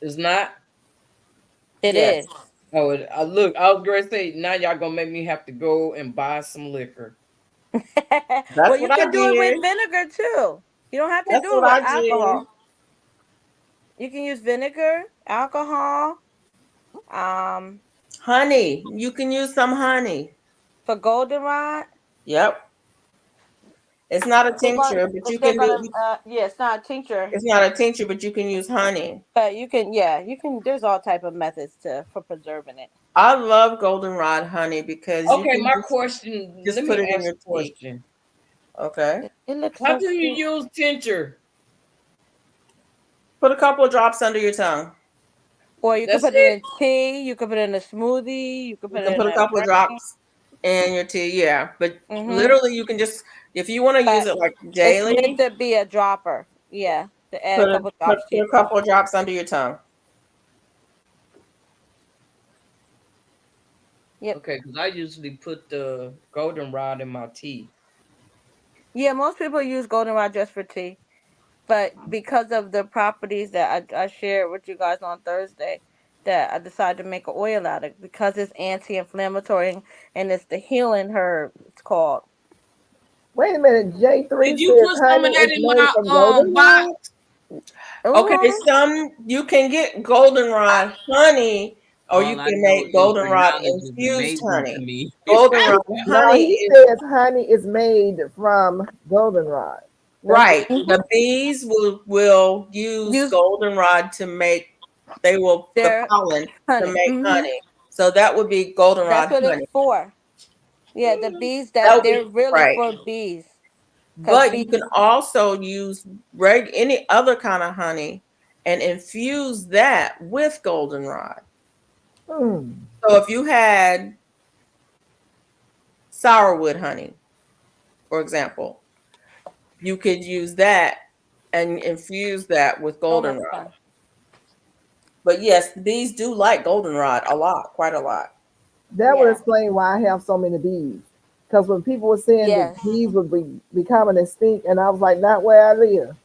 S2: It's not.
S8: It
S1: Yes.
S8: is.
S2: Oh, look, I was going to say, now y'all going to make me have to go and buy some liquor.
S8: Well, you
S1: what I
S8: can do it
S1: did.
S8: with vinegar too. You don't have to
S1: That's
S8: do it
S1: what
S8: with
S1: I did.
S8: alcohol. You can use vinegar, alcohol,
S1: Honey. You can use some honey.
S8: for goldenrod.
S1: Yep. It's not a tincture, but you can do
S8: Yeah, it's not a tincture,
S1: it's not a tincture, but you can use honey.
S8: but you can, there's all type of methods for preserving it.
S1: I love goldenrod honey because you
S2: Okay,
S1: can
S2: my question,
S1: just
S2: let
S1: put
S2: me
S1: it in
S2: ask
S1: your
S2: a
S1: tea.
S2: question.
S1: Okay.
S8: It looks
S2: How
S8: so
S2: do you
S8: cute.
S2: use tincture?
S1: Put a couple of drops under your tongue.
S8: Or you can
S2: That's
S8: put it
S2: it?
S8: in tea, you can put it in a smoothie, you can
S1: You
S8: put
S1: can
S8: it in
S1: put a
S8: a
S1: couple of
S8: drink.
S1: drops in your tea, yeah. But
S8: Mm-hmm.
S1: literally you can just if you want to use
S8: But
S1: it like
S8: it's
S1: daily,
S8: meant to be a dropper. Yeah, to add
S1: put
S8: a
S1: a
S8: couple
S1: put,
S8: drops to
S1: put
S8: your
S1: a couple of drops under your tongue.
S8: Yep.
S2: Okay, because I usually put the goldenrod in my tea.
S8: Yeah, most people use goldenrod just for tea. But because of the properties that I shared with you guys on Thursday, that I decided to make an oil out of it because it's anti-inflammatory and it's the healing herb. It's called.
S6: Wait a minute. J3
S2: Did you
S6: says
S2: put some
S6: honey
S2: of that
S6: is
S2: in
S6: made
S2: my
S6: from goldenrod.
S2: box?
S1: Okay,
S8: Ooh.
S1: you can get goldenrod honey or you
S2: All I
S1: can
S2: know
S1: make
S2: is your
S1: goldenrod
S2: knowledge is
S1: infused
S2: amazing to
S1: honey.
S2: me.
S1: Goldenrod
S6: Now
S1: honey
S6: he
S1: is
S6: says honey is made from goldenrod. That's
S1: right. The bees will use
S8: Use
S1: goldenrod to make the
S8: their
S1: pollen to
S8: honey.
S1: make honey. So that would be goldenrod
S8: That's what it's
S1: honey.
S8: for. Yeah, the bees
S1: That would
S8: they're
S1: be
S8: really
S1: right.
S8: for bees. Cause
S1: But
S8: bees.
S1: you can also use any other kind of honey and infuse that with goldenrod. So if you had sourwood honey, for example, you could use that and infuse that with
S8: So much
S1: goldenrod.
S8: fun.
S1: But yes, bees do like goldenrod a lot, quite a lot.
S6: That would
S8: Yeah.
S6: explain why I have so many bees. Because when people were saying
S8: Yes.
S6: that bees would be becoming extinct, and I was like, not where I live.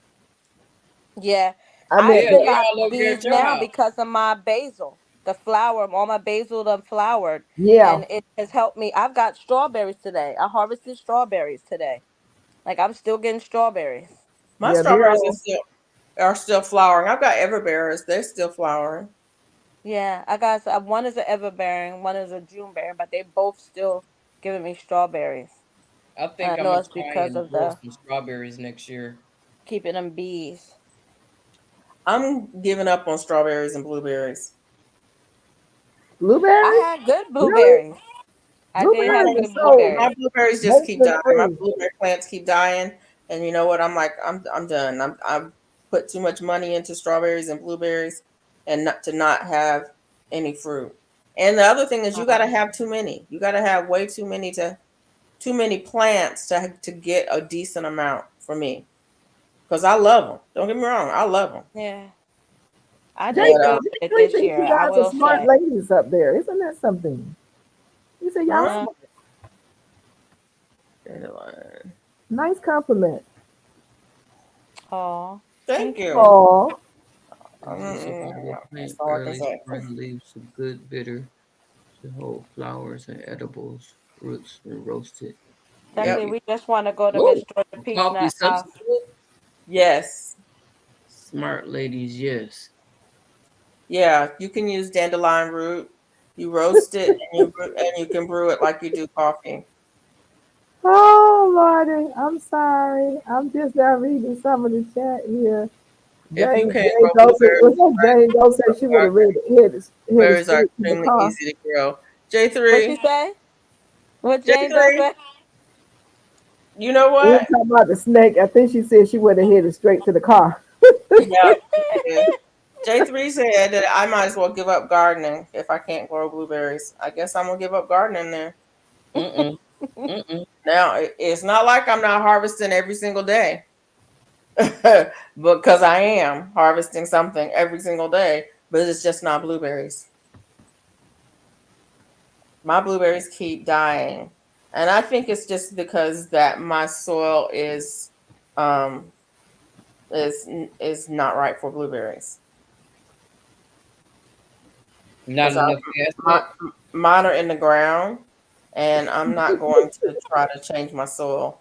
S8: Yeah.
S6: I
S8: I
S6: mean,
S2: Yeah,
S8: still
S2: they
S8: got
S2: all over there
S8: bees
S2: at your
S8: now
S2: house.
S8: because of my basil. The flower, all my basil done flowered.
S6: yeah,
S8: And it has helped me. I've got strawberries today. I harvested strawberries today. Like I'm still getting strawberries.
S1: My
S6: yeah, they're
S1: strawberries
S6: all,
S1: are still flowering. I've got everbearers; they're still flowering.
S8: Yeah, I got one is an everbearing, one is a June bearing, but they both still giving me strawberries.
S2: I
S8: And
S2: think
S8: I
S2: I'm
S8: know
S2: going
S8: it's
S2: to try
S8: because
S2: and
S8: of
S2: grow
S8: the
S2: some strawberries next year.
S8: keeping them bees.
S1: I'm giving up on strawberries and blueberries.
S6: blueberries.
S8: I had good
S6: Really?
S8: blueberries. I did have
S6: Blueberries
S8: good
S6: are so
S8: blueberries.
S1: My blueberries just keep
S6: maintenance
S1: dying. My
S6: free.
S1: blueberry plants keep dying, and you know what? I'm like, I'm done. I've put too much money into strawberries and blueberries, and not have any fruit. And the other thing is, you got to have too many. You got to have way too many plants to get a decent amount for me because I love them. Don't get me wrong, I love them.
S8: Yeah. I
S6: Jay,
S8: did
S1: But
S8: good with it
S6: Jay
S8: this
S6: thinks
S8: year,
S6: you
S8: I
S6: guys are
S8: will
S6: smart
S8: say.
S6: ladies up there. Isn't that something? You say y'all
S1: huh?
S8: Uh,
S6: smart.
S1: Dandelion.
S6: Nice compliment.
S8: oh,
S1: Thank
S8: thank you.
S1: you.
S6: Oh,
S2: This is a valuable
S1: That's
S2: plant.
S1: all I can
S2: Early
S1: say.
S2: spring leaves are good bitter to hold flowers and edibles, roots when roasted.
S8: Luckily,
S1: Yep.
S2: Maybe.
S8: we just want to go to
S2: Whoa!
S8: Miss Georgia
S2: A
S8: Peach
S2: coffee
S8: Nut house.
S2: substitute?
S1: Yes.
S2: Smart ladies, yes.
S1: Yeah. You can use dandelion root. You roast it and you can brew it like you do coffee.
S6: oh, Lordy. I'm sorry. I'm just now reading some of the chat here.
S1: If you can't
S6: Jane
S1: grow
S6: Doe said,
S1: blueberries,
S6: what's that? Jane Doe said she would have headed
S1: blueberries are
S6: straight to the
S1: extremely
S6: car.
S1: easy to grow.
S8: What she
S1: J3,
S8: say? What Jane Doe
S1: J3,
S8: say?
S1: you know
S6: We were
S1: what?
S6: talking about the snake. I think she said she would have headed straight to the car.
S1: Yep. Yeah. J3 said that I might as well give up gardening if I can't grow blueberries. I guess I'm gonna give up gardening then.
S2: Mm-mm. Mm-mm.
S1: Now it's not like I'm not harvesting every single day, because I am harvesting something every single day, but it's just not blueberries. My blueberries keep dying, and I think it's just because that my soil um is not right for blueberries.
S2: Not
S1: Because
S2: enough
S1: my,
S2: acid.
S1: mine are in the ground, and I'm not going to try to change my soil.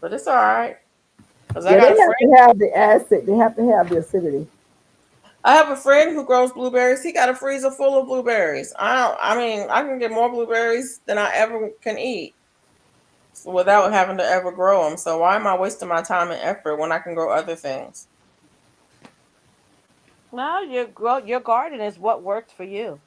S1: But it's all right because I
S6: Yeah,
S1: got
S6: they
S1: a
S6: have
S1: friend.
S6: to have the acid. They have to have the acidity.
S1: I have a friend who grows blueberries. He got a freezer full of blueberries. I mean, I can get more blueberries than I ever can eat without having to ever grow them. So why am I wasting my time and effort when I can grow other things?
S8: Well, your garden is what works for you.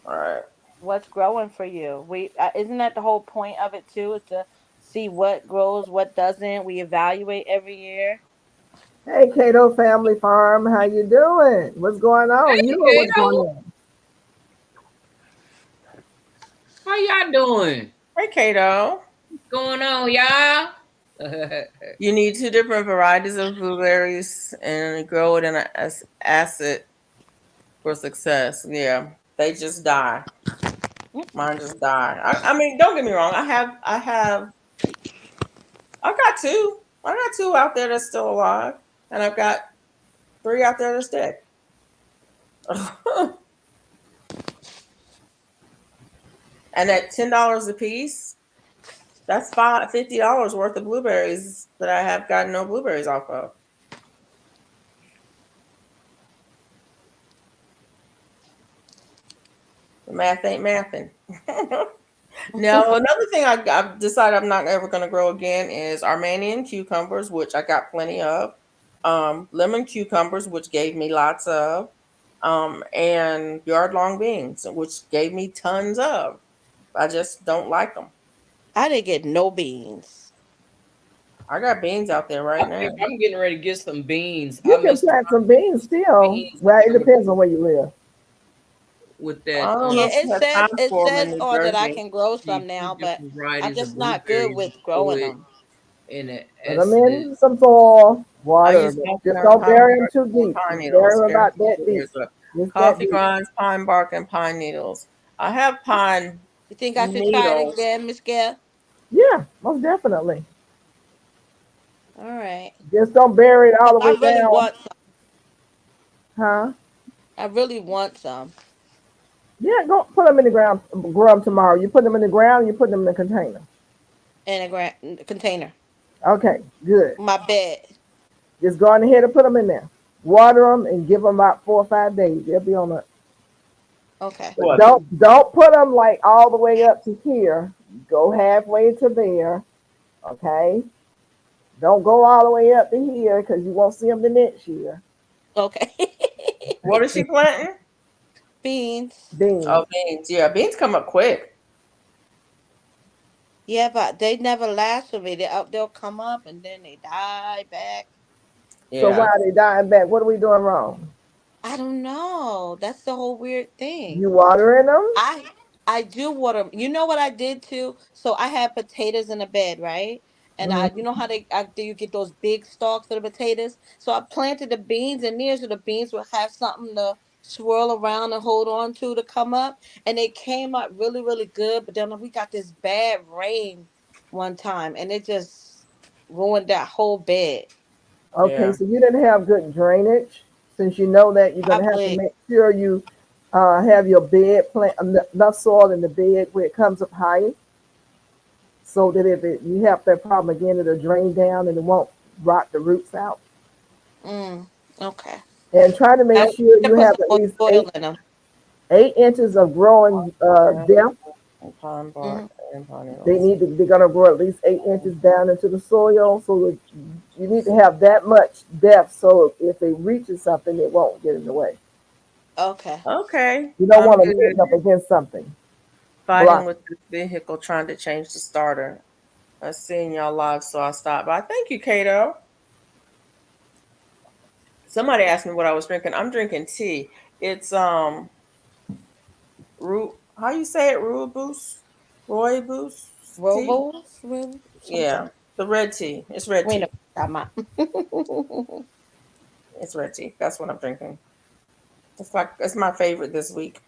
S1: All right.
S8: What's growing for you? We isn't that the whole point of it too? Is to see what grows, what doesn't. We evaluate every year.
S6: Hey, Cato Family Farm, how you doing? What's going on? You
S2: Hey,
S6: know what's going
S2: Kato.
S6: on.
S2: How y'all doing?
S1: Hey, Kato.
S2: What's going on, y'all?
S1: You need two different varieties of blueberries and grow it in an acid for success. Yeah, they just die. Mine just die. I mean, don't get me wrong. I've got two. I got two out there that's still alive, and I've got three out there that's dead. And at $10 a piece, that's $50 worth of blueberries that I have gotten no blueberries off of. The math ain't mathing. Now, another thing I've decided I'm not ever going to grow again is Armenian cucumbers, which I got plenty of. Lemon cucumbers, which gave me lots of. And yard long beans, which gave me tons of. I just don't like them.
S8: I didn't get no beans.
S1: I got beans out there right now.
S2: I'm getting ready to get some beans. I
S6: You can
S2: messed
S6: plant
S2: around
S6: some beans
S2: with
S6: still.
S2: beans
S6: Well, it depends on where you live.
S2: with
S1: I
S2: that
S1: don't know
S8: Yeah,
S1: if we have time
S8: it
S1: for them
S8: says
S1: in New
S8: on that I
S1: Jersey.
S8: can grow
S2: see
S8: some
S2: two
S8: now, but
S2: different
S8: I'm
S2: varieties of
S8: just not good
S2: blueberries
S8: with
S2: and grow
S8: growing
S2: it
S8: them.
S2: in an
S6: Put them
S2: acid.
S6: in some soil,
S1: I
S6: water
S1: use
S6: them.
S1: coffee
S6: Just
S1: grounds,
S6: don't
S1: pine
S6: bury them
S1: bark,
S6: too
S1: and
S6: deep.
S1: pine
S6: Just bury
S1: needles.
S6: them
S1: Here,
S6: about that deep.
S1: here's a
S6: Just that
S1: coffee
S6: deep.
S1: grinds, pine bark, and pine needles. I have pine
S8: You think I should try it
S1: needles.
S8: again, Miss Gail?
S6: Yeah, most definitely.
S8: All right.
S6: Just don't bury it all
S8: 'Cause
S6: the
S8: I
S6: way
S8: really
S6: down.
S8: want some.
S6: Huh?
S8: I really want some
S6: Yeah, go put them in the ground, grow them tomorrow. You put them in the ground, you put them in a container.
S8: in a container.
S6: Okay, good.
S8: My bed.
S6: Just go on ahead and put them in there. Water them and give them about 4 or 5 days. They'll be on the.
S8: Okay.
S6: But
S1: What?
S6: don't put them like all the way up to here. Go halfway to there. Okay. Don't go all the way up to here because you won't see them the next year.
S8: Okay.
S1: What is she planting?
S8: Beans.
S6: Beans.
S1: Oh, beans. Yeah, beans come up quick.
S8: Yeah, but they never last for me. They'll come up and then they die back.
S6: So why
S1: Yeah.
S6: are they dying back? What are we doing wrong?
S8: I don't know. That's the whole weird thing.
S6: You watering them?
S8: I I do water. You know what I did too? So I had potatoes in the bed, right? And you know how you get those big stalks of the potatoes. So I planted the beans in there, so the beans would have something to swirl around and hold on to come up. And they came up really, really good. But then we got this bad rain one time, and it just ruined that whole bed.
S6: Okay,
S1: Yeah.
S6: so you didn't have good drainage. Since you know that, you're gonna have to
S8: Probably.
S6: make sure you have your bed plant enough soil in the bed where it comes up higher, so that if you have that problem again, it'll drain down and it won't rot the roots out.
S8: Okay.
S6: And try to
S8: I
S6: make
S8: need
S6: sure
S8: to
S6: you
S8: put
S6: have
S8: some
S6: at
S8: more
S6: least
S8: soil in them.
S6: 8 inches of growing depth.
S1: And pine bark and pine
S6: They
S1: needles.
S6: they're gonna grow at least 8 inches down into the soil. So that you need to have that much depth so if it reaches something, it won't get in the way.
S8: Okay.
S1: Okay.
S6: You don't
S1: I'm
S6: want to
S1: good.
S6: lean up against something.
S1: Fighting
S6: Block.
S1: with this vehicle trying to change the starter. I seen y'all live, so I stopped by. Thank you, Kato. Somebody asked me what I was drinking. I'm drinking tea. It's how you say it? Rooibos tea?
S8: Robles? Really?
S1: Yeah. The red tea. It's red
S8: Wait
S1: tea.
S8: a minute.
S1: It's red tea. That's what I'm drinking. It's my favorite this week.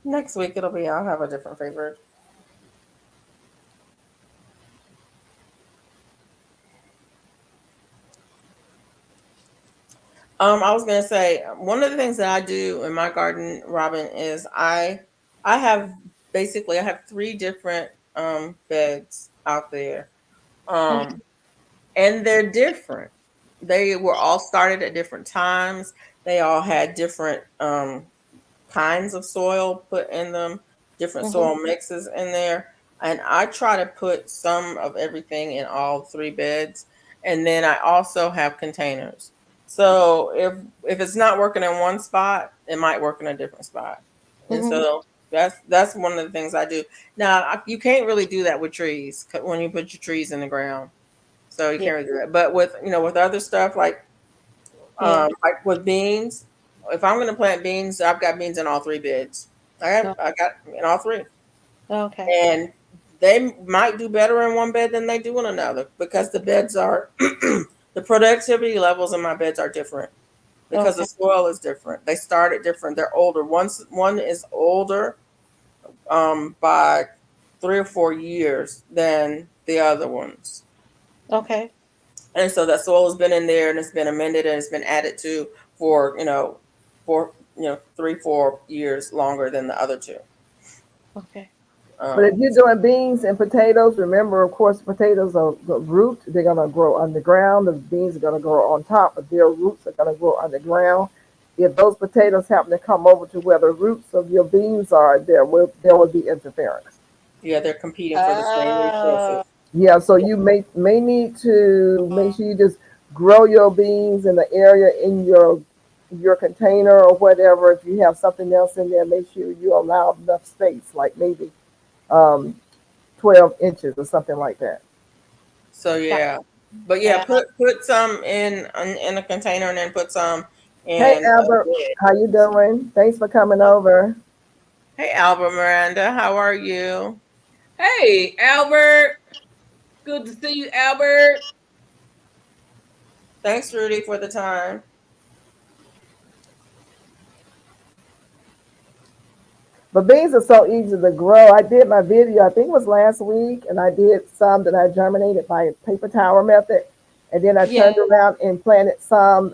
S1: Next week I'll have a different favorite. I was gonna say one of the things that I do in my garden, Robin, is I have I have three different beds out there. Um and they're different. They were all started at different times. They all had different kinds of soil put in them, different soil mixes in there. And I try to put some of everything in all three beds. And then I also have containers. So if it's not working in one spot, it might work in a different spot. And so that's one of the things I do. Now you can't really do that with trees when you put your trees in the ground. So you
S8: Yeah.
S1: can't really do that. But with other stuff
S8: Yeah.
S1: like with beans, if I'm gonna plant beans, I've got beans in all three beds. I got in all three.
S8: Okay.
S1: And they might do better in one bed than they do in another because the beds are the productivity levels in my beds are different because the
S8: Okay.
S1: soil is different. They started different. They're older. One is older by 3 or 4 years than the other ones.
S8: Okay.
S1: And so that soil has been in there and it's been amended and it's been added to for, for 3, 4 years longer than the other two.
S8: Okay.
S6: But if you're doing beans and potatoes, remember, of course, potatoes are the root. They're gonna grow underground. The beans are gonna grow on top, but their roots are gonna grow underground. If those potatoes happen to come over to where the roots of your beans are, there will be interference.
S1: Yeah, they're competing for the same resources.
S6: Yeah, so you may need to make sure you just grow your beans in the area in your container or whatever. If you have something else in there, make sure you allow enough space, like maybe 12 inches or something like that.
S1: So yeah, but yeah, put some in a container and then put some in.
S6: Hey Albert, how you doing? Thanks for coming over.
S1: Hey Albert Miranda, how are you?
S2: Hey Albert, good to see you, Albert.
S1: Thanks, Rudy, for the time.
S6: But beans are so easy to grow. I did my video, I think it was last week, and I did some that I germinated by paper tower method. And then I turned around and planted some,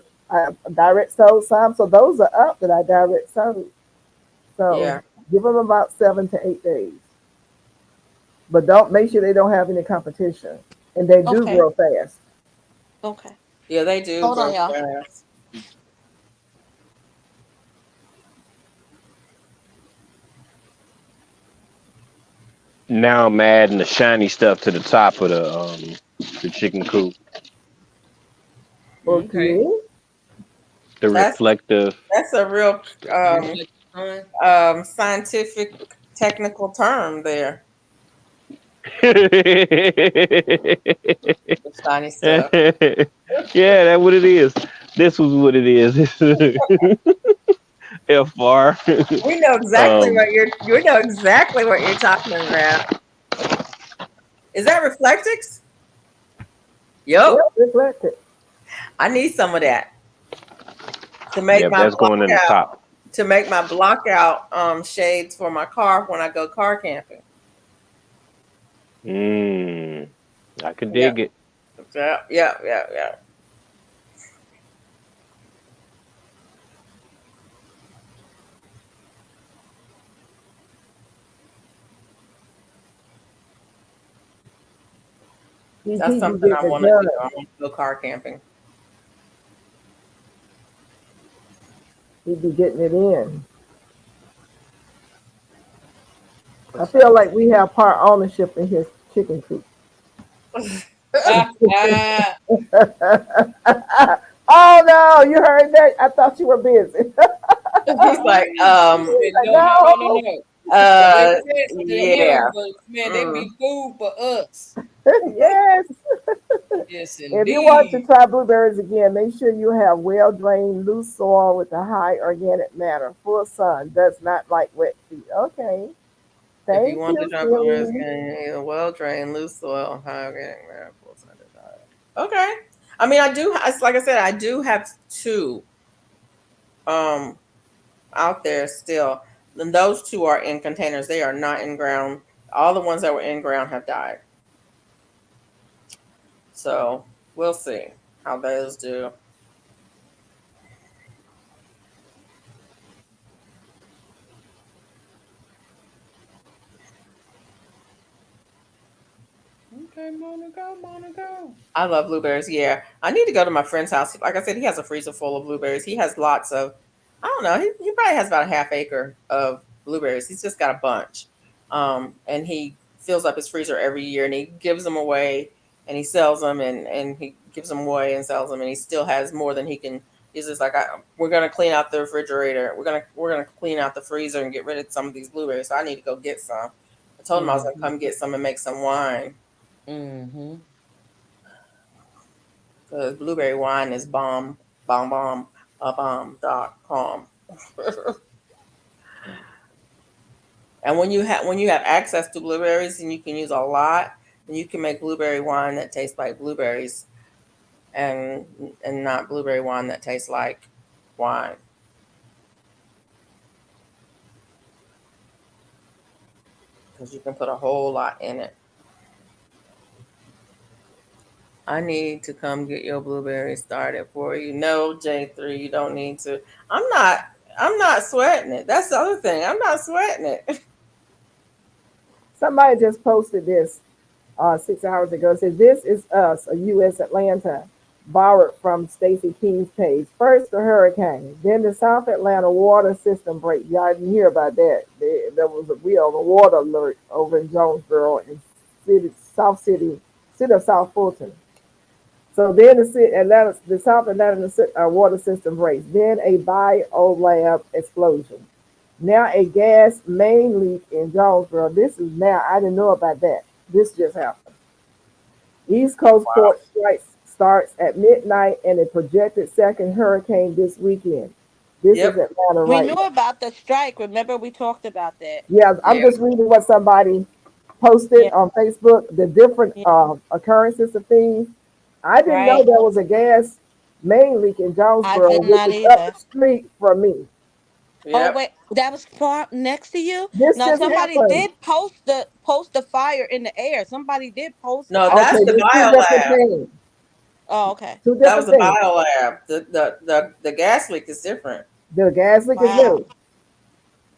S6: direct sowed some. So those are up that I direct sowed. So give them about 7 to 8 days. But don't make sure they don't have any competition. And they do grow fast.
S8: Okay.
S1: Yeah, they do.
S8: Hold on, y'all.
S1: Fast.
S3: Now I'm adding the shiny stuff to the top of the chicken coop.
S6: Okay.
S3: The reflective.
S1: That's a real scientific technical term there. Shiny stuff.
S3: Yeah, that's what it is. This was what it is. FR.
S1: We know exactly what you're talking about. Is that Reflectix?
S6: Yep,
S1: Yep.
S6: reflected.
S1: I need some of that to make
S3: Yep,
S1: my
S3: that's going in the top.
S1: block out shades for my car when I go car camping.
S3: I could
S1: Yeah.
S3: dig it.
S1: Yeah. That's
S6: He
S1: something
S6: be
S1: I
S6: getting
S1: want
S6: it
S1: to
S6: done.
S1: do. I want to go car camping.
S6: He be getting it in. I feel like we have part ownership in his chicken coop. Oh no, you heard that? I thought you were busy.
S1: He's like,
S2: No.
S1: uh,
S2: They tested
S1: yeah.
S2: him, but man, they be food for us.
S6: Yes.
S2: Yes,
S6: If you want to
S2: indeed.
S6: try blueberries again, make sure you have well drained, loose soil with a high organic matter. Full sun does not like wet feet. Okay.
S1: If you
S6: Thank
S1: want to
S6: you,
S1: try blueberries,
S6: Celine.
S1: either well drained, loose soil, high organic matter, full sun to diet. Okay. I mean, I do. It's like I said, I do have two out there still. And those two are in containers. They are not in ground. All the ones that were in ground have died. So we'll see how those do.
S2: Okay, Monica.
S1: I love blueberries. Yeah, I need to go to my friend's house. Like I said, he has a freezer full of blueberries. He has lots of, I don't know, he probably has about a half acre of blueberries. He's just got a bunch. And he fills up his freezer every year and he gives them away and he sells them and he gives them away and sells them and he still has more than he can. He's just like, we're gonna clean out the refrigerator. We're gonna clean out the freezer and get rid of some of these blueberries. So I need to go get some. I told him I was gonna come get some and make some wine.
S2: Mm-hmm.
S1: Because blueberry wine is bomb.com. And when you have access to blueberries and you can use a lot, then you can make blueberry wine that tastes like blueberries and not blueberry wine that tastes like wine. Because you can put a whole lot in it. I need to come get your blueberries started for you. No, J3, you don't need to. I'm not sweating it. That's the other thing. I'm not sweating it.
S6: Somebody just posted this 6 hours ago. It says, "This is us, a U.S. Atlanta, borrowed from Stacey King's page. First the hurricane, then the South Atlanta water system break. Y'all didn't hear about that. There was a real water alert over in Jonesboro and city of South Fulton. So then the South Atlanta water system breaks. Then a biolab explosion. Now a gas main leak in Jonesboro. This is now, I didn't know about that. This just happened. East Coast port strike starts at midnight and a projected second hurricane this weekend. This
S1: Yep.
S6: is Atlanta
S8: We
S6: right
S8: knew
S6: now.
S8: about the strike. Remember, we talked about that.
S6: Yeah, I'm
S1: Yeah.
S6: just reading what somebody
S8: Yeah,
S6: posted on Facebook, the different
S8: yeah,
S6: occurrences of things. I didn't know
S8: right.
S6: there was a gas main leak in
S8: I
S6: Jonesboro,
S8: did
S6: which
S8: not
S6: is up
S8: either.
S6: the street from me.
S8: Oh
S1: Yep.
S8: wait, that was far next to you.
S6: This
S8: Now
S6: just
S8: somebody
S6: happened.
S8: did post the fire in the air. Somebody did post
S1: No,
S8: it.
S1: that's
S6: Okay,
S1: the
S6: there's two different
S1: biolab.
S6: things.
S8: Oh, okay.
S6: Two
S1: That was
S6: different
S1: the
S6: things.
S1: biolab. The gas leak is different.
S6: The gas leak is
S8: Wow.
S6: new.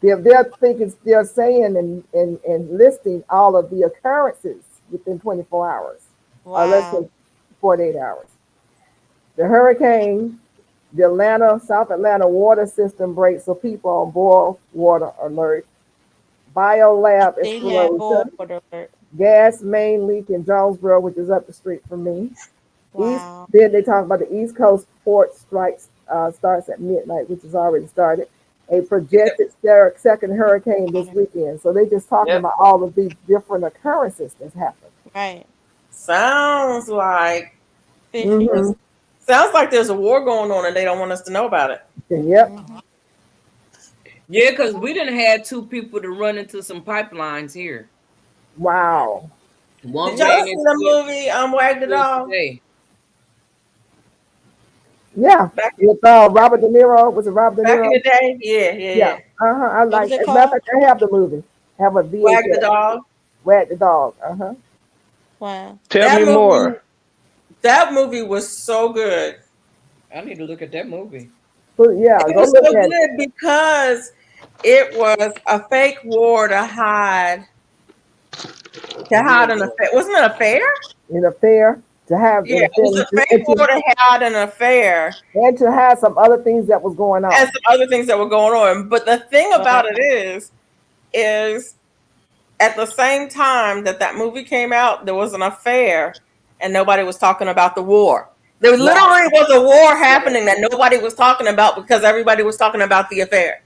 S6: They're thinking, they're saying and listing all of the occurrences within 24 hours or less
S8: Wow.
S6: than 48 hours. The hurricane, the South Atlanta water system breaks, so people on boil water alert.
S8: I
S6: Biolab
S8: seen that board
S6: explosion.
S8: alert.
S6: Gas main leak in Jonesboro, which is up the street from me.
S8: Wow.
S6: Then they talk about the East Coast port strikes starts at midnight, which has already started. A
S1: Yep.
S6: projected second hurricane this weekend. So they just talking
S1: Yep.
S6: about all of these different occurrences that's happened.
S8: Right.
S1: Sounds like
S8: Fishy.
S6: Mm-hmm.
S1: there's a war going on and they don't want us to know about it.
S6: Yep.
S8: Mhm.
S2: Yeah, because we didn't have two people to run into some pipelines here.
S6: Wow.
S2: One
S1: Did
S2: way
S1: y'all
S2: and
S1: see
S2: it's
S1: the movie Wag the
S2: good
S1: Dog?
S2: today.
S6: Yeah,
S1: Back
S6: with Robert De Niro. Was it Robert De
S1: back in
S6: Niro?
S1: the day? Yeah, yeah,
S6: Yeah.
S1: yeah.
S6: I
S8: What was
S6: like.
S8: it
S6: As a matter of
S8: called?
S6: fact, I have the movie. Have a
S1: Wag the
S6: VHS.
S1: Dog.
S6: Wag the dog.
S8: Wow.
S3: Tell
S1: That
S3: me
S1: movie,
S3: more.
S1: that movie was so good.
S2: I need to look at that movie.
S6: But yeah,
S1: It
S6: go
S1: was
S6: look
S1: so
S6: at it.
S1: good because it was a fake war to hide
S2: The real
S1: an
S2: war.
S1: affair. Wasn't it a fair?
S6: In a fair to have
S1: Yeah,
S6: in a
S1: it was
S6: fair
S1: a fake war to hide an affair
S6: and to have some other things that was going
S1: and
S6: on.
S1: some other things that were going on. But the thing about
S8: Wow.
S1: it is at the same time that that movie came out, there was an affair and nobody was talking about the war. There literally was a war happening that nobody was talking about because everybody was talking about the affair.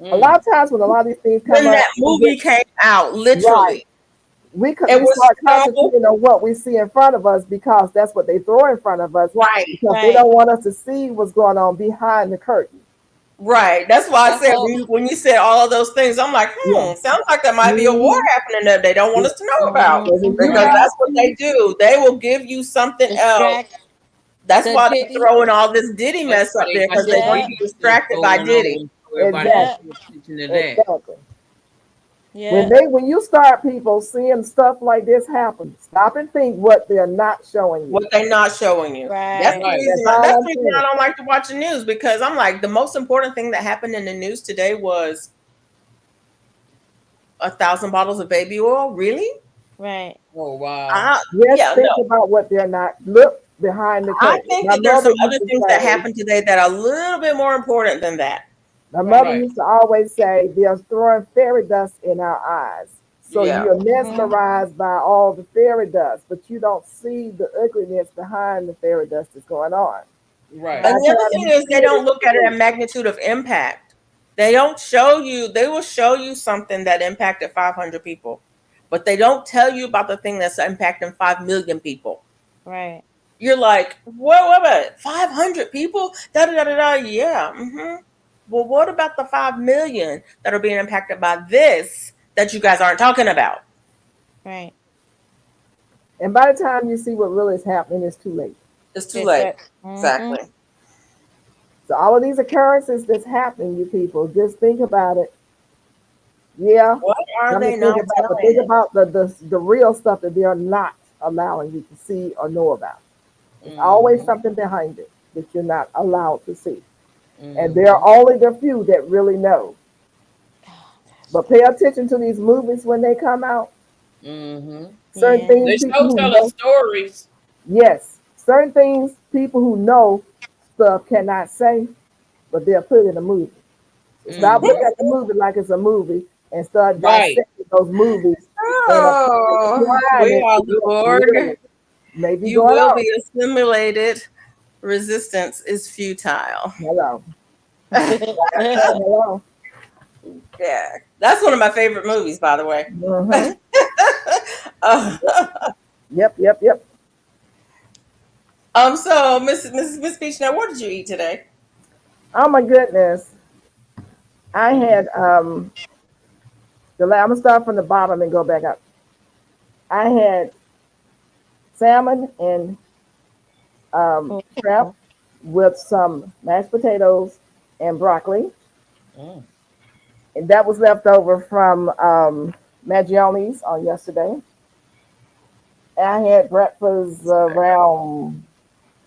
S6: A lot of times when a lot of these things come
S1: When
S6: up,
S1: that movie came out,
S6: right,
S1: literally,
S6: we
S1: it was
S6: start
S1: so
S6: concentrating on what we see in front of us because that's what they throw in front of us
S1: right.
S6: because they
S8: Right.
S6: don't want us to see what's going on behind the curtain.
S1: Right. That's why I
S8: The
S1: said
S8: whole
S1: when you said all of those things, I'm like,
S6: Yeah.
S1: sounds like there might be a war
S6: Mhm.
S1: happening that they don't want us to know about.
S6: So when you
S1: Because
S6: guys
S1: that's what they do. They will give you something else.
S8: distract
S1: That's
S8: the
S1: why they
S8: Diddy.
S1: throw in all this Diddy
S2: That's
S1: mess
S2: why
S1: up
S2: they
S1: there
S2: got
S1: because
S2: the
S1: they want
S8: Yeah.
S1: you
S2: Diddy stuff
S1: distracted by
S2: going
S1: Diddy.
S2: on, so everybody
S6: exactly,
S8: Yeah.
S2: pay attention to that.
S6: exactly.
S8: Yeah.
S6: When you start people seeing stuff like this happen, stop and think what they're not showing you.
S1: What they not showing you. That's
S8: Right.
S1: the
S2: Right.
S1: reason.
S6: That's all
S1: That's
S6: I'm
S1: the reason I
S6: saying.
S1: don't like to watch the news because I'm like the most important thing that happened in the news today was 1,000 bottles of baby oil. Really?
S8: Right.
S2: Oh wow.
S6: Just
S1: Yeah,
S6: think
S1: no.
S6: about what they're not. Look behind the
S1: I
S6: curtain.
S1: think
S6: My
S1: that there's
S6: mother
S1: some
S6: used
S1: other
S6: to
S1: things that
S6: say,
S1: happened today that are a little bit more important than that.
S6: my mother
S2: Right.
S6: used to always say, they're throwing fairy dust in our eyes. So
S1: Yeah.
S6: you're mesmerized by all the fairy dust, but you don't see the ugliness behind the fairy dust that's going on.
S2: Right.
S6: By
S1: And
S6: the
S1: the other
S6: time
S1: thing
S6: you
S1: is
S6: see
S1: they
S6: it,
S1: don't
S6: it's
S1: look
S6: too
S1: at it
S6: late.
S1: at magnitude of impact. They don't show you, they will show you something that impacted 500 people, but they don't tell you about the thing that's impacting 5 million people.
S8: Right.
S1: You're like, what about 500 people? Da da da da da. Yeah. Well, what about the 5 million that are being impacted by this that you guys aren't talking about?
S8: Right.
S6: And by the time you see what really is happening, it's too late.
S1: It's too
S8: It's
S1: late.
S8: right.
S1: Exactly.
S6: So all of these occurrences that's happening, you people, just think about it. Yeah,
S1: What are
S6: something
S1: they
S6: to think
S1: not
S6: about, but
S1: telling
S6: think
S1: us?
S6: about the real stuff that they are not allowing you to see or know about. There's always
S2: Mhm.
S6: something behind it that you're not allowed to see. And there
S2: Mhm.
S6: are only the few that really know. But pay attention to these movies when they come out.
S2: Mhm.
S6: Certain
S8: Yeah.
S6: things
S2: They
S6: people
S2: still
S6: who
S2: telling
S6: know,
S2: stories.
S6: yes, certain things people who know stuff cannot say, but they'll put it in a movie. So stop
S2: Mhm.
S6: looking at the movie like it's a movie and start
S2: Right.
S6: dissecting those movies and
S1: Oh,
S6: applying
S1: we
S6: it
S1: are
S6: to
S1: the
S6: what
S1: Borg.
S6: really may be
S1: You
S6: going
S1: will
S6: on.
S1: be assimilated. Resistance is futile.
S6: Hello.
S8: Yeah.
S6: Hello.
S1: Yeah, that's one of my favorite movies, by the way.
S6: Mm-hmm.
S1: Uh,
S6: Yep.
S1: so Miss Peach, now what did you eat today?
S6: Oh my goodness. I had I'm gonna start from the bottom and go back up. I had salmon and shrimp with some mashed potatoes and broccoli.
S2: Mm.
S6: And that was left over from Maggioni's on yesterday. And I had breakfast around,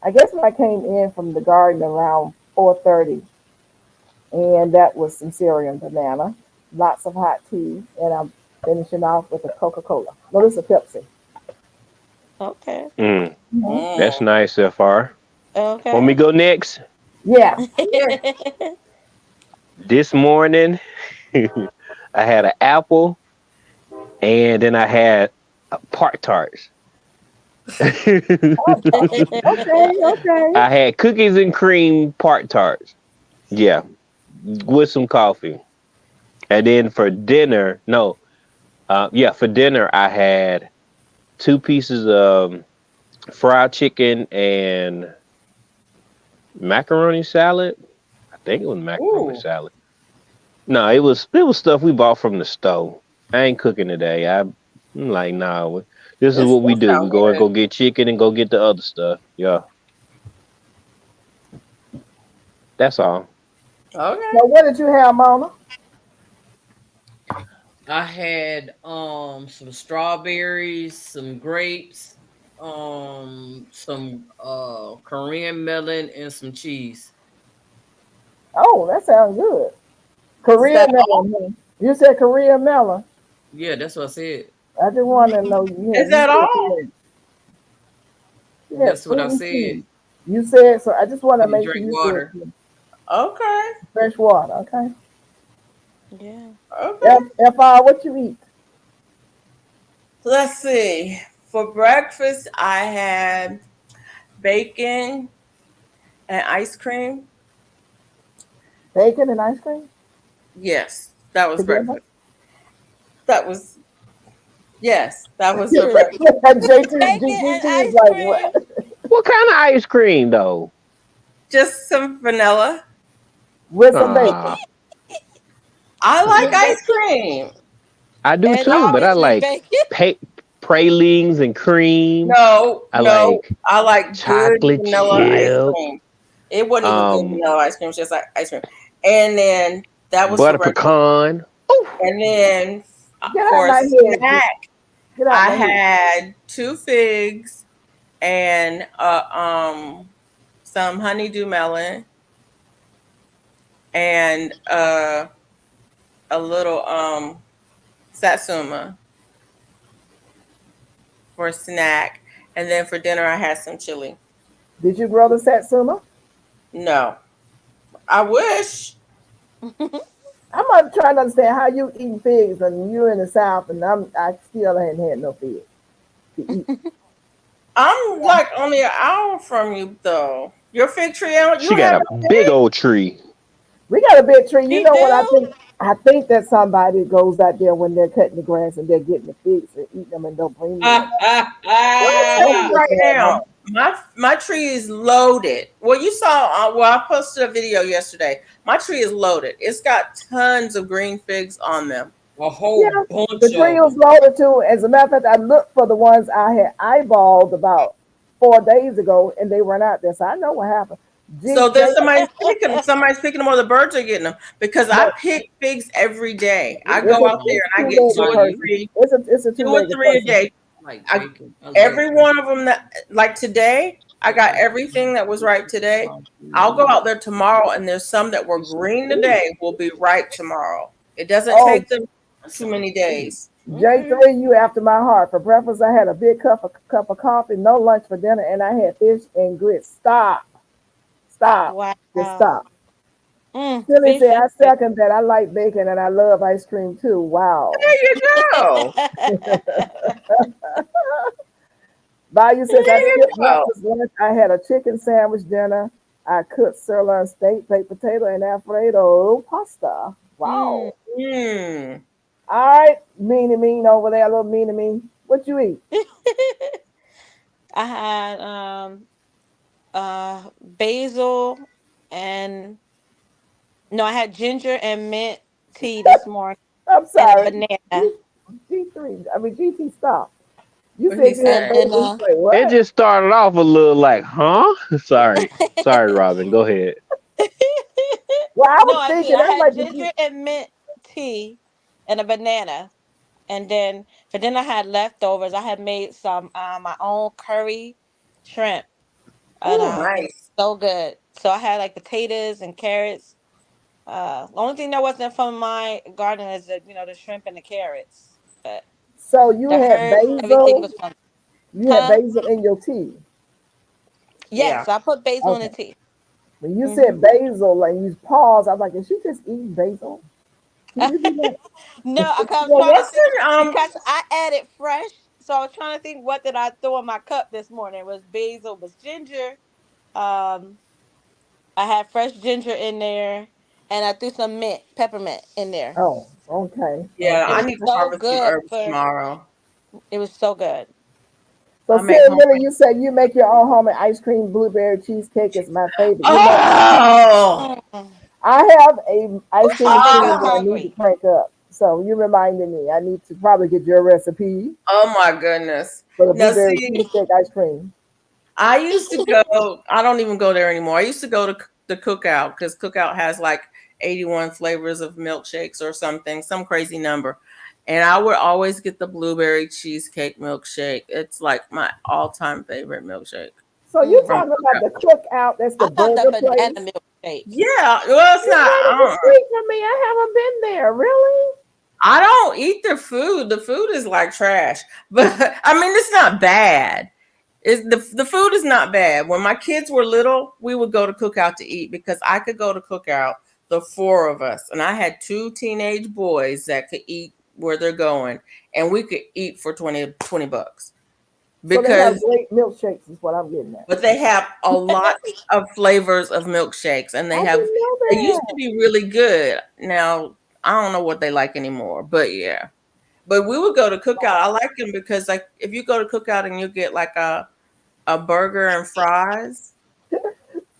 S6: I guess when I came in from the garden around 4:30, and that was some cereal and banana, lots of hot tea, and I'm finishing off with a Coca-Cola. No, this is a Pepsi.
S8: Okay.
S3: Mm,
S6: Mhm.
S3: that's
S1: Mm.
S3: nice so far. Want me
S8: Okay.
S3: to go next?
S6: Yeah.
S1: Yeah.
S3: This morning, I had an apple and then I had Pop Tarts.
S6: Okay.
S3: I had cookies and cream Pop Tarts. Yeah, with some coffee. And then for dinner, no, for dinner I had 2 pieces of fried chicken and macaroni salad. I think it was macaroni
S1: Ooh.
S3: salad. No, it was stuff we bought from the store. I ain't cooking today. I'm like, nah. This is
S1: This
S3: what we
S1: stuff
S3: do. We
S1: sound
S3: go and go
S1: good.
S3: get chicken and go get the other stuff. Yeah, that's all.
S1: Okay.
S6: So what did you have, Mona?
S2: I had some strawberries, some grapes, some Korean melon, and some cheese.
S6: Oh, that sounds good.
S1: Is that
S6: Korean
S1: all?
S6: melon. Huh? You said Korean melon.
S2: Yeah, that's what I said.
S6: I just want to know
S1: Is
S6: you
S1: that
S6: said
S1: all?
S6: Korean. You had
S2: That's what
S6: fruit
S2: I
S6: and
S2: said.
S6: tea. You said so. I just want to
S2: And
S6: make sure
S2: drink
S6: you said
S2: water.
S1: Okay.
S6: fresh water. Okay.
S8: Yeah.
S1: Okay.
S6: FR, what you eat?
S1: Let's see. For breakfast, I had bacon and ice cream.
S6: Bacon and ice cream
S1: Yes, that was
S6: together.
S1: breakfast. That was that was for breakfast.
S8: Bacon and
S6: JT is
S8: ice
S6: like
S8: cream.
S6: what?
S3: What kind of ice cream though?
S1: Just some vanilla.
S6: With some bacon.
S3: Ah,
S1: I like
S8: With
S1: ice
S8: bacon.
S1: cream.
S3: I do
S8: And
S3: too, but I
S8: obviously
S3: like
S8: bacon.
S3: pralines and cream.
S1: No,
S3: I
S1: no,
S3: like
S1: I like good
S3: chocolate
S1: vanilla ice
S3: chip,
S1: cream. It wasn't even good
S3: um,
S1: vanilla ice cream, it's just like ice cream. And then that was for
S3: butter
S1: breakfast.
S3: pecan. Ooh,
S1: And then
S6: Get out
S1: for a
S6: my head.
S1: snack,
S6: Get out
S1: I
S6: my head.
S1: had 2 figs and some honeydew melon and a little satsuma for a snack. And then for dinner, I had some chili.
S6: Did you grow the satsuma?
S1: No, I wish.
S6: I'm not trying to understand how you eating figs and you're in the South and I still hadn't had no figs to eat.
S1: I'm like only an hour from you, though. Your fig tree, you
S3: she got
S1: have
S3: a
S1: no
S3: big
S1: fig?
S3: old tree.
S6: We got a big tree. You
S8: He
S6: know what I
S8: do?
S6: think? I think that somebody goes out there when they're cutting the grass and they're getting the figs and eating them and don't bring them in.
S1: Well, I tell
S6: That's
S1: you
S6: what's
S1: right
S6: going
S1: now,
S6: on.
S1: my tree is loaded. Well, you saw. Well, I posted a video yesterday. My tree is loaded. It's got tons of green figs on them.
S2: A whole
S6: Yeah,
S2: bunch
S6: the tree
S2: of
S6: was
S2: them.
S6: loaded too. As a matter of fact, I looked for the ones I had eyeballed about 4 days ago and they weren't out there. So I know what happened.
S1: So there's somebody's picking them. Somebody's picking them, or the birds are getting them. Because I
S6: No,
S1: pick figs every day. I
S6: it's
S1: go
S6: a
S1: out there
S6: it's
S1: and I
S6: a
S1: get two
S6: two-legged
S1: or
S2: Like
S6: person.
S1: three,
S6: It's a
S1: 2 or
S6: two-legged
S1: 3 a
S6: person.
S1: day.
S2: like
S1: I,
S2: bacon. I like
S1: every
S2: bacon.
S1: one of them that, like today, I got everything that was ripe today. I'll go out there tomorrow, and there's some that were green today will be ripe tomorrow. It doesn't
S6: Oh,
S1: take them
S2: That
S1: too
S2: sounds
S1: many
S2: good.
S1: days.
S6: J3, you after my heart. For breakfast, I had a big cup of coffee, no lunch for dinner, and I had fish and grits. Stop, just
S8: Wow.
S6: stop. Silly
S8: Fish
S6: said,
S8: and
S6: I second that. I like bacon and I love ice cream too. Wow.
S1: There you go.
S6: Bayou says, I
S1: There you
S6: skipped
S1: go.
S6: breakfast, lunch. I had a chicken sandwich dinner. I cooked sirloin steak, baked potato, and Alfredo pasta. Wow.
S1: Mm.
S6: All right, meanie mean over there, little meanie mean. What you eat?
S8: I had basil and no, I had ginger and mint tea this morning
S6: I'm
S8: and a
S6: sorry.
S8: banana.
S6: G3, I mean, GT, stop. You
S1: What he
S6: said you had
S1: said?
S8: And then
S6: basil. You say,
S3: It
S6: what?
S3: just started off a little like, huh? Sorry, sorry, Robin. Go ahead.
S6: Well, I
S8: no,
S6: was
S8: I did.
S6: thinking,
S8: I
S6: I'm
S8: had
S6: like, did
S8: ginger
S6: you?
S8: and mint tea and a banana. And then for dinner I had leftovers. I had made some my own curry shrimp. And
S1: Oh,
S8: it was
S1: nice.
S8: so good. So I had like potatoes and carrots. The only thing that wasn't from my garden is the shrimp and the carrots. But
S6: So you
S8: the
S6: had
S8: herbs, everything
S6: basil?
S8: was from
S6: You had
S8: huh?
S6: basil in your tea?
S1: Yeah.
S8: Yes, I put basil in the
S6: Okay.
S8: tea.
S6: When you
S8: Hmm
S6: said basil, like you paused, I was like, is she just eating basil? Can you do that?
S8: No, I was
S1: Well,
S8: trying to
S1: what's
S8: think
S1: in
S8: because I added fresh. So I was trying to think what did I throw in my cup this morning. It was basil, it was ginger. Um, I had fresh ginger in there, and I threw some mint, peppermint in there.
S6: Oh, okay.
S1: Yeah,
S8: It
S1: I
S6: Okay.
S8: was
S1: need to
S8: so
S1: harvest some
S8: good
S1: herbs
S8: for.
S1: tomorrow.
S8: It was so good.
S6: So,
S1: I'll make
S6: Sid Miller,
S1: homemade.
S6: you said you make your own homemade ice cream, blueberry cheesecake is my favorite. You know,
S1: Oh,
S8: Mm.
S6: I have a ice
S8: Ooh,
S6: cream
S8: she making me
S6: machine that I need to
S8: hungry.
S6: crank up. So you reminded me. I need to probably get your recipe
S1: Oh my goodness.
S6: for the
S1: Now
S6: blueberry
S1: see,
S6: cheesecake ice cream.
S1: I used to go, I don't even go there anymore. I used to go to the Cookout because Cookout has like 81 flavors of milkshakes or something, some crazy number. And I would always get the blueberry cheesecake milkshake. It's like my all-time favorite milkshake
S6: So you
S1: from
S6: talking about
S1: Cookout.
S6: the cookout? That's the
S8: I thought the
S6: burger
S8: banana
S6: place.
S8: milkshake.
S1: Yeah, well, it's
S6: It's
S1: not.
S6: right up the street from me. I haven't been there. Really?
S1: I don't eat their food. The food is like trash, but I mean, it's not bad. It's the food is not bad. When my kids were little, we would go to Cookout to eat because I could go to Cookout, the four of us, and I had two teenage boys that could eat where they're going, and we could eat for 20 bucks
S6: So they have
S1: because,
S6: great milkshakes, is what I'm getting at.
S1: but they have a lot of flavors of milkshakes, and
S6: I didn't know
S1: they used
S6: that.
S1: to be really good. Now I don't know what they like anymore, but yeah. But we would go to Cookout. I like them because, like, if you go to Cookout and you get like a burger and fries,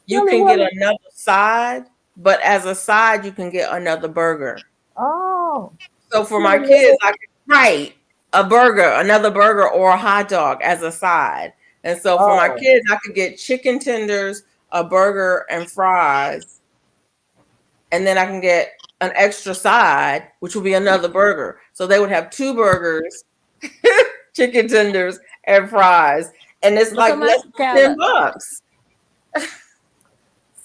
S1: you
S6: Really,
S1: can get
S6: what?
S1: another side, but as a side, you can get another burger.
S6: Oh,
S1: So for my
S6: really?
S1: kids, I could write a burger, another burger, or a hot dog as a side. And so for my
S6: Oh,
S1: kids, I could get chicken tenders, a burger, and fries. And then I can get an extra side, which will be another burger. So they would have two burgers, chicken tenders, and fries. And it's
S8: Look
S1: like
S8: at my
S1: less than
S8: scallop.
S1: $10.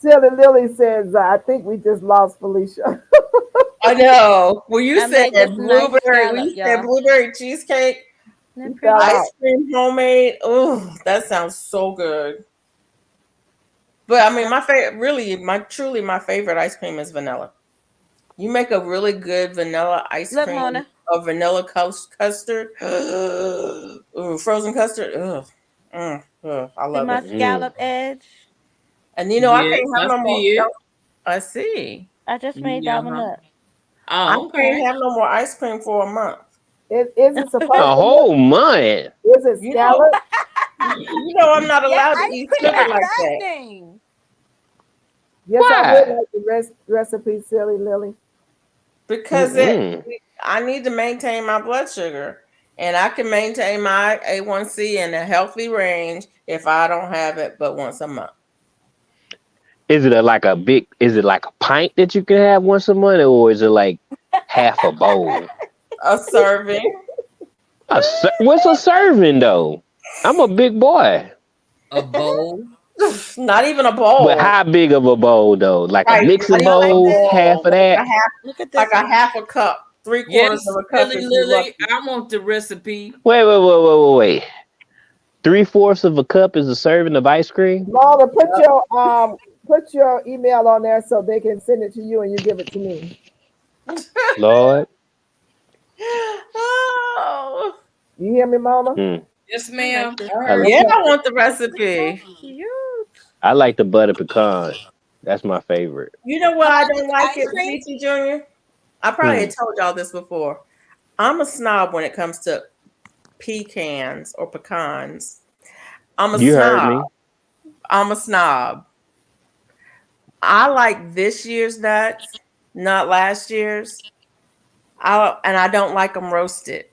S6: Silly Lily says, I think we just lost Felicia.
S1: I know. Well, you
S8: I
S1: said
S8: made this nice
S1: blueberry.
S8: scallop,
S1: When you said
S8: y'all.
S1: blueberry cheesecake,
S8: Isn't
S6: She
S8: that pretty?
S6: fell
S1: ice
S6: out.
S1: cream homemade. Oh, that sounds so good. But I mean, my favorite, really, my favorite ice cream is vanilla. You make a really good vanilla ice
S8: Look,
S1: cream
S8: Mona.
S1: or vanilla custard. Ooh, frozen custard. Ugh. I
S8: See
S1: love
S8: my
S1: it.
S3: Mm.
S8: scallop edge?
S1: And I
S2: Yes,
S1: can't have
S2: I
S1: no more.
S2: see it.
S1: I see.
S8: I just made
S2: Yeah.
S8: that one up.
S1: I
S2: Oh,
S1: can't
S2: okay.
S1: have no more ice cream for a month.
S6: Is it supposed
S3: A
S6: to look?
S3: whole month.
S6: Is it
S1: You know,
S6: scallop?
S1: I'm not
S8: Yeah,
S1: allowed to
S8: ice
S1: eat
S8: cream
S1: sugar
S8: has
S1: like
S8: that
S1: that.
S8: name.
S6: Yes, I would
S3: Why?
S6: like the recipe, Silly Lily.
S1: Because
S3: Mm-mm.
S1: I need to maintain my blood sugar, and I can maintain my A1C in a healthy range if I don't have it but once a month.
S3: Is it like a big? Is it like a pint that you can have once a month, or is it like half a bowl?
S1: A serving,
S3: What's a serving though? I'm a big boy,
S2: A bowl.
S1: not even a
S3: but
S1: bowl,
S3: how big of a bowl though? Like a
S1: right? Not
S3: mixing
S1: even a
S3: bowl, half
S1: bowl,
S3: of that.
S8: Look at
S1: like
S8: this
S1: a
S8: one.
S1: half a cup, three
S2: Yes,
S1: quarters of a cup
S2: Silly
S1: if you're
S2: Lily.
S1: lucky.
S2: I want the recipe.
S3: Wait. 3/4 of a cup is a serving of ice cream.
S6: Mona, put your email on there so they can send it to you and you give it to me.
S3: Lord,
S1: Oh,
S6: You hear me, Mona?
S2: Yes,
S8: I
S2: ma'am.
S8: like this
S2: I
S3: I,
S2: heard
S1: yeah,
S2: you.
S1: I want the
S8: It's so
S1: recipe.
S8: cute.
S3: I like the butter pecan. That's my favorite.
S1: You know what?
S8: How
S1: I
S8: about
S1: don't
S8: this
S1: like
S8: ice
S1: it,
S8: cream?
S1: Peachy Jr. I probably
S3: Hmm.
S1: had told y'all this before. I'm a snob when it comes to pecans or pecans. I'm a
S3: You heard
S1: snob.
S3: me.
S1: I'm a snob. I like this year's nuts, not last year's. I don't like them roasted.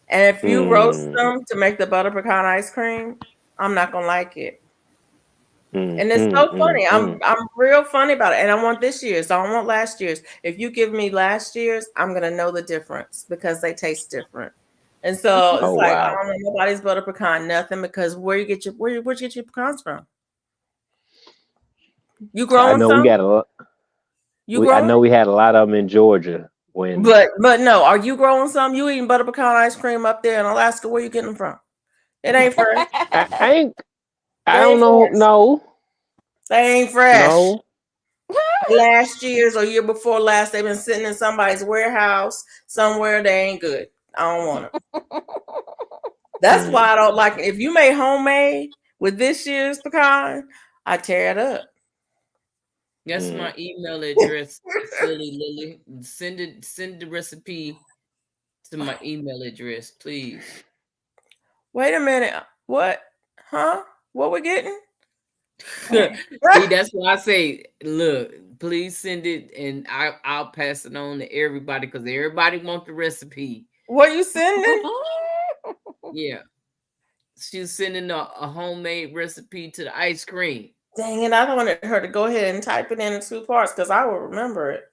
S1: And if you roast
S3: Mm,
S1: them to make the butter pecan ice cream, I'm not gonna like it.
S3: mm,
S1: And it's
S3: mm,
S1: so
S3: mm,
S1: funny. I'm
S3: mm.
S1: I'm real funny about it. And I want this year's. I don't want last year's. If you give me last year's, I'm gonna know the difference because they taste different. And so it's
S3: Oh
S1: like I
S3: wow.
S1: don't know nobody's butter pecan, nothing because where'd you get your pecans from? You
S3: I
S1: growing
S3: know we
S1: some?
S3: got a lot.
S1: You
S3: I know
S1: growing?
S3: we had a lot of them in Georgia when.
S1: But no, are you growing some? You eating butter pecan ice cream up there in Alaska? Where you getting them from? It ain't fresh.
S3: I ain't. I
S1: They
S3: don't
S1: ain't
S3: know.
S1: fresh.
S3: No,
S1: They ain't fresh.
S3: no.
S1: Last year's or year before last, they've been sitting in somebody's warehouse somewhere. They ain't good. I don't want them. That's
S3: Mm.
S1: why I don't like it. If you made homemade with this year's pecan, I tear it up.
S2: That's
S3: Mm.
S2: my email address, Silly Lily. Send the recipe to my email address, please.
S1: Wait a minute. What? Huh? What we getting?
S2: See, that's why I say, look, please send it, and I'll pass it on to everybody because everybody want the recipe.
S1: What you sending?
S2: Yeah, she's sending a homemade recipe to the ice cream.
S1: Dang it, I wanted her to go ahead and type it in 2 parts because I will remember it.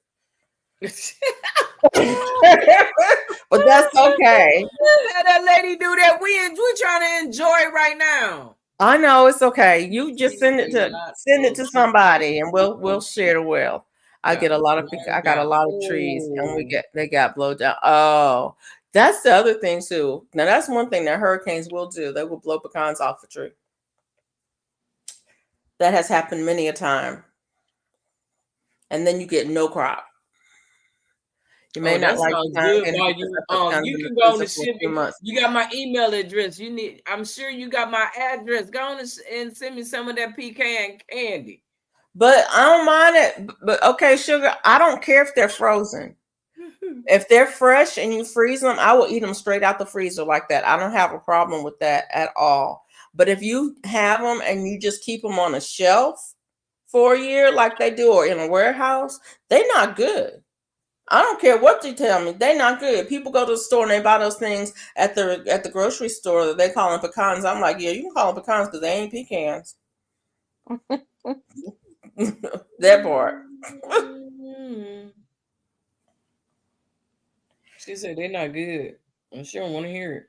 S1: But that's okay.
S2: Let that lady do that. We trying to enjoy it right now.
S1: I know it's okay. You just
S2: She
S1: send it
S2: say
S1: to
S2: not
S1: to
S2: of
S1: somebody, and we'll share the wealth. I
S2: Yeah,
S1: get a lot of
S2: one
S1: I got a
S2: got
S1: lot of trees, and
S2: oh
S1: they got blowed down. Oh, that's the other thing too. Now that's one thing that hurricanes will do. They will blow pecans off the tree. That has happened many a time, and then you get no crop. You may
S2: oh
S1: not
S2: that
S1: like
S2: sounds
S1: pecan
S2: good.
S1: candy
S2: While
S1: because
S2: you
S1: I put pecans
S2: you
S1: in the
S2: can go on
S1: freezer
S2: and
S1: for a
S2: send
S1: few
S2: me.
S1: months.
S2: You got my email address. You need. I'm sure you got my address. Go on and send me some of that pecan candy.
S1: But I don't mind it. But okay, sugar, I don't care if they're frozen. If they're fresh and you freeze them, I will eat them straight out the freezer like that. I don't have a problem with that at all. But if you have them and you just keep them on a shelf for a year like they do or in a warehouse, they're not good. I don't care what you tell me, they're not good. People go to the store and they buy those things at the grocery store that they call them pecans. I'm like, yeah, you can call them pecans because they ain't pecans. That part.
S2: She said they're not good. I sure don't want to hear it.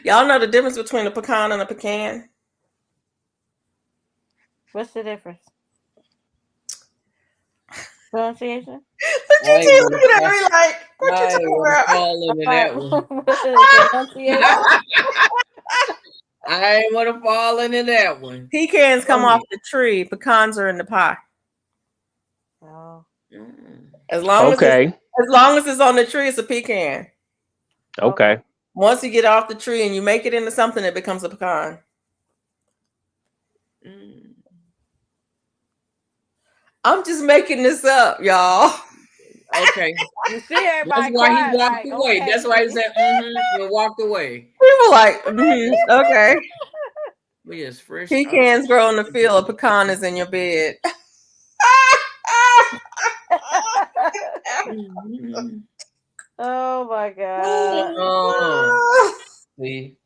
S1: Y'all know the difference between a pecan and a pecan?
S8: What's the difference? Pronunciation?
S1: Look
S2: I
S1: at
S2: ain't
S1: you
S2: want
S1: looking
S2: to
S1: at me like, what you
S2: I ain't
S1: talking
S2: want to
S1: about?
S2: fall into that one.
S8: What's the pronunciation?
S2: I ain't want to fall into that one.
S1: Pecans come
S2: Go
S1: off
S2: ahead.
S1: the tree, pecans are in the pie.
S8: Oh.
S1: As
S3: Okay.
S1: long as it's on the tree, it's a pecan.
S3: Okay.
S1: Once you get off the tree and you make it into something, it becomes a pecan. I'm just making this up, y'all.
S2: Okay.
S8: You see
S2: That's
S8: everybody
S2: why he
S8: quiet,
S2: walked
S8: like,
S2: away.
S8: okay.
S2: That's why he said, and walked away.
S1: People like, okay.
S2: We is fresh out.
S1: Pecans grow in the field, a pecan is in your bed.
S8: Oh my god.
S2: See.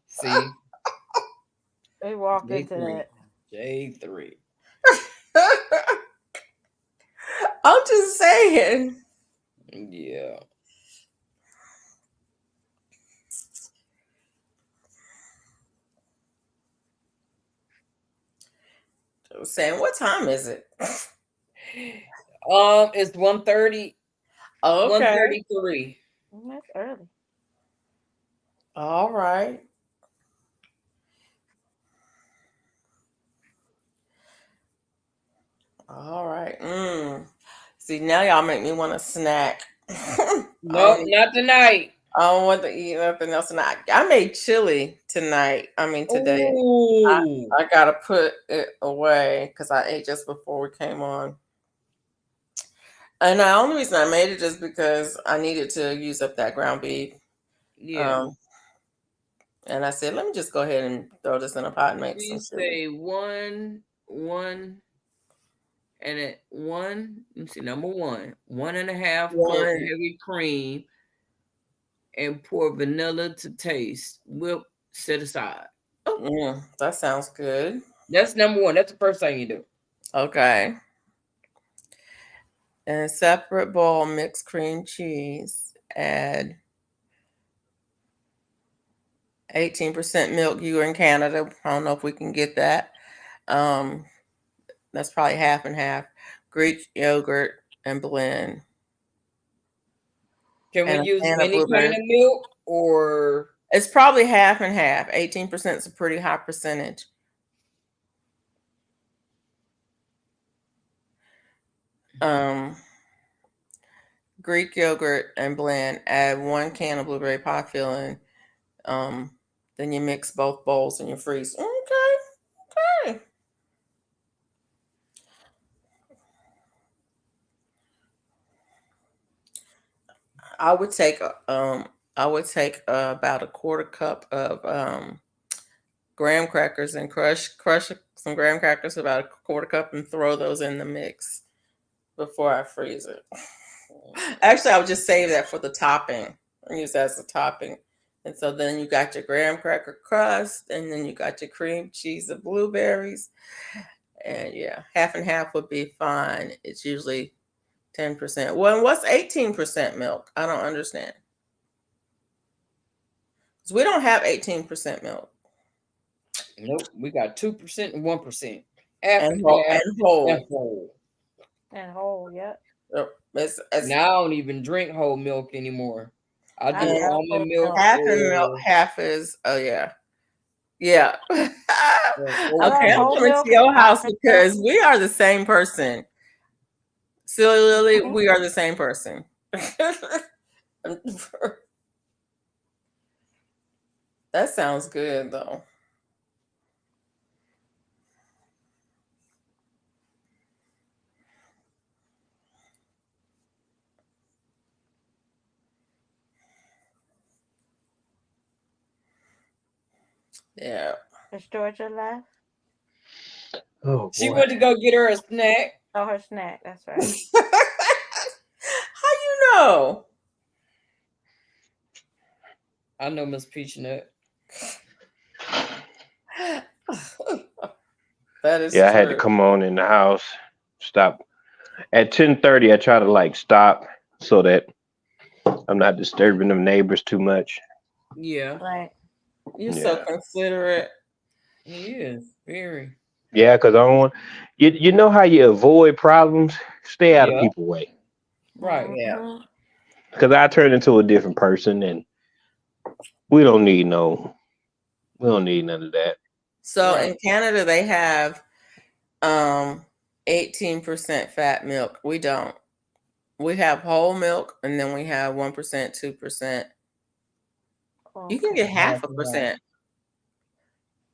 S8: We walked into
S2: J3.
S8: that.
S2: J3.
S1: I'm just saying.
S2: Yeah.
S1: I'm saying, what time is it?
S2: It's 1:30.
S1: Okay.
S2: 1:33.
S8: That's early.
S1: All right. All right. See, now y'all make me want a snack.
S2: No, not tonight.
S1: I don't want to eat nothing else tonight. I made chili tonight. Today.
S2: Ooh.
S1: I gotta put it away because I ate just before we came on. And the only reason I made it is because I needed to use up that ground beef.
S2: Yeah.
S1: And I said, let me just go ahead and throw this in a pot and make
S2: You
S1: some chili.
S2: say one, and at one, let me see, number 1.5 cup heavy cream, and pour vanilla to taste. Whip, set aside.
S1: That sounds good.
S2: That's number 1. That's the first thing you do.
S1: Okay. In a separate bowl, mix cream cheese. Add 18% milk. You are in Canada. I don't know if we can get that. That's probably half and half. Greek yogurt and blend.
S2: Can we
S1: And
S2: use any kind of milk, or
S1: it's probably half and half. 18% is a pretty high percentage. Greek yogurt and blend. Add 1 can of blueberry pie filling. Then you mix both bowls and you freeze. Okay. I would take about a 1/4 cup of graham crackers and crush some graham crackers, about a quarter cup, and throw those in the mix before I freeze it. Actually, I would just save that for the topping and use that as a topping. And so then you got your graham cracker crust, and then you got your cream cheese and blueberries. And yeah, half and half would be fine. It's usually 10%. Well, and what's 18% milk? I don't understand. 'Cause we don't have 18% milk.
S2: Nope, we got 2% and 1%. Half
S1: And
S2: and
S1: whole.
S2: half
S1: And whole.
S2: and whole.
S8: And whole, yep.
S1: It's
S2: Now I don't even drink whole milk anymore. I
S8: I
S2: do
S1: love
S2: almond
S8: whole
S2: milk.
S8: milk.
S1: half and milk,
S2: or-
S1: half is, oh yeah. Yeah.
S2: or
S1: Okay,
S8: love
S1: I'm
S8: whole
S1: coming
S8: milk
S1: to your
S8: and
S1: house
S8: almond
S1: because we are the same person. Silly Lily,
S8: milk.
S1: we are the same person. That sounds good though. Yeah.
S8: Is Georgia left?
S3: Oh
S2: She
S3: boy.
S2: went to go get her a snack.
S8: Oh, her snack. That's right.
S1: How you know?
S2: I know Miss Peachnut.
S1: That is
S3: Yeah, I had
S1: true.
S3: to come on in the house. Stop. At 10:30, I try to like stop so that I'm not disturbing the neighbors too much.
S2: Yeah,
S8: Right.
S1: You're so
S3: Yeah.
S1: considerate.
S2: he is very.
S3: Yeah, because I don't want you know how you avoid problems? Stay out of
S2: Yeah,
S3: people's way.
S2: right.
S1: Yeah.
S8: Mhm.
S3: Because I turn into a different person and we don't need none of that.
S1: So
S2: Right.
S1: in Canada they have 18% fat milk. We don't. We have whole milk, and then we have 1%, 2%. You can
S8: Okay.
S1: get half a percent.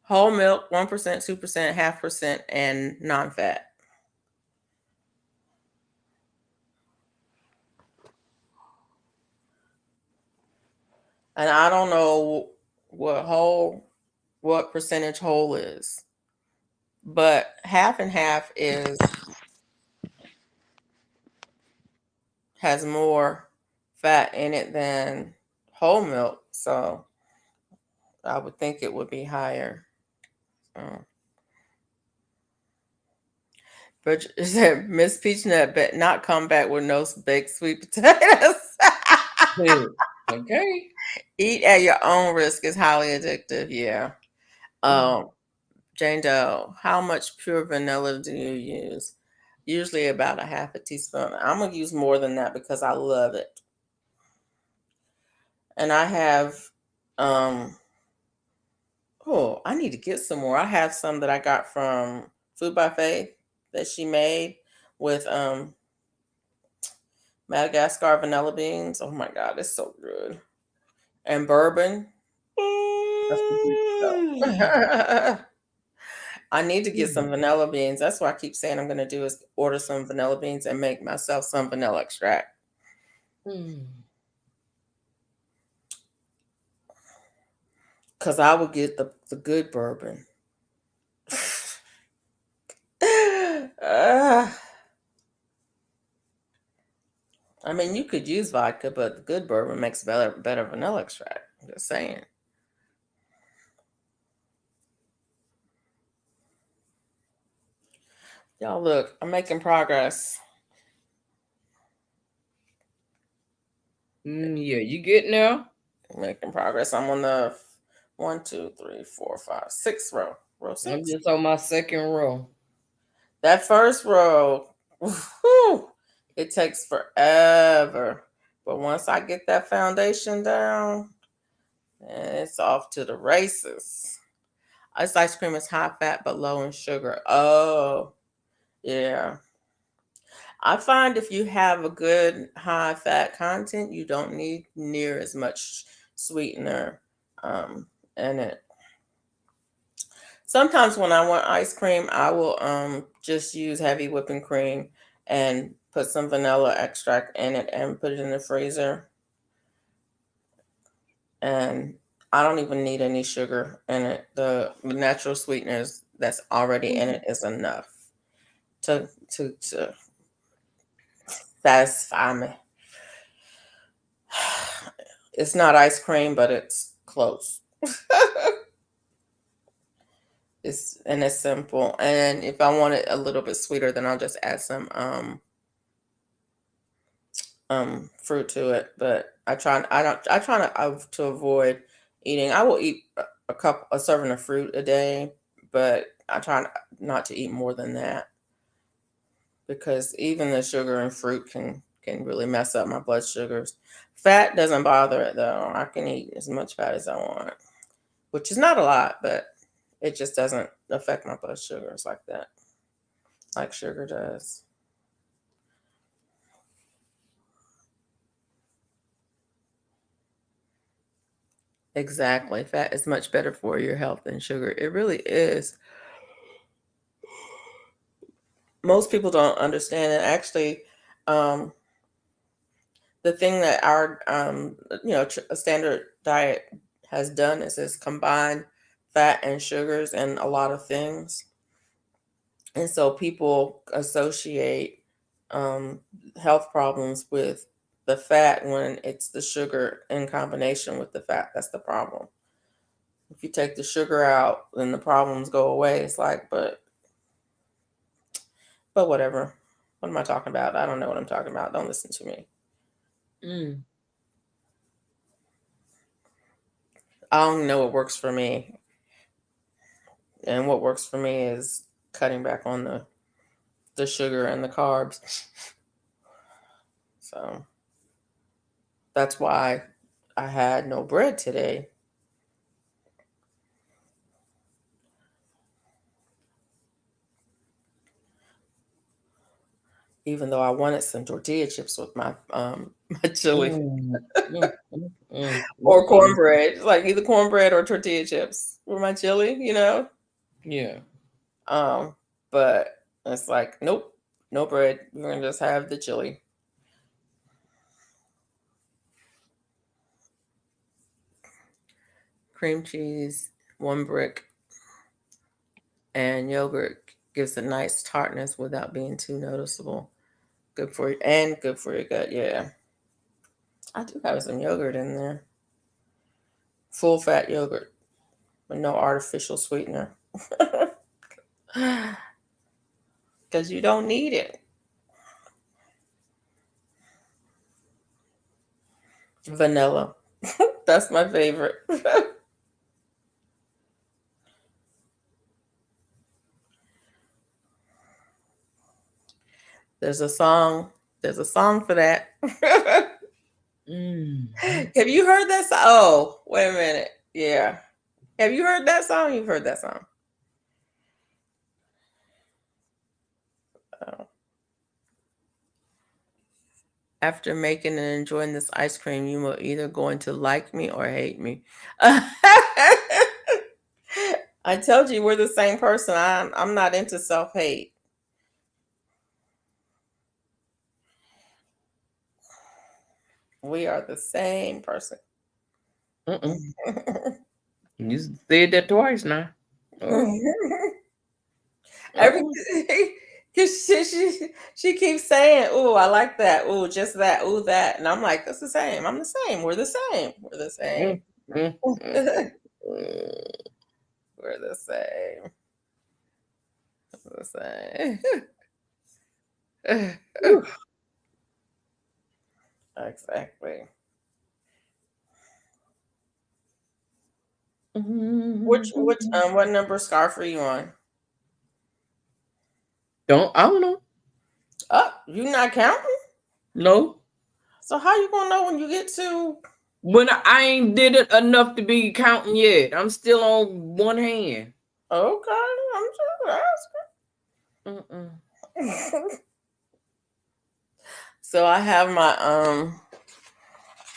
S1: Whole milk, 1%, 2%, half percent, and non-fat. And I don't know what percentage whole is, but half and half has more fat in it than whole milk, so I would think it would be higher. But said Miss Peachnut bet not come back with no baked sweet potatoes.
S2: Okay.
S1: Eat at your own risk is highly addictive. Yeah. Jane Doe, how much pure vanilla do you use? Usually about a half a teaspoon. I'm gonna use more than that because I love it. And I have oh, I need to get some more. I have some that I got from Food by Faith that she made with Madagascar vanilla beans. Oh my god, it's so good. And bourbon. That's the good stuff. I need to get some vanilla beans. That's what I keep saying I'm going to do is order some vanilla beans and make myself some vanilla extract. Because I will get the good bourbon. I mean, you could use vodka, but the good bourbon makes better vanilla extract. I'm just saying. Y'all look, I'm making progress.
S2: Yeah, you get now?
S1: Making progress. I'm on the 1, 2, 3, 4, 5, 6 row. Row
S2: I'm
S1: 6.
S2: just on my second row.
S1: That first row, whew, it takes forever. But once I get that foundation down, it's off to the races. This ice cream is high fat but low in sugar. Oh, yeah. I find if you have a good high fat content, you don't need near as much sweetener in it. Sometimes when I want ice cream, I will just use heavy whipping cream and put some vanilla extract in it and put it in the freezer. And I don't even need any sugar in it. The natural sweeteners that's already in it is enough to satisfy me. It's not ice cream, but it's close. It's simple. And if I want it a little bit sweeter, then I'll just add some fruit to it. But I try to avoid eating. I will eat a serving of fruit a day, but I try not to eat more than that, because even the sugar in fruit can really mess up my blood sugars. Fat doesn't bother it though. I can eat as much fat as I want, which is not a lot, but it just doesn't affect my blood sugars like that, like sugar does. Exactly. Fat is much better for your health than sugar. It really is. Most people don't understand it. Actually, the thing that our a standard diet has done is combine fat and sugars in a lot of things, and so people associate health problems with the fat when it's the sugar in combination with the fat that's the problem. If you take the sugar out, then the problems go away. It's like, but whatever. What am I talking about? I don't know what I'm talking about. Don't listen to me. I don't know what works for me. And what works for me is cutting back on the sugar and the carbs. So that's why I had no bread today. Even though I wanted some tortilla chips with my my chili or cornbread. It's like either cornbread or tortilla chips with my chili,
S2: Yeah.
S1: But it's like, nope, no bread. We're gonna just have the chili. Cream cheese, 1 brick, and yogurt gives a nice tartness without being too noticeable. Good for you and good for your gut. Yeah, I do have some yogurt in there. Full fat yogurt with no artificial sweetener. Because you don't need it. Vanilla. That's my favorite. There's a song for that. Have you heard that song? Oh, wait a minute. Yeah. Have you heard that song? You've heard that song. Oh. After making and enjoying this ice cream, you will either going to like me or hate me. I told you we're the same person. I'm not into self-hate. We are the same person.
S2: You said that twice now.
S1: Because she keeps saying, "Oh, I like that. Oh, just that. Oh, that," and I'm like, "That's the same. I'm the same. We're the same. We're the same. We're the same. We're the same." Exactly. What number scarf are you on?
S2: I don't know.
S1: Oh, you not counting?
S2: No.
S1: So how you gonna know when you get to?
S2: When I ain't did it enough to be counting yet. I'm still on one hand.
S1: Okay, I'm just asking. So I have my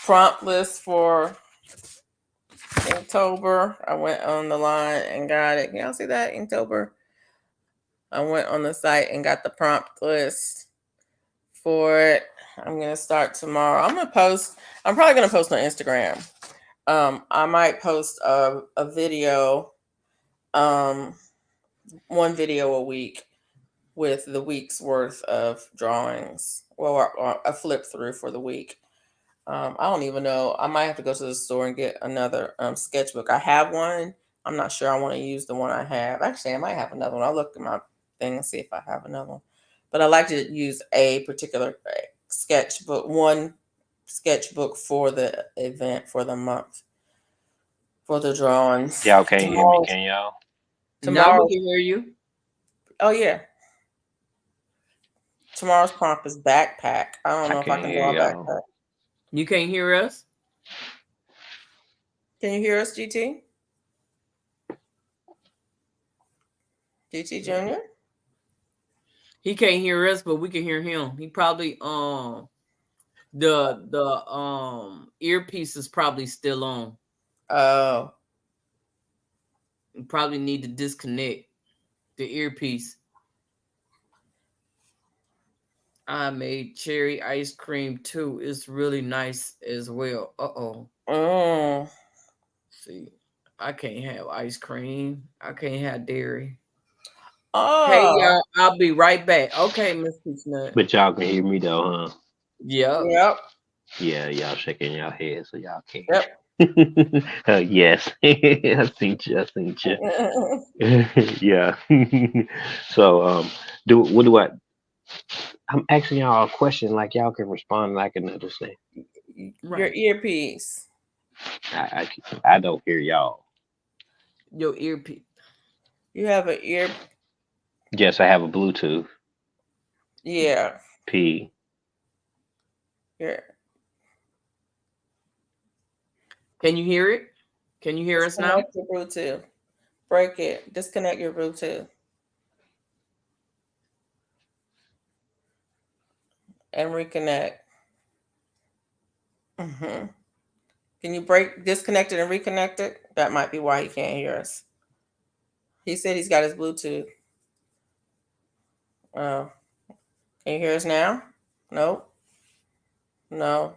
S1: prompt list for Inktober. I went on the line and got it. Can y'all see that? Inktober. I went on the site and got the prompt list for it. I'm gonna start tomorrow. I'm probably gonna post on Instagram. I might post a video, one video a week with the week's worth of drawings. Well, or a flip through for the week. I don't even know. I might have to go to the store and get another sketchbook. I have one. I'm not sure I want to use the one I have. Actually, I might have another one. I'll look at my thing and see if I have another one. But I like to use a particular sketchbook, one sketchbook for the event for the month for the drawings.
S3: Y'all can't hear me,
S1: Tomorrow,
S3: can y'all?
S2: Now
S1: tomorrow.
S2: we can hear you.
S1: Oh yeah, tomorrow's prompt is backpack. I don't
S3: I
S1: know if I
S3: can't
S1: can
S3: hear
S1: draw a
S3: y'all.
S1: backpack.
S2: You can't hear us?
S1: Can you hear us, GT? GT Junior?
S2: He can't hear us, but we can hear him. He probably the earpiece is probably still on.
S1: Oh,
S2: You probably need to disconnect the earpiece. I made cherry ice cream too. It's really nice as well. See, I can't have ice cream. I can't have dairy. Hey
S1: oh,
S2: y'all, I'll be right back. Okay, Miss Peachnut.
S3: But y'all can hear me though, huh?
S2: Yep.
S1: yep,
S3: Yeah, y'all shaking your head so y'all can't.
S1: yep.
S3: Yes, I seen you. Yeah. So, what do I? I'm asking y'all a question like y'all can respond and I can understand.
S1: Your earpiece.
S3: I don't hear y'all.
S2: Your earpiece.
S1: You have an ear.
S3: Yes, I have a Bluetooth.
S1: Yeah.
S3: P.
S1: Your,
S2: Can you hear it? Can you hear us now?
S1: disconnect your Bluetooth. Break it. Disconnect your Bluetooth. And reconnect. Can you disconnect it and reconnect it? That might be why he can't hear us. He said he's got his Bluetooth. Oh. Can you hear us now? Nope. No.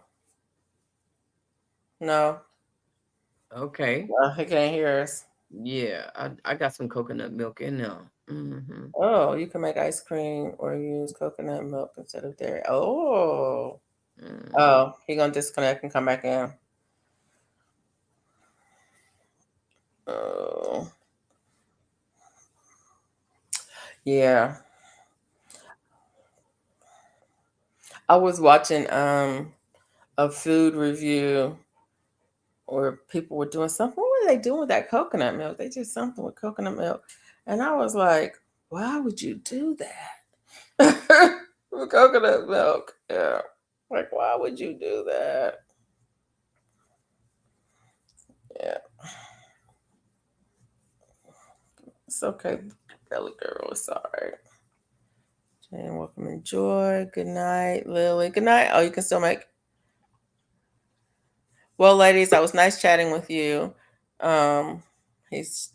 S1: No.
S2: Okay.
S1: He can't hear us.
S2: Yeah, I got some coconut milk in there. Mm-hmm.
S1: Oh, you can make ice cream or use coconut milk instead of dairy. Oh. Oh, he gonna disconnect and come back in. Oh. Yeah. I was watching a food review where people were doing something. What were they doing with that coconut milk? They did something with coconut milk. And I was like, why would you do that? With coconut milk. Yeah. Like, why would you do that? Yeah. It's okay, Belly Girl. It's all right. Jane, welcome and joy. Good night, Lily. Good night. Oh, you can still make. Well, ladies, that was nice chatting with you. It's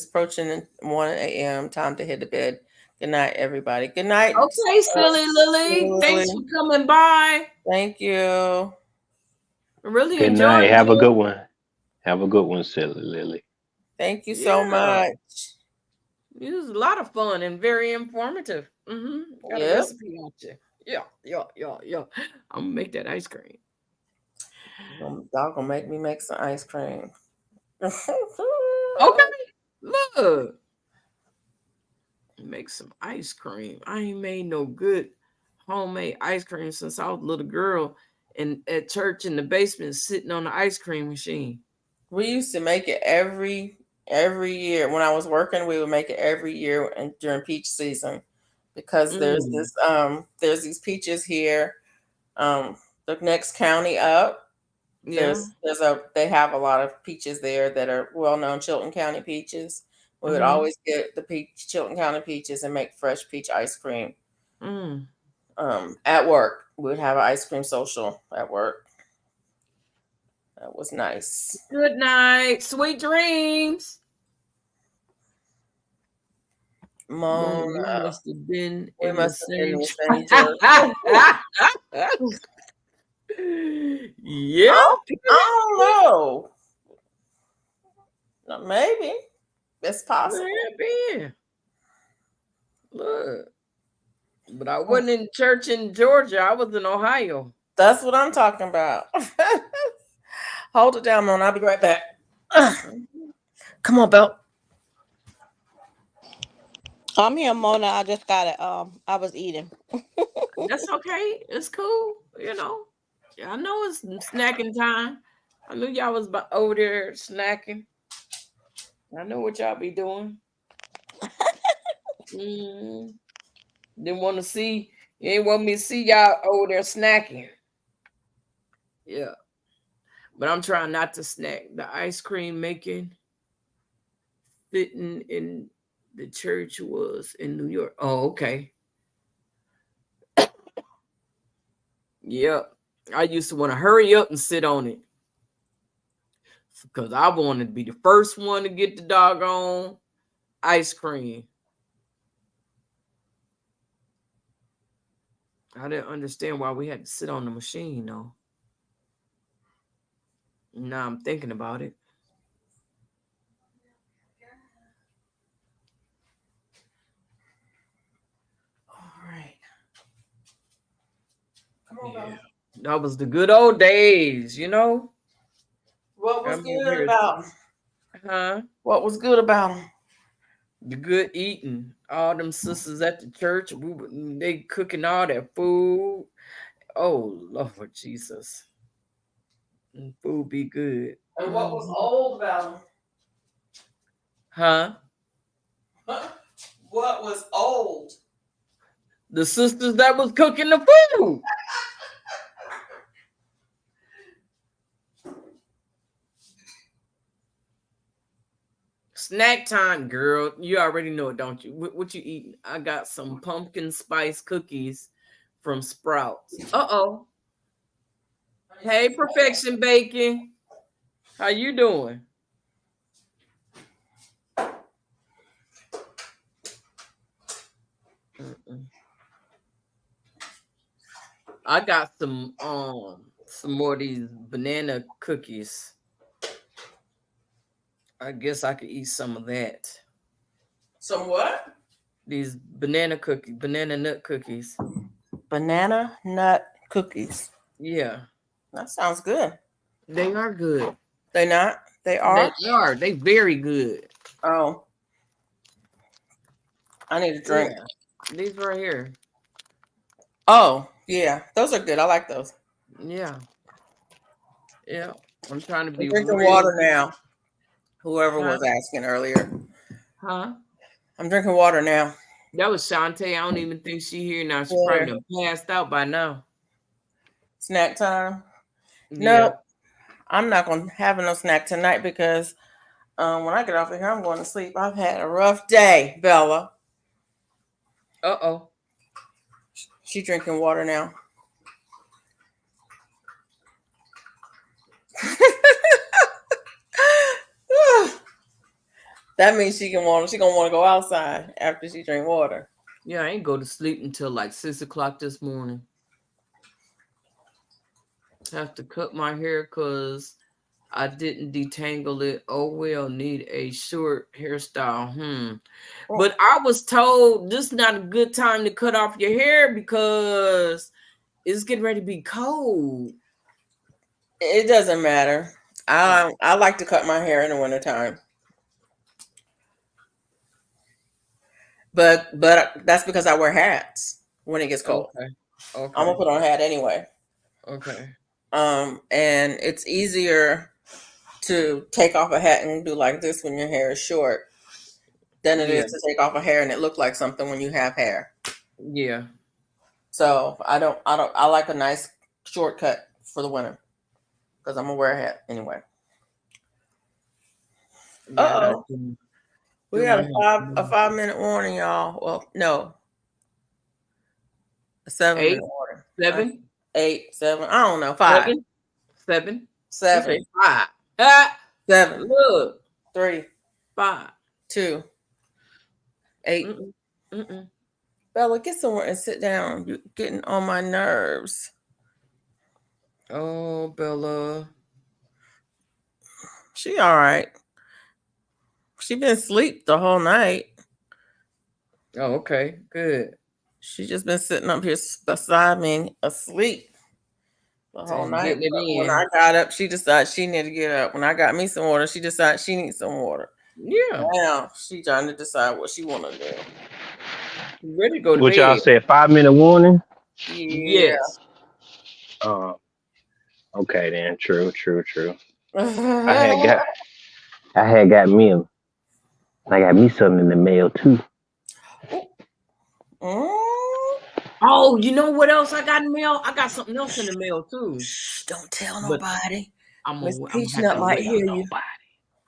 S1: approaching 1 a.m. Time to hit the bed. Good night, everybody. Good night.
S2: Okay, Silly Lily. Thanks for coming by.
S1: Thank you.
S2: Really
S3: Good
S2: enjoyed
S3: night.
S2: it.
S3: Have a good one. Have a good one, Silly Lily.
S1: Thank you so much.
S2: It was a lot of fun and very informative. Got a recipe out you. Yeah. I'm gonna make that ice cream.
S1: Y'all gonna make me make some ice cream.
S2: Okay, look. Make some ice cream. I ain't made no good homemade ice cream since I was a little girl and at church in the basement sitting on the ice cream machine.
S1: We used to make it every year. When I was working, we would make it every year and during peach season because there's these peaches here. The next county up. They have a lot of peaches there that are well-known Chilton County peaches. We would always get the Chilton County peaches and make fresh peach ice cream. At work, we would have an ice cream social at work. That was nice.
S2: Good night. Sweet dreams.
S1: Mona.
S2: We must have been
S1: We
S2: in
S1: must
S2: the
S1: have been
S2: same
S1: in the same church.
S2: Yeah.
S1: I don't know. Maybe it's possible.
S2: Yeah. Look. But I wasn't in church in Georgia. I was in Ohio.
S1: That's what I'm talking about. Hold it down, Mona. I'll be right back. Come on, Belle.
S8: I'm here, Mona. I just got it. I was eating.
S2: That's okay. It's cool. You know. Yeah, I know it's snacking time. I knew y'all was over there snacking. I know what y'all be doing. Didn't want to see. You ain't want me to see y'all over there snacking. Yeah. But I'm trying not to snack. The ice cream making sitting in the church was in New York. Oh, okay. Yep. I used to want to hurry up and sit on it. Because I wanted to be the first one to get the doggone ice cream. I didn't understand why we had to sit on the machine, though. Now I'm thinking about it.
S1: All right. Come on,
S2: Yeah.
S1: Belle.
S2: That was the good old days, you know?
S1: What was
S2: I mean,
S1: good about them?
S2: Huh?
S1: What was good about them?
S2: The good eating. All them sisters at the church, they cooking all that food. Oh, Lord Jesus. Food be good.
S1: And what was old about
S2: Huh?
S1: them? What was old?
S2: The sisters that was cooking the food. Snack time, girl. You already know it, don't you? What you eating? I got some pumpkin spice cookies from Sprouts. Uh-oh. Hey, Perfection Bacon. How you doing? I got some more of these banana cookies. I guess I could eat some of that.
S1: Some what?
S2: These banana nut cookies.
S1: Banana nut cookies.
S2: Yeah.
S1: That sounds good.
S2: They are good.
S1: They not? They are?
S2: They are. They very good.
S1: Oh. I need a drink.
S2: Yeah. These right here.
S1: Oh, yeah. Those are good. I like those.
S2: Yeah. Yeah. I'm trying to be
S1: I'm drinking
S2: real.
S1: water now. Whoever was asking earlier.
S2: Huh?
S1: I'm drinking water now.
S2: That was Shantae. I don't even think she here now. She
S1: Yeah.
S2: probably done passed out by now.
S1: Snack time?
S2: Yeah.
S1: No, I'm not going to have no snack tonight because when I get off of here, I'm going to sleep. I've had a rough day, Bella.
S2: Uh-oh.
S1: She drinking water now. That means she gonna want to go outside after she drink water.
S2: Yeah, I ain't go to sleep until like 6 o'clock this morning. Have to cut my hair because I didn't detangle it. Oh well, need a short hairstyle. But I was told this is not a good time to cut off your hair because it's getting ready to be cold.
S1: It doesn't matter. I like to cut my hair in the wintertime. But that's because I wear hats when it gets cold.
S2: Okay.
S1: I'm gonna put on a hat anyway.
S2: Okay.
S1: And it's easier to take off a hat and do like this when your hair is short than it is to take off a hair and it look like something when you have hair.
S2: Yeah.
S1: So I like a nice shortcut for the winter because I'm gonna wear a hat anyway. Uh-oh. We got a 5-minute warning, y'all. Well, no. A 7-minute warning.
S2: 7?
S1: 8, 7. I don't know. 5.
S2: 7.
S1: 7.
S2: 5.
S1: 7.
S2: Look.
S1: 3.
S2: 5.
S1: 2. 8. Bella, get somewhere and sit down. You're getting on my nerves.
S2: Oh, Bella.
S1: She all right. She been asleep the whole night.
S2: Oh, okay, good.
S1: She just been sitting up here beside me asleep the whole
S2: And
S1: night.
S2: getting it
S1: But when
S2: in.
S1: I got up, she decided she needed to get up. When I got me some water, she decided she needs some water.
S2: Yeah,
S1: Now she trying to decide what she want to do.
S2: ready to go to
S3: What y'all
S2: bed.
S3: said? 5 minute warning.
S1: Yeah.
S2: Yes.
S3: Okay then. True. I
S1: Mm.
S3: had got me I got me something in the mail too.
S2: Oh, you know what else I got in the mail? I got something else in the mail too.
S1: Shh, don't tell
S2: But
S1: nobody.
S2: I'm
S1: Miss
S2: gonna have
S1: Peachnut
S2: to
S1: might
S2: wait.
S1: hear you.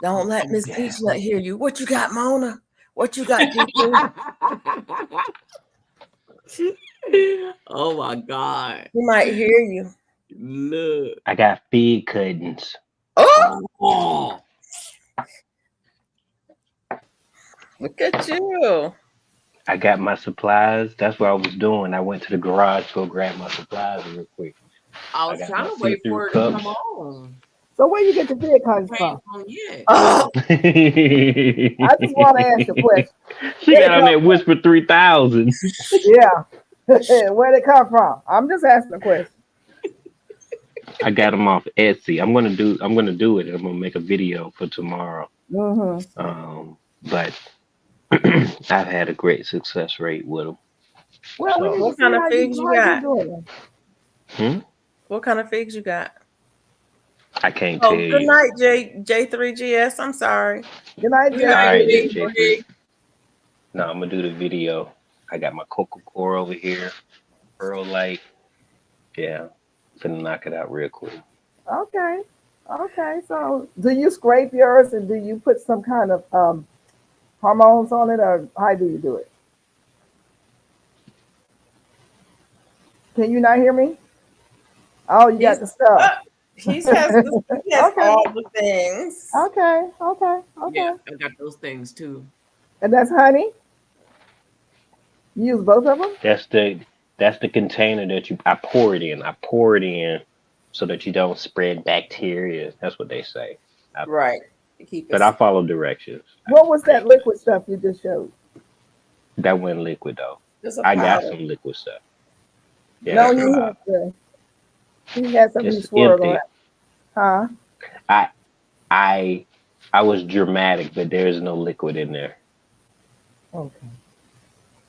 S1: Don't let
S2: I'm
S1: Miss
S2: gonna-
S1: Peachnut hear you. What you got, Mona? What you got, GP?
S2: Oh my God!
S1: He might hear you.
S2: Look.
S3: I got feed cuttings.
S1: Oh,
S2: Oh,
S1: look at you.
S3: I got my supplies. That's what I was doing. I went to the garage to go grab my supplies real quick.
S2: I
S3: I
S2: was
S3: got
S2: trying
S3: my
S2: to wait
S3: see-through
S2: for it to
S3: cups.
S2: come on.
S6: So where you get your feed cuttings
S2: Came
S6: from?
S2: from yet.
S1: Oh,
S6: I just want to ask you a question.
S3: She
S6: Where
S3: got
S6: they
S3: on
S6: come
S3: that Whisper 3000.
S6: Yeah. Where they come from? I'm just asking a question.
S3: I got them off Etsy. I'm gonna do it. I'm gonna make a video for tomorrow.
S6: Mm-hmm.
S3: But I've had a great success rate with them.
S6: Well, we
S3: So,
S6: need to
S1: what
S6: see
S1: kind of figs you got?
S6: doing.
S1: What kind of figs you got?
S3: I can't tell
S1: Oh, good
S3: you.
S1: night, J3GS. I'm sorry.
S6: Good night,
S2: Good
S3: All
S2: night,
S3: right, then,
S6: Jay.
S2: Big
S3: J3.
S2: Big.
S3: No, I'm gonna do the video. I got my Coca Core over here, Pearl Light. Yeah, finna knock it out real quick.
S6: Okay. Okay. So do you scrape yours and do you put some kind of hormones on it, or how do you do it? Can you not hear me? Oh, you got
S1: He's
S6: the stuff.
S1: he has
S6: Okay.
S1: all the things.
S6: Okay.
S2: Yeah, I got those things too.
S6: And that's honey? You use both of them?
S3: That's the container that I pour it in. I pour it in so that you don't spread bacteria. That's what they say.
S1: Right. Keep
S3: But
S1: it.
S3: I follow directions.
S6: What was that liquid stuff you just showed?
S3: That went liquid though.
S1: There's a
S3: I got
S1: powder.
S3: some liquid stuff. Yeah,
S6: No,
S3: that's
S6: you
S3: powder.
S6: have to. He had something you
S3: It's
S6: swirled
S3: empty.
S6: on. Huh?
S3: I was dramatic, but there is no liquid in there.
S6: Okay.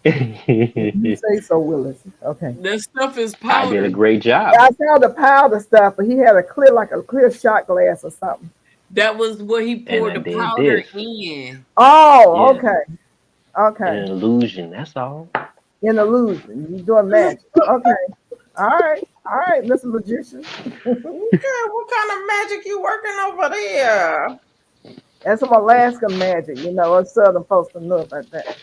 S6: You say so, Willis. Okay.
S2: That stuff is
S3: I did a
S2: powder.
S3: great job.
S6: I saw the powder stuff, but he had a clear shot glass or something.
S2: That was what he poured
S3: I
S2: the
S3: did
S2: powder
S3: this.
S2: in.
S6: Oh,
S3: Yeah.
S6: okay. Okay.
S3: An illusion, that's all.
S6: In illusion. You doing magic. Okay. All right, Mr. Magician.
S1: Okay, what kind of magic you working over there?
S6: That's some Alaskan magic, us southern folks don't know about that.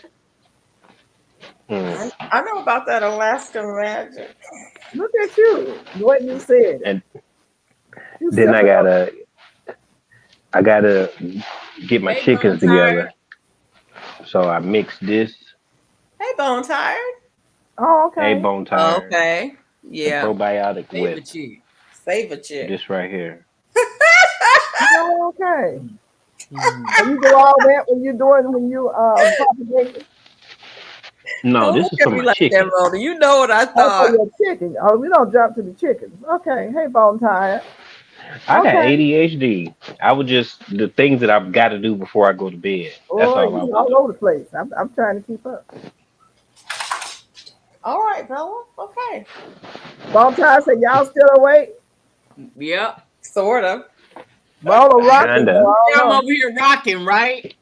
S1: I know about that Alaskan magic.
S6: Look at you. What you said.
S3: And
S6: You
S3: then I gotta get my
S2: Hey,
S3: chickens
S2: Bone Tired.
S3: together. So I mixed this.
S1: Hey, Bone Tired.
S6: Oh, okay.
S3: Hey, bone tired.
S1: Okay. Yeah.
S3: Probiotic
S2: Favorite
S3: with
S2: chick.
S1: Save a chick.
S3: this right here.
S6: Oh, okay. And you do all that when you propagate?
S3: No,
S1: Don't
S3: this
S1: look
S3: is
S1: at
S3: for
S1: me
S3: my
S1: like
S3: chicken.
S1: that, Mona. You know what I
S6: Oh, for
S1: thought.
S6: your chicken. Oh, we don't jump to the chickens. Okay. Hey, Bone Tired.
S3: I got
S6: Okay.
S3: ADHD. I would just the things that I've got to do before I go to bed. That's
S6: Oh,
S3: all I
S6: you
S3: would
S6: all
S3: do.
S6: over the place. I'm trying to keep up.
S1: All right, Bella. Okay.
S6: Bone Tired said, y'all still awake?
S2: Yep.
S1: Sort of.
S6: Mona rocking.
S3: Kinda.
S6: So I
S2: Yeah, I'm
S6: don't know.
S2: over here rocking, right?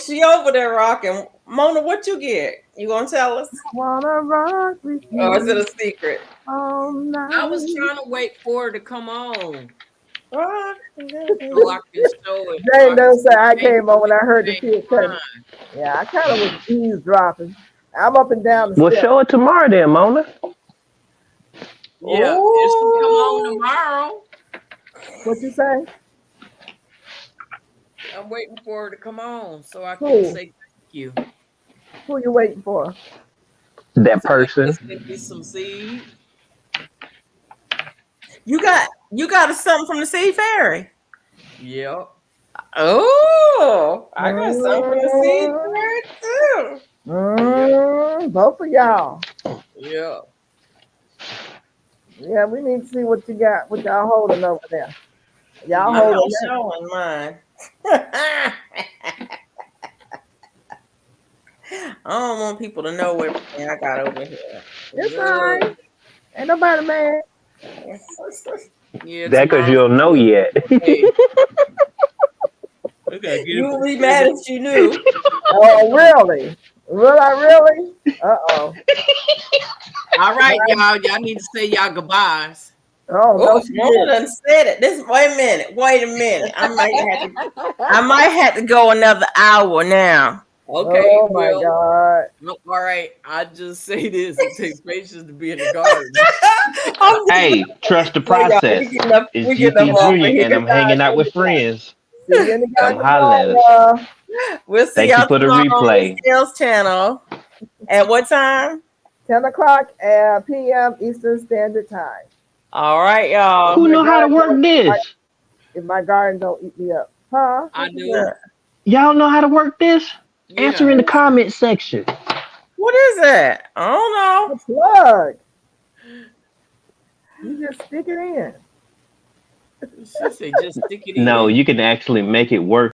S1: She over there rocking. Mona, what you get? You gonna tell us?
S6: Wanna rock with you
S1: Or is it a secret?
S6: all night.
S2: I was trying to wait for it to come on
S1: Rock.
S2: so I can show it.
S6: Jane
S2: so
S6: does say I
S2: can
S6: came on when I heard the
S2: make
S6: kid cutting.
S2: mine.
S6: Yeah, I kind of was eavesdropping. I'm up and down the
S3: Well,
S6: steps.
S3: show it tomorrow then, Mona.
S2: Yeah, it should come on tomorrow.
S6: What you say?
S2: I'm waiting for it to come on so I can
S6: Cool.
S2: say thank you.
S6: Who you waiting for?
S3: That
S2: So I
S3: person.
S2: can send you some seed.
S1: You got something from the Sea Fairy.
S2: Yep.
S1: Oh, I got something for the seed there too.
S6: Both of y'all.
S2: Yeah.
S6: Yeah, we need to see what you got, what y'all holding over there. Y'all
S1: I'm
S6: holding
S1: not
S6: that.
S1: showing mine. I don't want people to know everything I got over here.
S6: It's all right. Ain't nobody mad.
S2: Yeah,
S3: That because you
S2: tomorrow's
S3: don't know yet.
S2: Hey. We gotta get
S1: You
S2: it
S1: would be mad if you knew.
S6: Oh, really? Will I really? Uh-oh.
S2: All right, y'all. Y'all need to say y'all goodbyes.
S6: Oh, no,
S1: Oh,
S6: she
S1: Mona
S6: did.
S1: done said it. Wait a minute. I might have to go another hour now.
S2: Okay,
S6: Oh, my
S2: well,
S6: God.
S2: all right. I just say this: it takes patience to be in the garden.
S1: I'm just
S3: Hey, trust the
S1: y'all,
S3: process.
S1: we
S3: It's
S1: getting up
S3: GP
S1: off of
S3: Junior, and
S1: here.
S3: I'm hanging out with friends.
S6: See you in the
S3: Come
S6: garden
S3: holler at us.
S6: tomorrow.
S1: We'll see
S3: Thank you
S1: y'all
S3: for the
S1: tomorrow on
S3: replay.
S1: the Sales Channel. At what time?
S6: 10 o'clock p.m. Eastern Standard Time.
S1: All right, y'all.
S3: Who know how to work this?
S6: If my garden don't eat me up. Huh?
S2: I
S6: What you
S2: do.
S6: said?
S3: Y'all know how to work this?
S2: Yeah.
S3: Answer in the comment section.
S1: What is it? I don't know.
S6: The plug. You just stick it in.
S2: She said, just stick it
S3: No,
S2: in.
S3: you can actually make it work